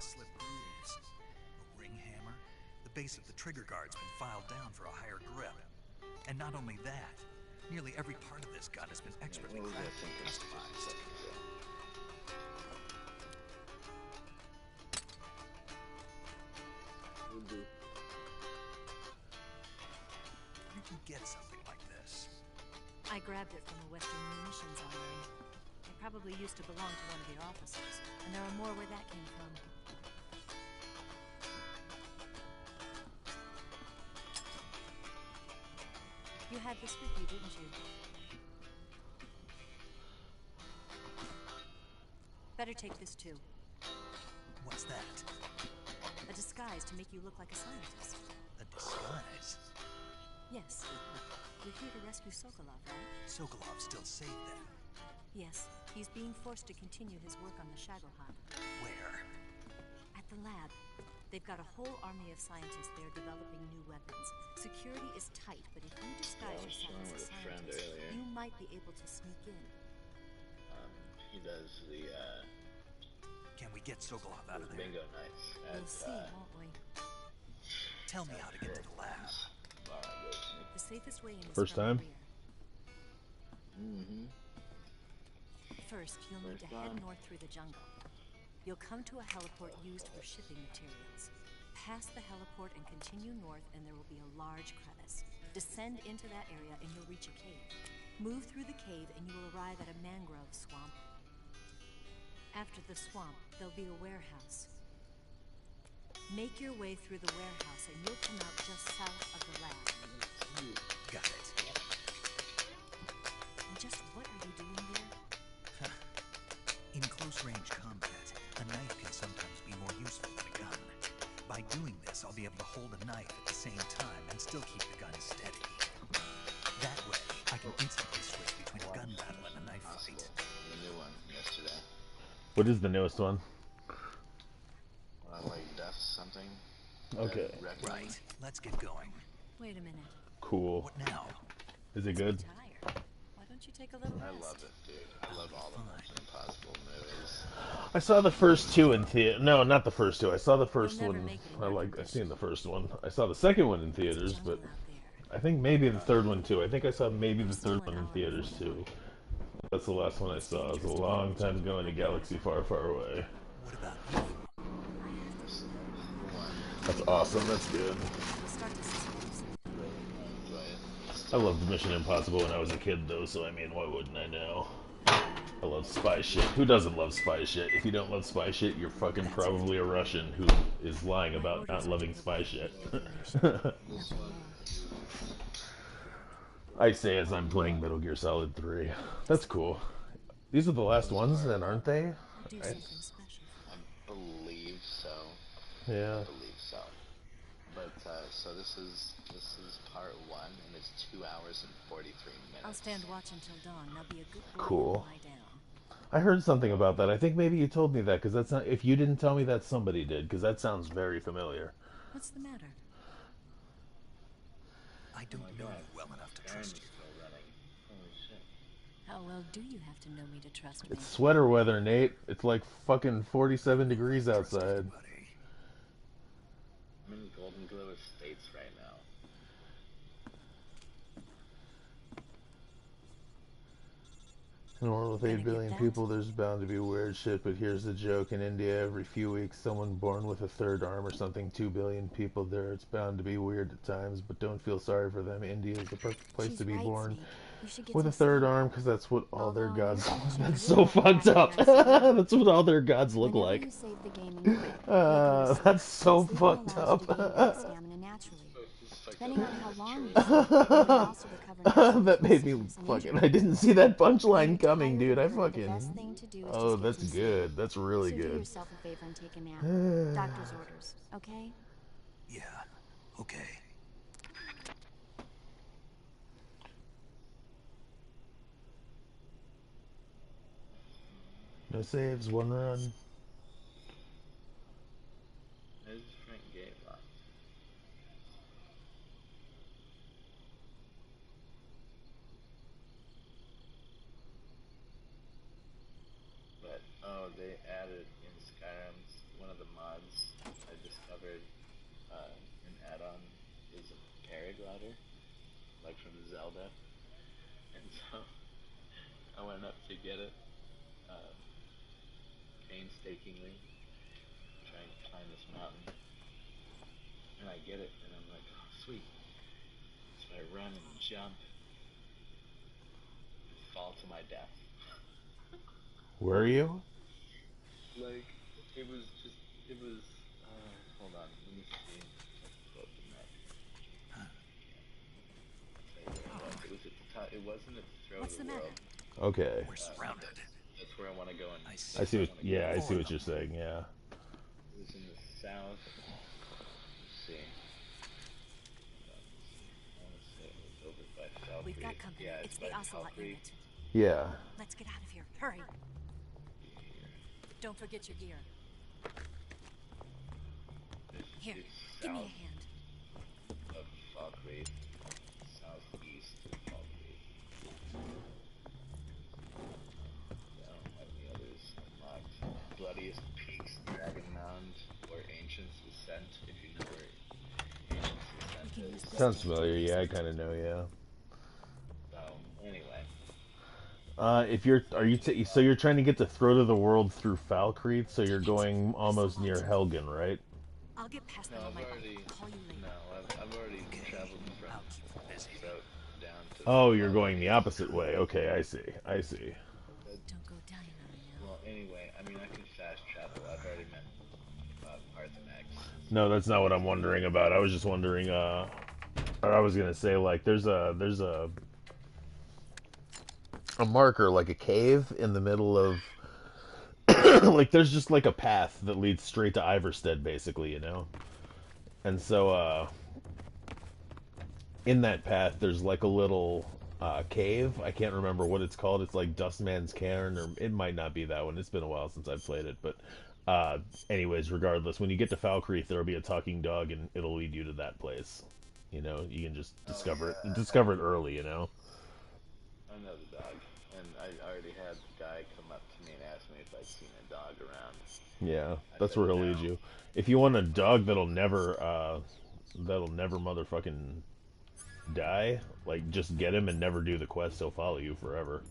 slip grooves. A ring hammer. The base of the trigger guard's been filed down for a higher grip. And not only that, nearly every part of this gun has been expertly crafted and customized. Where did you get something like this? I grabbed it from a Western munitions armory. It probably used to belong to one of the officers, and there are more where that came from. You had this with you, didn't you? Better take this too. What's that? A disguise to make you look like a scientist. A disguise? Yes. You're here to rescue Sokolov, right? Sokolov's still safe then. Yes. He's being forced to continue his work on the Shagohod. Where? At the lab. They've got a whole army of scientists there developing new weapons. Security is tight, but if you disguise yourself as a scientist, you might be able to sneak in. He does the, Can we get Sokolov out of there? bingo nights at, We'll see, won't we? Tell me how to get to the lab. The safest way in is First from time? the rear. First, you'll need to head north through the jungle. You'll come to a heliport used for shipping materials. Pass the heliport and continue north, and there will be a large crevice. Descend into that area and you'll reach a cave. Move through the cave and you will arrive at a mangrove swamp. After the swamp, there'll be a warehouse. Make your way through the warehouse and you'll come out just south of the lab. Got it. And just what are you doing there? In close-range combat, a knife can sometimes be more useful than a gun. By doing this, I'll be able to hold a knife at the same time and still keep the gun steady. That way, I can instantly switch between a gun battle and a knife fight. The new one yesterday. What is the newest one? Like Death something. Okay. Right. Let's get going. Wait a minute. Cool. What now? Is it good? Why don't you take a little I rest? love it, dude. I love all the Mission Impossible movies. I saw the first two in theater. No, not the first two. I saw the first one. I've seen the first one. I saw the second one in theaters, but I think maybe the third one too. I think I saw maybe the third one in theaters too. That's the last one I saw. It was a long time ago in a galaxy far, far away. That's awesome. That's good. I loved Mission Impossible when I was a kid, though, so I mean, why wouldn't I know? I love spy shit. Who doesn't love spy shit? If you don't love spy shit, you're fucking probably a Russian who is lying about not loving spy shit. I say as I'm playing Metal Gear Solid 3. That's cool. These are the last ones then, aren't they? I believe so. Yeah. I believe so. But, so this is part 1, and it's 2 hours and 43 minutes. I'll stand watch until dawn. Now be a good boy Cool. and lie down. I heard something about that. I think maybe you told me that, because that's not... If you didn't tell me that, somebody did, because that sounds very familiar. What's the matter? I don't know you well enough to trust you. How well do you have to know me to trust me? It's sweater weather, Nate. It's like fucking 47 degrees outside. I'm in Golden Glow Estates right now. In a world with 8 billion people, there's bound to be weird shit, but here's the joke. In India, every few weeks, someone born with a third arm or something. 2 billion people there. It's bound to be weird at times, but don't feel sorry for them. India is the perfect place to be born with a third arm, because that's what all their gods... That's so fucked up. That's what all their gods look like. That's so fucked up. Depending on how long you sleep, you can also recover That made me fucking... I didn't see that punchline coming, dude. I fucking... Oh, that's good. That's really So do good. yourself a favor and take a nap. Doctor's orders, okay? Yeah, okay. No saves, one run. There's the front gate locked. But, oh, they added in Skyrim's, one of the mods I discovered, an add-on is a paraglider, like from Zelda. And so, I went up to get it, painstakingly, trying to climb this mountain. And I get it, and I'm like, oh, sweet. So I run and jump, and fall to my death. Were you? Like, it was, hold on, let me see. It was at the top, it wasn't at the throat of the world. Okay. We're surrounded. That's where I want to go and I see what... Yeah, I see what you're saying, yeah. It was in the south. Let's see. I want to say it was over by South We've got Creek. company. Yeah, It's by the Ocelot Creek. unit. Yeah. Let's get out of here. Hurry. Don't forget your gear. There's Here, It's give me a south hand. of Falkreath, southeast of Falkreath. Any others unlocked? Bloodiest Peaks, Dragon Mound, or Ancient's Ascent, if you know where Ancient's Ascent is. Sounds familiar. Yeah, I kind of know. Yeah. So anyway, If you're, so you're trying to get to Throat of the World through Falkreath, so you're going almost near Helgen, right? I'll get past no, them on my own. I've already traveled from Throat down to. Oh, you're going the opposite way. Okay, I see. I see. Don't go dying on me now. Well, anyway, I mean, I could fast travel. I've already met Arthemax. No, that's not what I'm wondering about. I was just wondering. Or I was gonna say, like, there's a marker, like a cave in the middle of. Like, there's just like a path that leads straight to Iverstead, basically, you know. And so, in that path, there's like a little cave. I can't remember what it's called. It's like Dustman's Cairn, or it might not be that one. It's been a while since I've played it, but anyways, regardless, when you get to Falkreath, there'll be a talking dog, and it'll lead you to that place. You know, you can just discover it. Discover it early, you know. I know the dog, and I already had the guy come up to me and ask me if I'd seen a dog around. Yeah, that's where he'll lead you. If you want a dog that'll never motherfucking die, like, just get him and never do the quest. He'll follow you forever.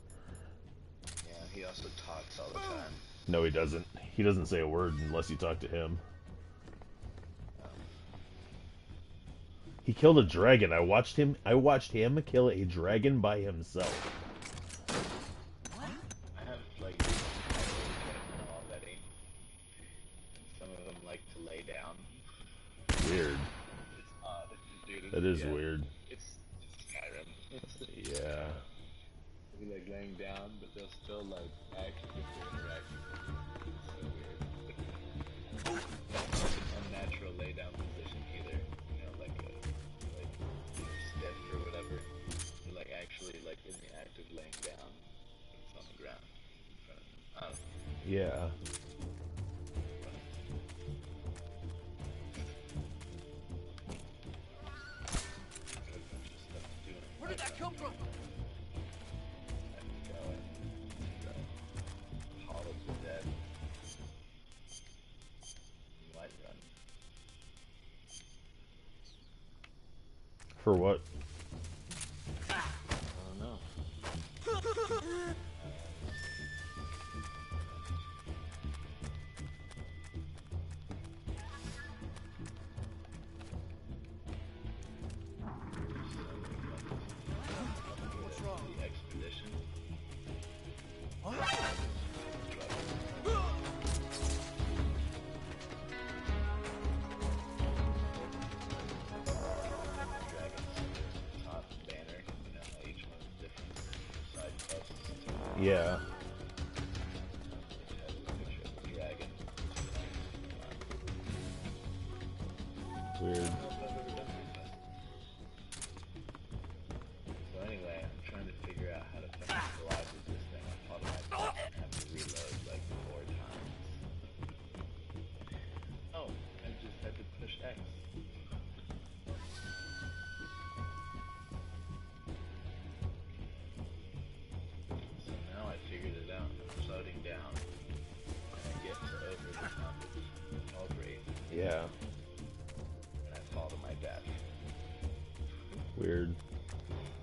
Yeah, he also talks all the time. No, he doesn't. He doesn't say a word unless you talk to him. He killed a dragon. I watched him kill a dragon by himself. I have like already. Some of them like to lay down. Weird. It's odd. Dude, That is weird. It's Skyrim. Yeah. They'll be like laying down, but they'll still like actually get to interact. It's so weird. Unnatural lay down position either. You know, like stiff or whatever. They're like actually like in the act of laying down. It's on the ground in front of them. Yeah. Where did that come from? Hall of the Dead. White Run. For what? I don't know. What's wrong? The expedition. Top banner. You know how each one's different. Side quests. Yeah. Dragon. Weird. So anyway, I'm trying to figure out how to fucking collide with this thing. I thought I have to reload like 4 times. Oh, I just had to push X. So now I figured it out. I'm floating down. And I get to over the top of Valkyrie. Yeah. And I fall to my death. Weird.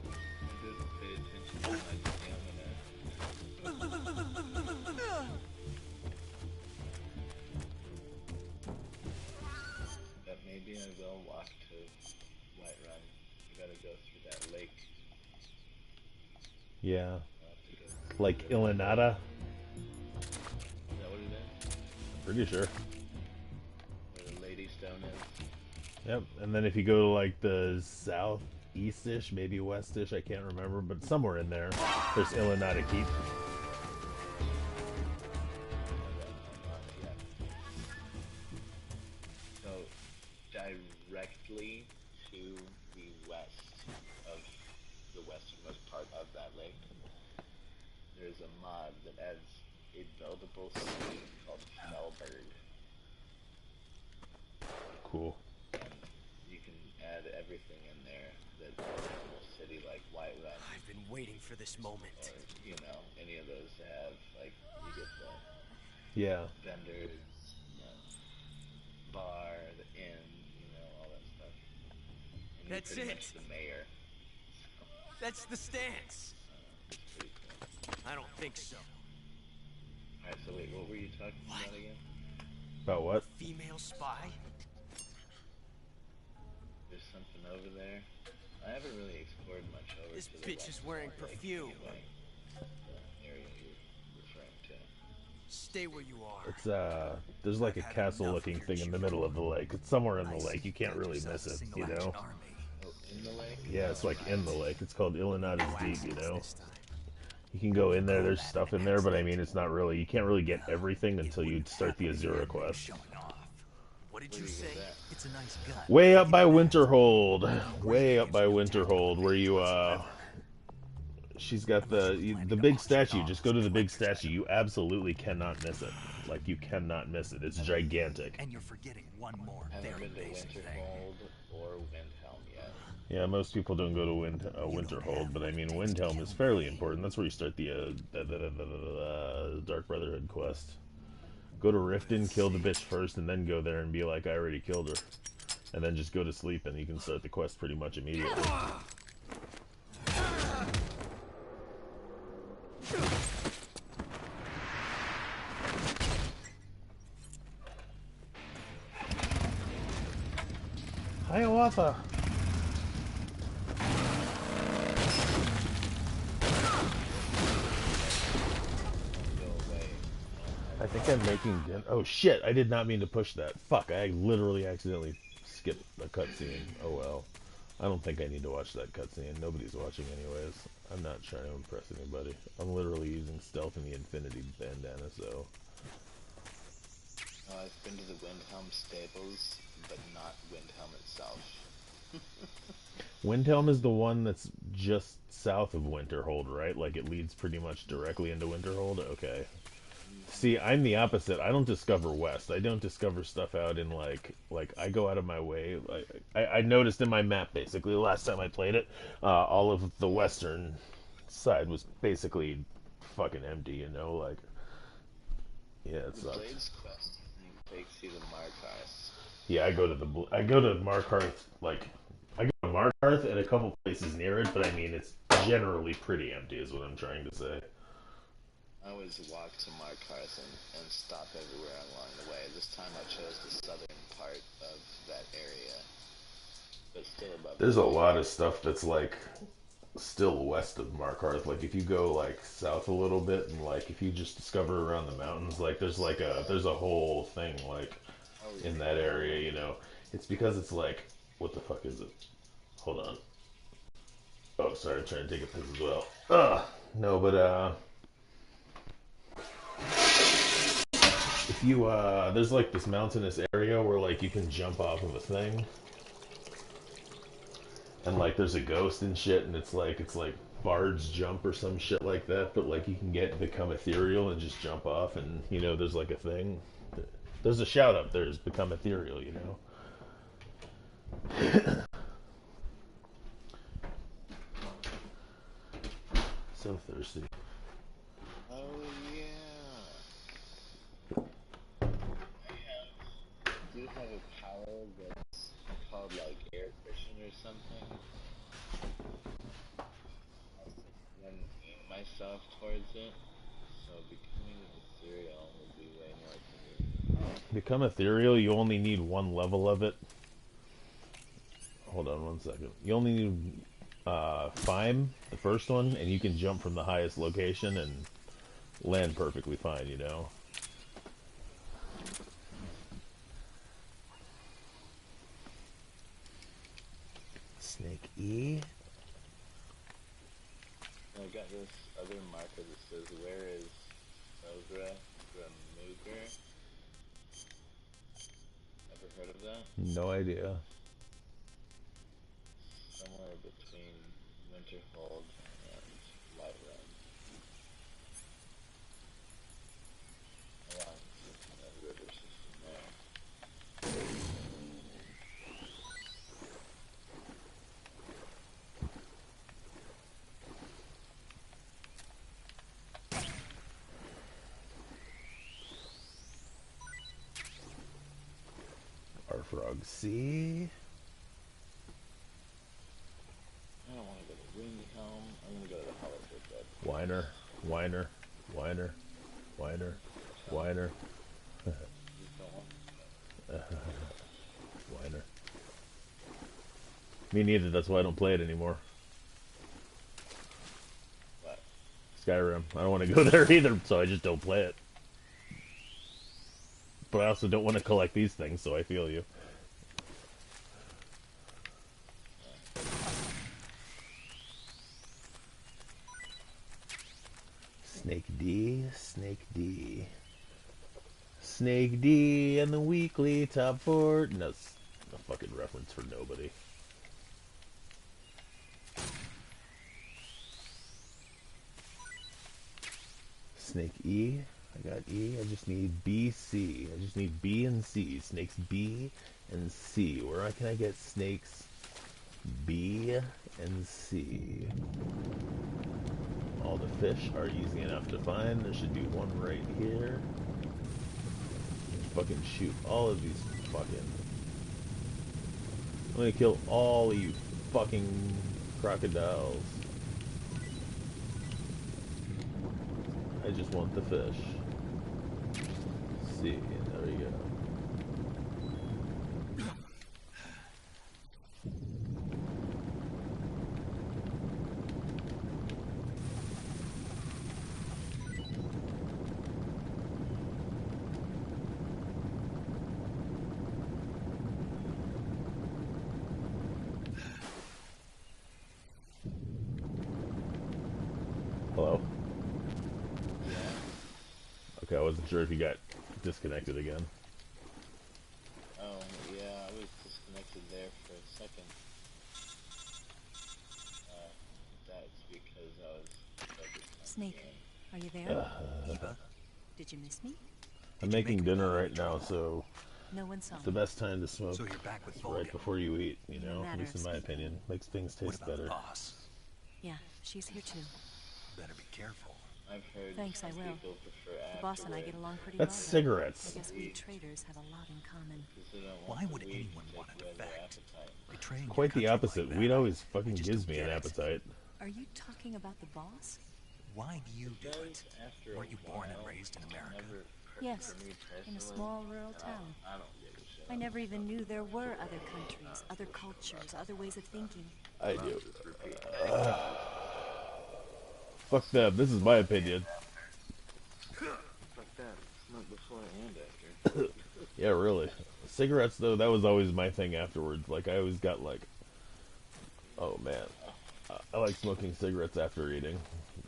I didn't pay attention to my stamina. But maybe I will walk to Whiterun. I gotta go through that lake. Yeah. Like Ilinata? Is that what it is? Pretty sure. Where the Lady Stone is? Yep. And then if you go to like the southeast-ish, maybe west-ish, I can't remember, but somewhere in there, there's Ilinata Keep. So, directly to the west of the westernmost part of that lake, there's a mod that adds a buildable city called Fellbird. cool. You can add everything in there that's a normal city, like Whiterun. I've been waiting for this moment. Or, you know, any of those have, like, you get the vendors, the bar, the inn, you know, all that stuff. And That's you're pretty it. much the mayor. That's the stance. It's pretty cool. I don't think so. Alright, so wait, what were you talking about again? About what? Female spy? There's something over there. I haven't really explored much over This to the bitch west is wearing side, perfume. Like the area you're referring to. Stay where you are. It's there's like a castle-looking thing in the middle of the lake. It's somewhere in the lake. You can't really miss it, you know? Oh, in the lake? Yeah, it's like in the lake. It's called Illuminatus Deep, you know? You can go in there, there's stuff in there, but I mean, it's not really, you can't really get everything until you start the Azura quest. What did you say? It's a nice gun. Way up by Winterhold. Way up by Winterhold, where you, she's got the big statue. Just go to the big statue. You absolutely cannot miss it. Like, you cannot miss it. It's gigantic. And you're forgetting one more I haven't very been to basic thing. Winterhold or Windhelm yet. Yeah, most people don't go to Winterhold, but I mean, Windhelm is fairly important. That's where you start the Dark Brotherhood quest. Go to Riften, kill the bitch first, and then go there and be like, I already killed her. And then just go to sleep, and you can start the quest pretty much immediately. Hiawatha! I think I'm making... Oh shit, I did not mean to push that. Fuck, I literally accidentally skipped a cutscene. Oh well. I don't think I need to watch that cutscene. Nobody's watching anyways. I'm not trying to impress anybody. I'm literally using stealth in the Infinity bandana, so... I've been to the Windhelm stables, but not Windhelm itself. Windhelm is the one that's just south of Winterhold, right? Like, it leads pretty much directly into Winterhold? Okay. See, I'm the opposite. I don't discover west. I don't discover stuff out in, like I go out of my way. Like, I noticed in my map, basically, the last time I played it, all of the western side was basically fucking empty, you know? Like, yeah, it sucks. The Blades quest, I think, takes you to Markarth. Yeah, I go to Markarth, like, I go to Markarth and a couple places near it, but I mean, it's generally pretty empty, is what I'm trying to say. I always walk to Markarth and stop everywhere along the way. This time I chose the southern part of that area, but still above. There's a lot of stuff that's, like, still west of Markarth. Like, if you go, like, south a little bit, and, like, if you just discover around the mountains, like, there's a whole thing, like, in that area, you know. It's because it's, like, what the fuck is it? Hold on. Oh, sorry, I'm trying to take a piss as well. No, but, if you, there's, like, this mountainous area where, like, you can jump off of a thing. And, like, there's a ghost and shit, and it's like Bard's Jump or some shit like that, but, like, you can become ethereal and just jump off, and, you know, there's, like, a thing. There's a shout up, there's become ethereal, you know? So thirsty. Oh, yeah. Do you have a power that's called, like, air cushion or something? I can aim myself towards it, so becoming ethereal would be way more convenient. Become ethereal, you only need one level of it. Hold on one second. You only need Fime, the first one, and you can jump from the highest location and land perfectly fine, you know? Snake E. I got this other marker that says, where is Sogra Gramuger? Ever heard of that? No idea. Somewhere between Winterhold and Whiterun. Along the river system there. dog, see? I don't want to go to Wing Helm. I'm going to go to the Heliport bed. Whiner, whiner, whiner, whiner, whiner. Whiner. Me neither, that's why I don't play it anymore. What? Skyrim. I don't want to go there either, so I just don't play it. But I also don't want to collect these things, so I feel you. Snake D, Snake D. Snake D and the weekly top 4. No, it's a fucking reference for nobody. Snake E. I got E. I just need B, C. I just need B and C. Snakes B and C. Where can I get snakes B and C? All the fish are easy enough to find. There should be one right here. Fucking shoot all of these fucking... I'm gonna kill all of you fucking crocodiles. I just want the fish. See, there we go. Hello? Okay, I wasn't sure if you got disconnected again. Oh, yeah, I was disconnected there for a second. That's because I was focused on Snake, the are you there? Eva? Did you miss me? I'm making dinner right now, so No one saw it's the me. best time to smoke. So you're back with It's Volga. right before you eat, you No know, at matter least in of my speaking. opinion. Makes things What taste about the better. boss? Yeah, she's here too. Better be careful. I've heard Thanks, I some will. people prefer The boss and I afterward get along pretty That's well. cigarettes. I guess we traders have a lot in common. because they don't want Why the would weed anyone to want take to away their defect? appetite. Betraying your Quite the country opposite. like Weed that, always fucking just gives don't me an get it. appetite. Are you talking about the boss? Why do you do it? Because after Weren't you a born and while, raised in America? never Yes, for me in a personally, small rural I don't- town. I don't give a shit. I never even knew there were other countries, other cultures, other ways of thinking. I do. Fuck them. This is my opinion. Fuck that. Smoke before and after. Yeah, really. Cigarettes, though, that was always my thing afterwards. Like, I always got, like... Oh, man. I like smoking cigarettes after eating.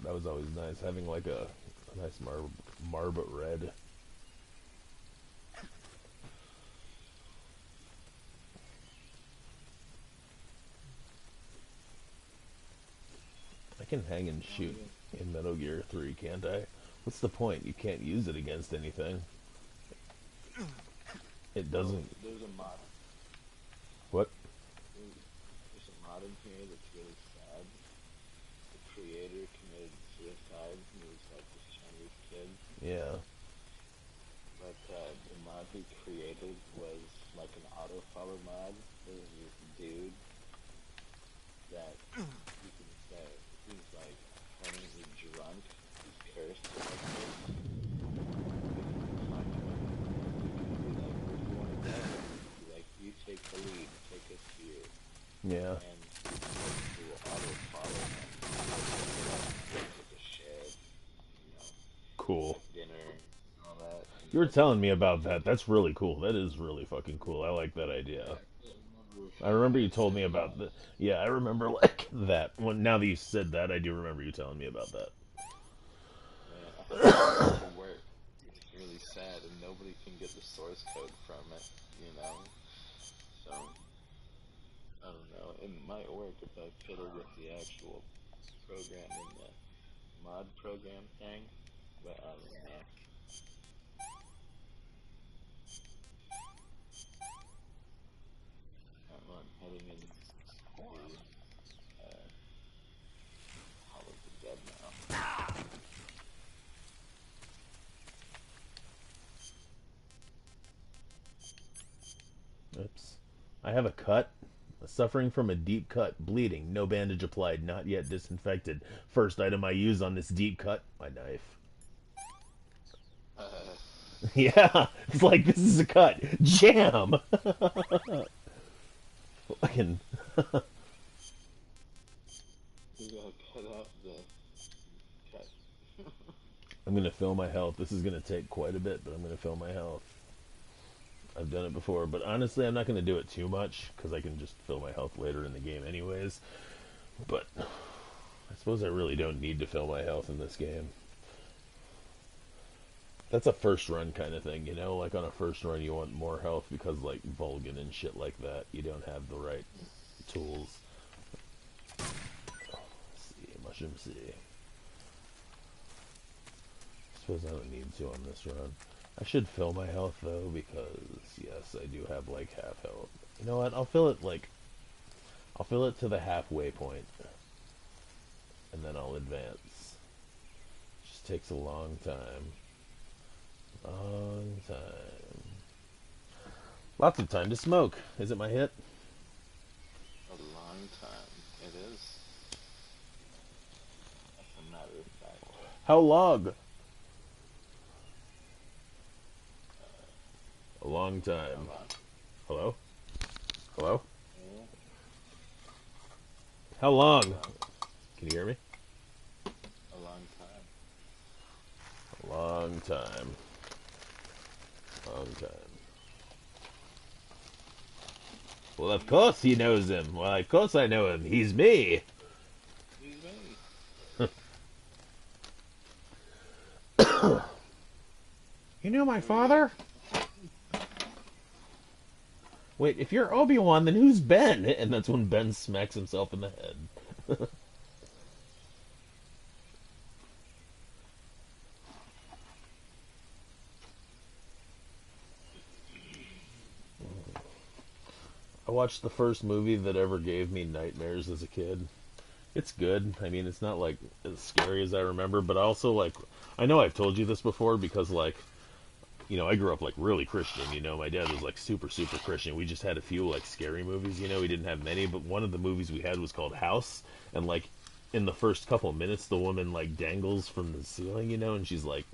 That was always nice. Having, like, a nice Marlboro Red. I can hang and shoot in Metal Gear 3, can't I? What's the point? You can't use it against anything. It doesn't... There's a mod. What? There's a mod in here that's really sad. The creator committed suicide. He was like this Chinese kid. Yeah. But the mod he created was like an auto-follow mod. There was this dude that you can say he's like permanently drunk. He's cursed to like this. Like, you take the lead, take us here. Yeah. And we will auto-follow him. Like a shared, you know, Cool. dinner and all that. And You were telling me about that. That's really cool. That is really fucking cool. I like that idea. I remember you told me about the... Yeah, I remember, like, that. Well, now that you said that, I do remember you telling me about that. Man, I have to work. It's really sad, and nobody can get the source code from it, you know? So, I don't know. It might work if I fiddle with the actual program in the mod program thing, but I don't know. I'm heading in the Hall of the Dead now. Oops. I have a cut. Suffering from a deep cut, bleeding, no bandage applied, not yet disinfected. First item I use on this deep cut, my knife. Yeah, it's like, this is a cut. Jam! Fucking... You gotta cut out the cut. I'm gonna fill my health. This is gonna take quite a bit, but I'm gonna fill my health. I've done it before, but honestly, I'm not gonna do it too much, because I can just fill my health later in the game anyways. But I suppose I really don't need to fill my health in this game. That's a first run kind of thing, you know? Like, on a first run, you want more health because, like, Vulcan and shit like that, you don't have the right tools. Mushroom C. I suppose I don't need to on this run. I should fill my health, though, because, yes, I do have, like, half health. You know what? I'll fill it to the halfway point. And then I'll advance. It just takes a long time. Long time. Lots of time to smoke. Is it my hit? A long time. It is. As a matter of fact. How long? A long time. Hello? Hello? How long? Can you hear me? A long time. A long time. Long time. Well, of course he knows him. Well, of course I know him. He's me. He's me. You know my father? Wait, if you're Obi-Wan, then who's Ben? And that's when Ben smacks himself in the head. I watched the first movie that ever gave me nightmares as a kid. It's good. I mean, it's not, like, as scary as I remember, but also, like, I know I've told you this before because, like, you know, I grew up, like, really Christian, you know, my dad was, like, super, super Christian. We just had a few, like, scary movies, you know, we didn't have many, but one of the movies we had was called House, and, like, in the first couple of minutes, the woman, like, dangles from the ceiling, you know, and she's, like,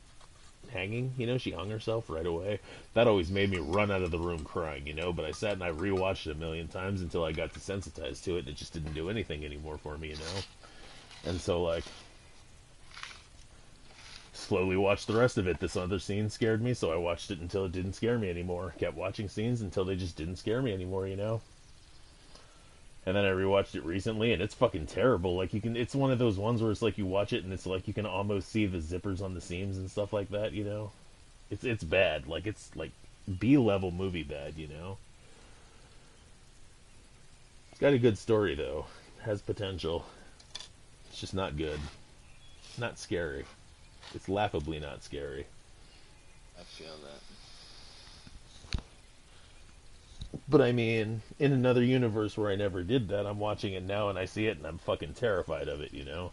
hanging, you know, she hung herself right away. That always made me run out of the room crying, you know, but I sat and I rewatched it a million times until I got desensitized to it, and it just didn't do anything anymore for me, you know? And so, like, slowly watched the rest of it. This other scene scared me, so I watched it until it didn't scare me anymore. Kept watching scenes until they just didn't scare me anymore, you know? And then I rewatched it recently, and it's fucking terrible. Like, it's one of those ones where it's like you watch it, and it's like you can almost see the zippers on the seams and stuff like that, you know? It's bad. Like, it's, like, B-level movie bad, you know? It's got a good story, though. It has potential. It's just not good. Not scary. It's laughably not scary. I feel that. But I mean, in another universe where I never did that, I'm watching it now and I see it and I'm fucking terrified of it, you know?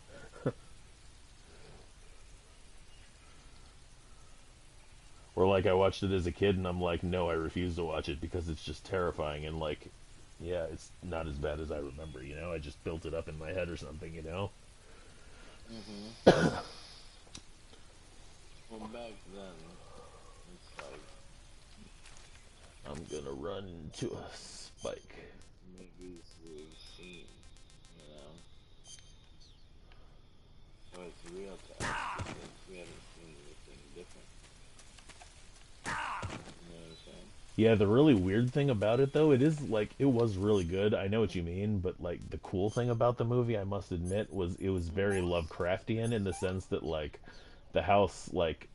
Or like I watched it as a kid and I'm like, no, I refuse to watch it because it's just terrifying and like, yeah, it's not as bad as I remember, you know? I just built it up in my head or something, you know? Mm-hmm. Well, back then, it's like... I'm gonna run into a spike. Movies we've seen, you know? So it's real to us because we haven't seen anything different. You know what I'm saying? Yeah, the really weird thing about it, though, it is, like, it was really good. I know what you mean, but, like, the cool thing about the movie, I must admit, was it was very Lovecraftian in the sense that, like, the house, like,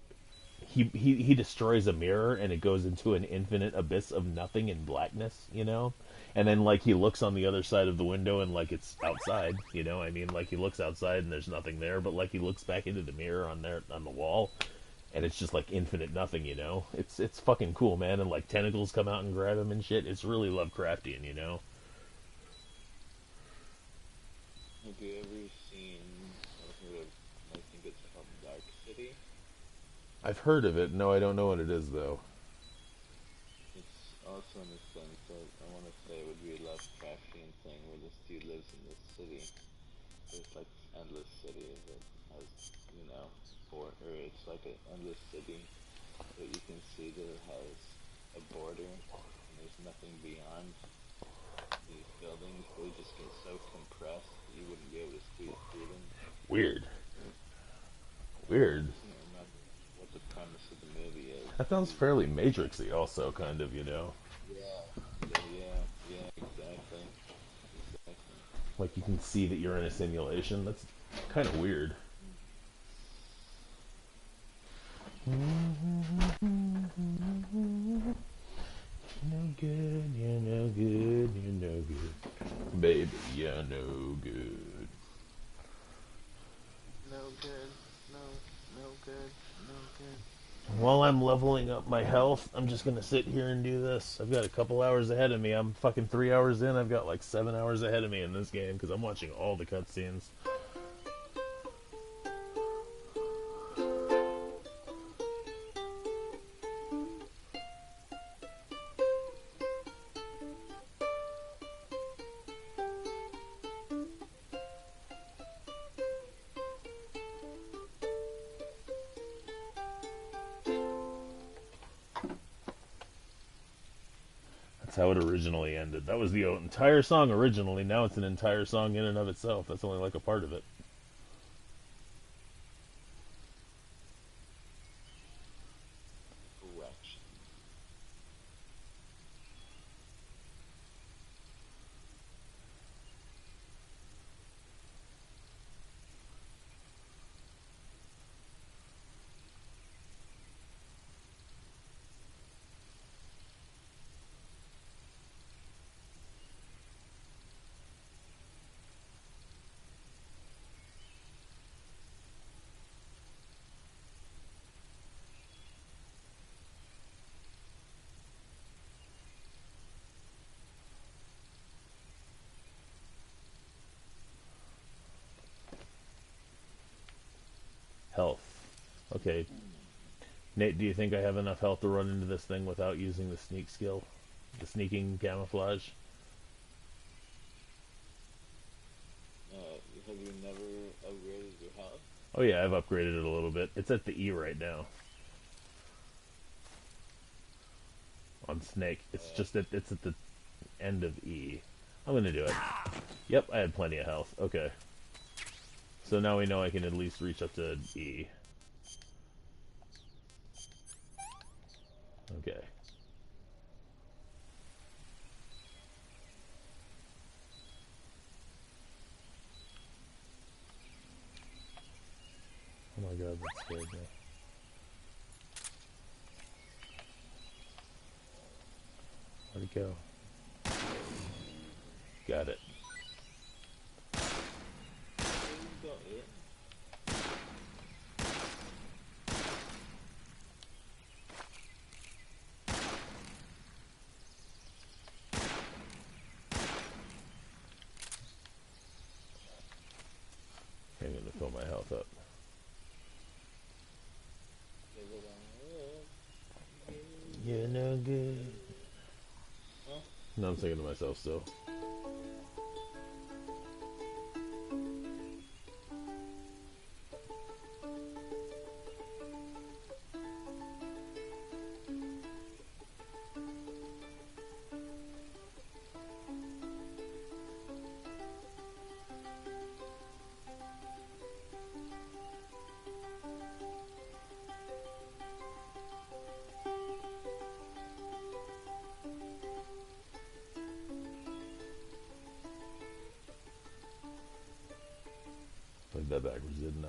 he destroys a mirror and it goes into an infinite abyss of nothing and blackness, you know? And then, like, he looks on the other side of the window and, like, it's outside, you know? I mean, like, he looks outside and there's nothing there, but, like, he looks back into the mirror on the wall and it's just, like, infinite nothing, you know? It's fucking cool, man, and, like, tentacles come out and grab him and shit. It's really Lovecraftian, you know? Have you ever seen or heard of, I think it's called Dark City? I've heard of it. No, I don't know what it is, though. It's also also in a sense that I want to say it would be a Lovecraftian thing where this dude lives in this city. It's like this endless city that has, you know, it's like an endless city that you can see that it has a border and there's nothing beyond these buildings. They just get so compressed that you wouldn't be able to squeeze through them. Weird. Weird. I can't remember what the premise of the movie is. That sounds fairly Matrixy also, kind of, you know? Yeah, exactly. Like you can see that you're in a simulation. That's kind of weird. You're no good, you're no good, you're no good. Baby, you're no good. No good, no good, no good. While I'm leveling up my health, I'm just gonna sit here and do this. I've got a couple hours ahead of me. I'm fucking 3 hours in. I've got like 7 hours ahead of me in this game because I'm watching all the cutscenes. That's how it originally ended. That was the entire song originally. Now it's an entire song in and of itself. That's only like a part of it. Correction. Health. Okay. Nate, do you think I have enough health to run into this thing without using the sneak skill? The sneaking camouflage? Have you never upgraded your health? Oh yeah, I've upgraded it a little bit. It's at the E right now. On Snake. It's just that it's at the end of E. I'm gonna do it. Yep, I had plenty of health. Okay. So now we know I can at least reach up to E. Okay. Oh my god, that scared me. Where'd it go? Got it. I'm gonna fill my health up. You're no good. No, I'm thinking to myself still. Played that backwards, didn't I?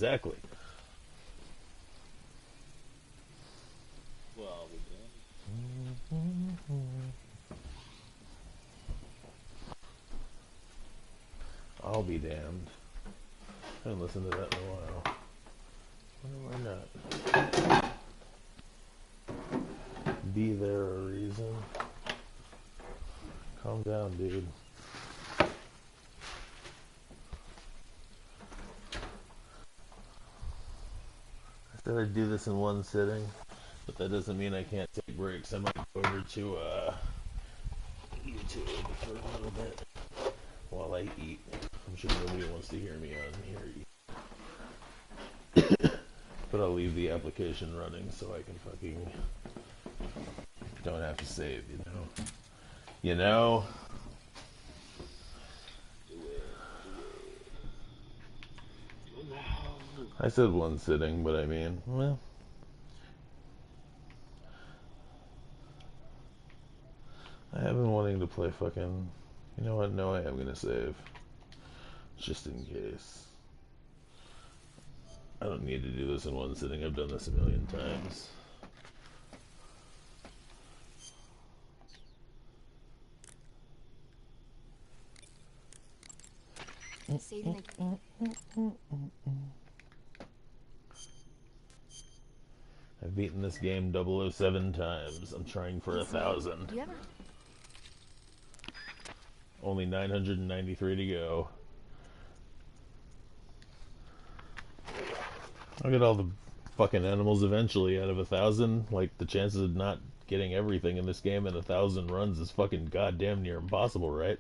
Exactly. Well, I'll be damned. I'll be damned. I haven't listened to that in a while. Wonder why not. Be there a reason. Calm down, dude. I said I'd do this in one sitting, but that doesn't mean I can't take breaks. I might go over to YouTube for a little bit while I eat. I'm sure nobody wants to hear me on here eat. But I'll leave the application running so I can fucking don't have to save, you know? You know? I said one sitting, but I mean, well, I have been wanting to play fucking, you know what, no I am gonna save, just in case. I don't need to do this in one sitting, I've done this a million times. Saving I've beaten this game 007 times. I'm trying for 1,000. You ever? Only 993 to go. I'll get all the fucking animals eventually out of 1,000. Like, the chances of not getting everything in this game in 1,000 runs is fucking goddamn near impossible, right?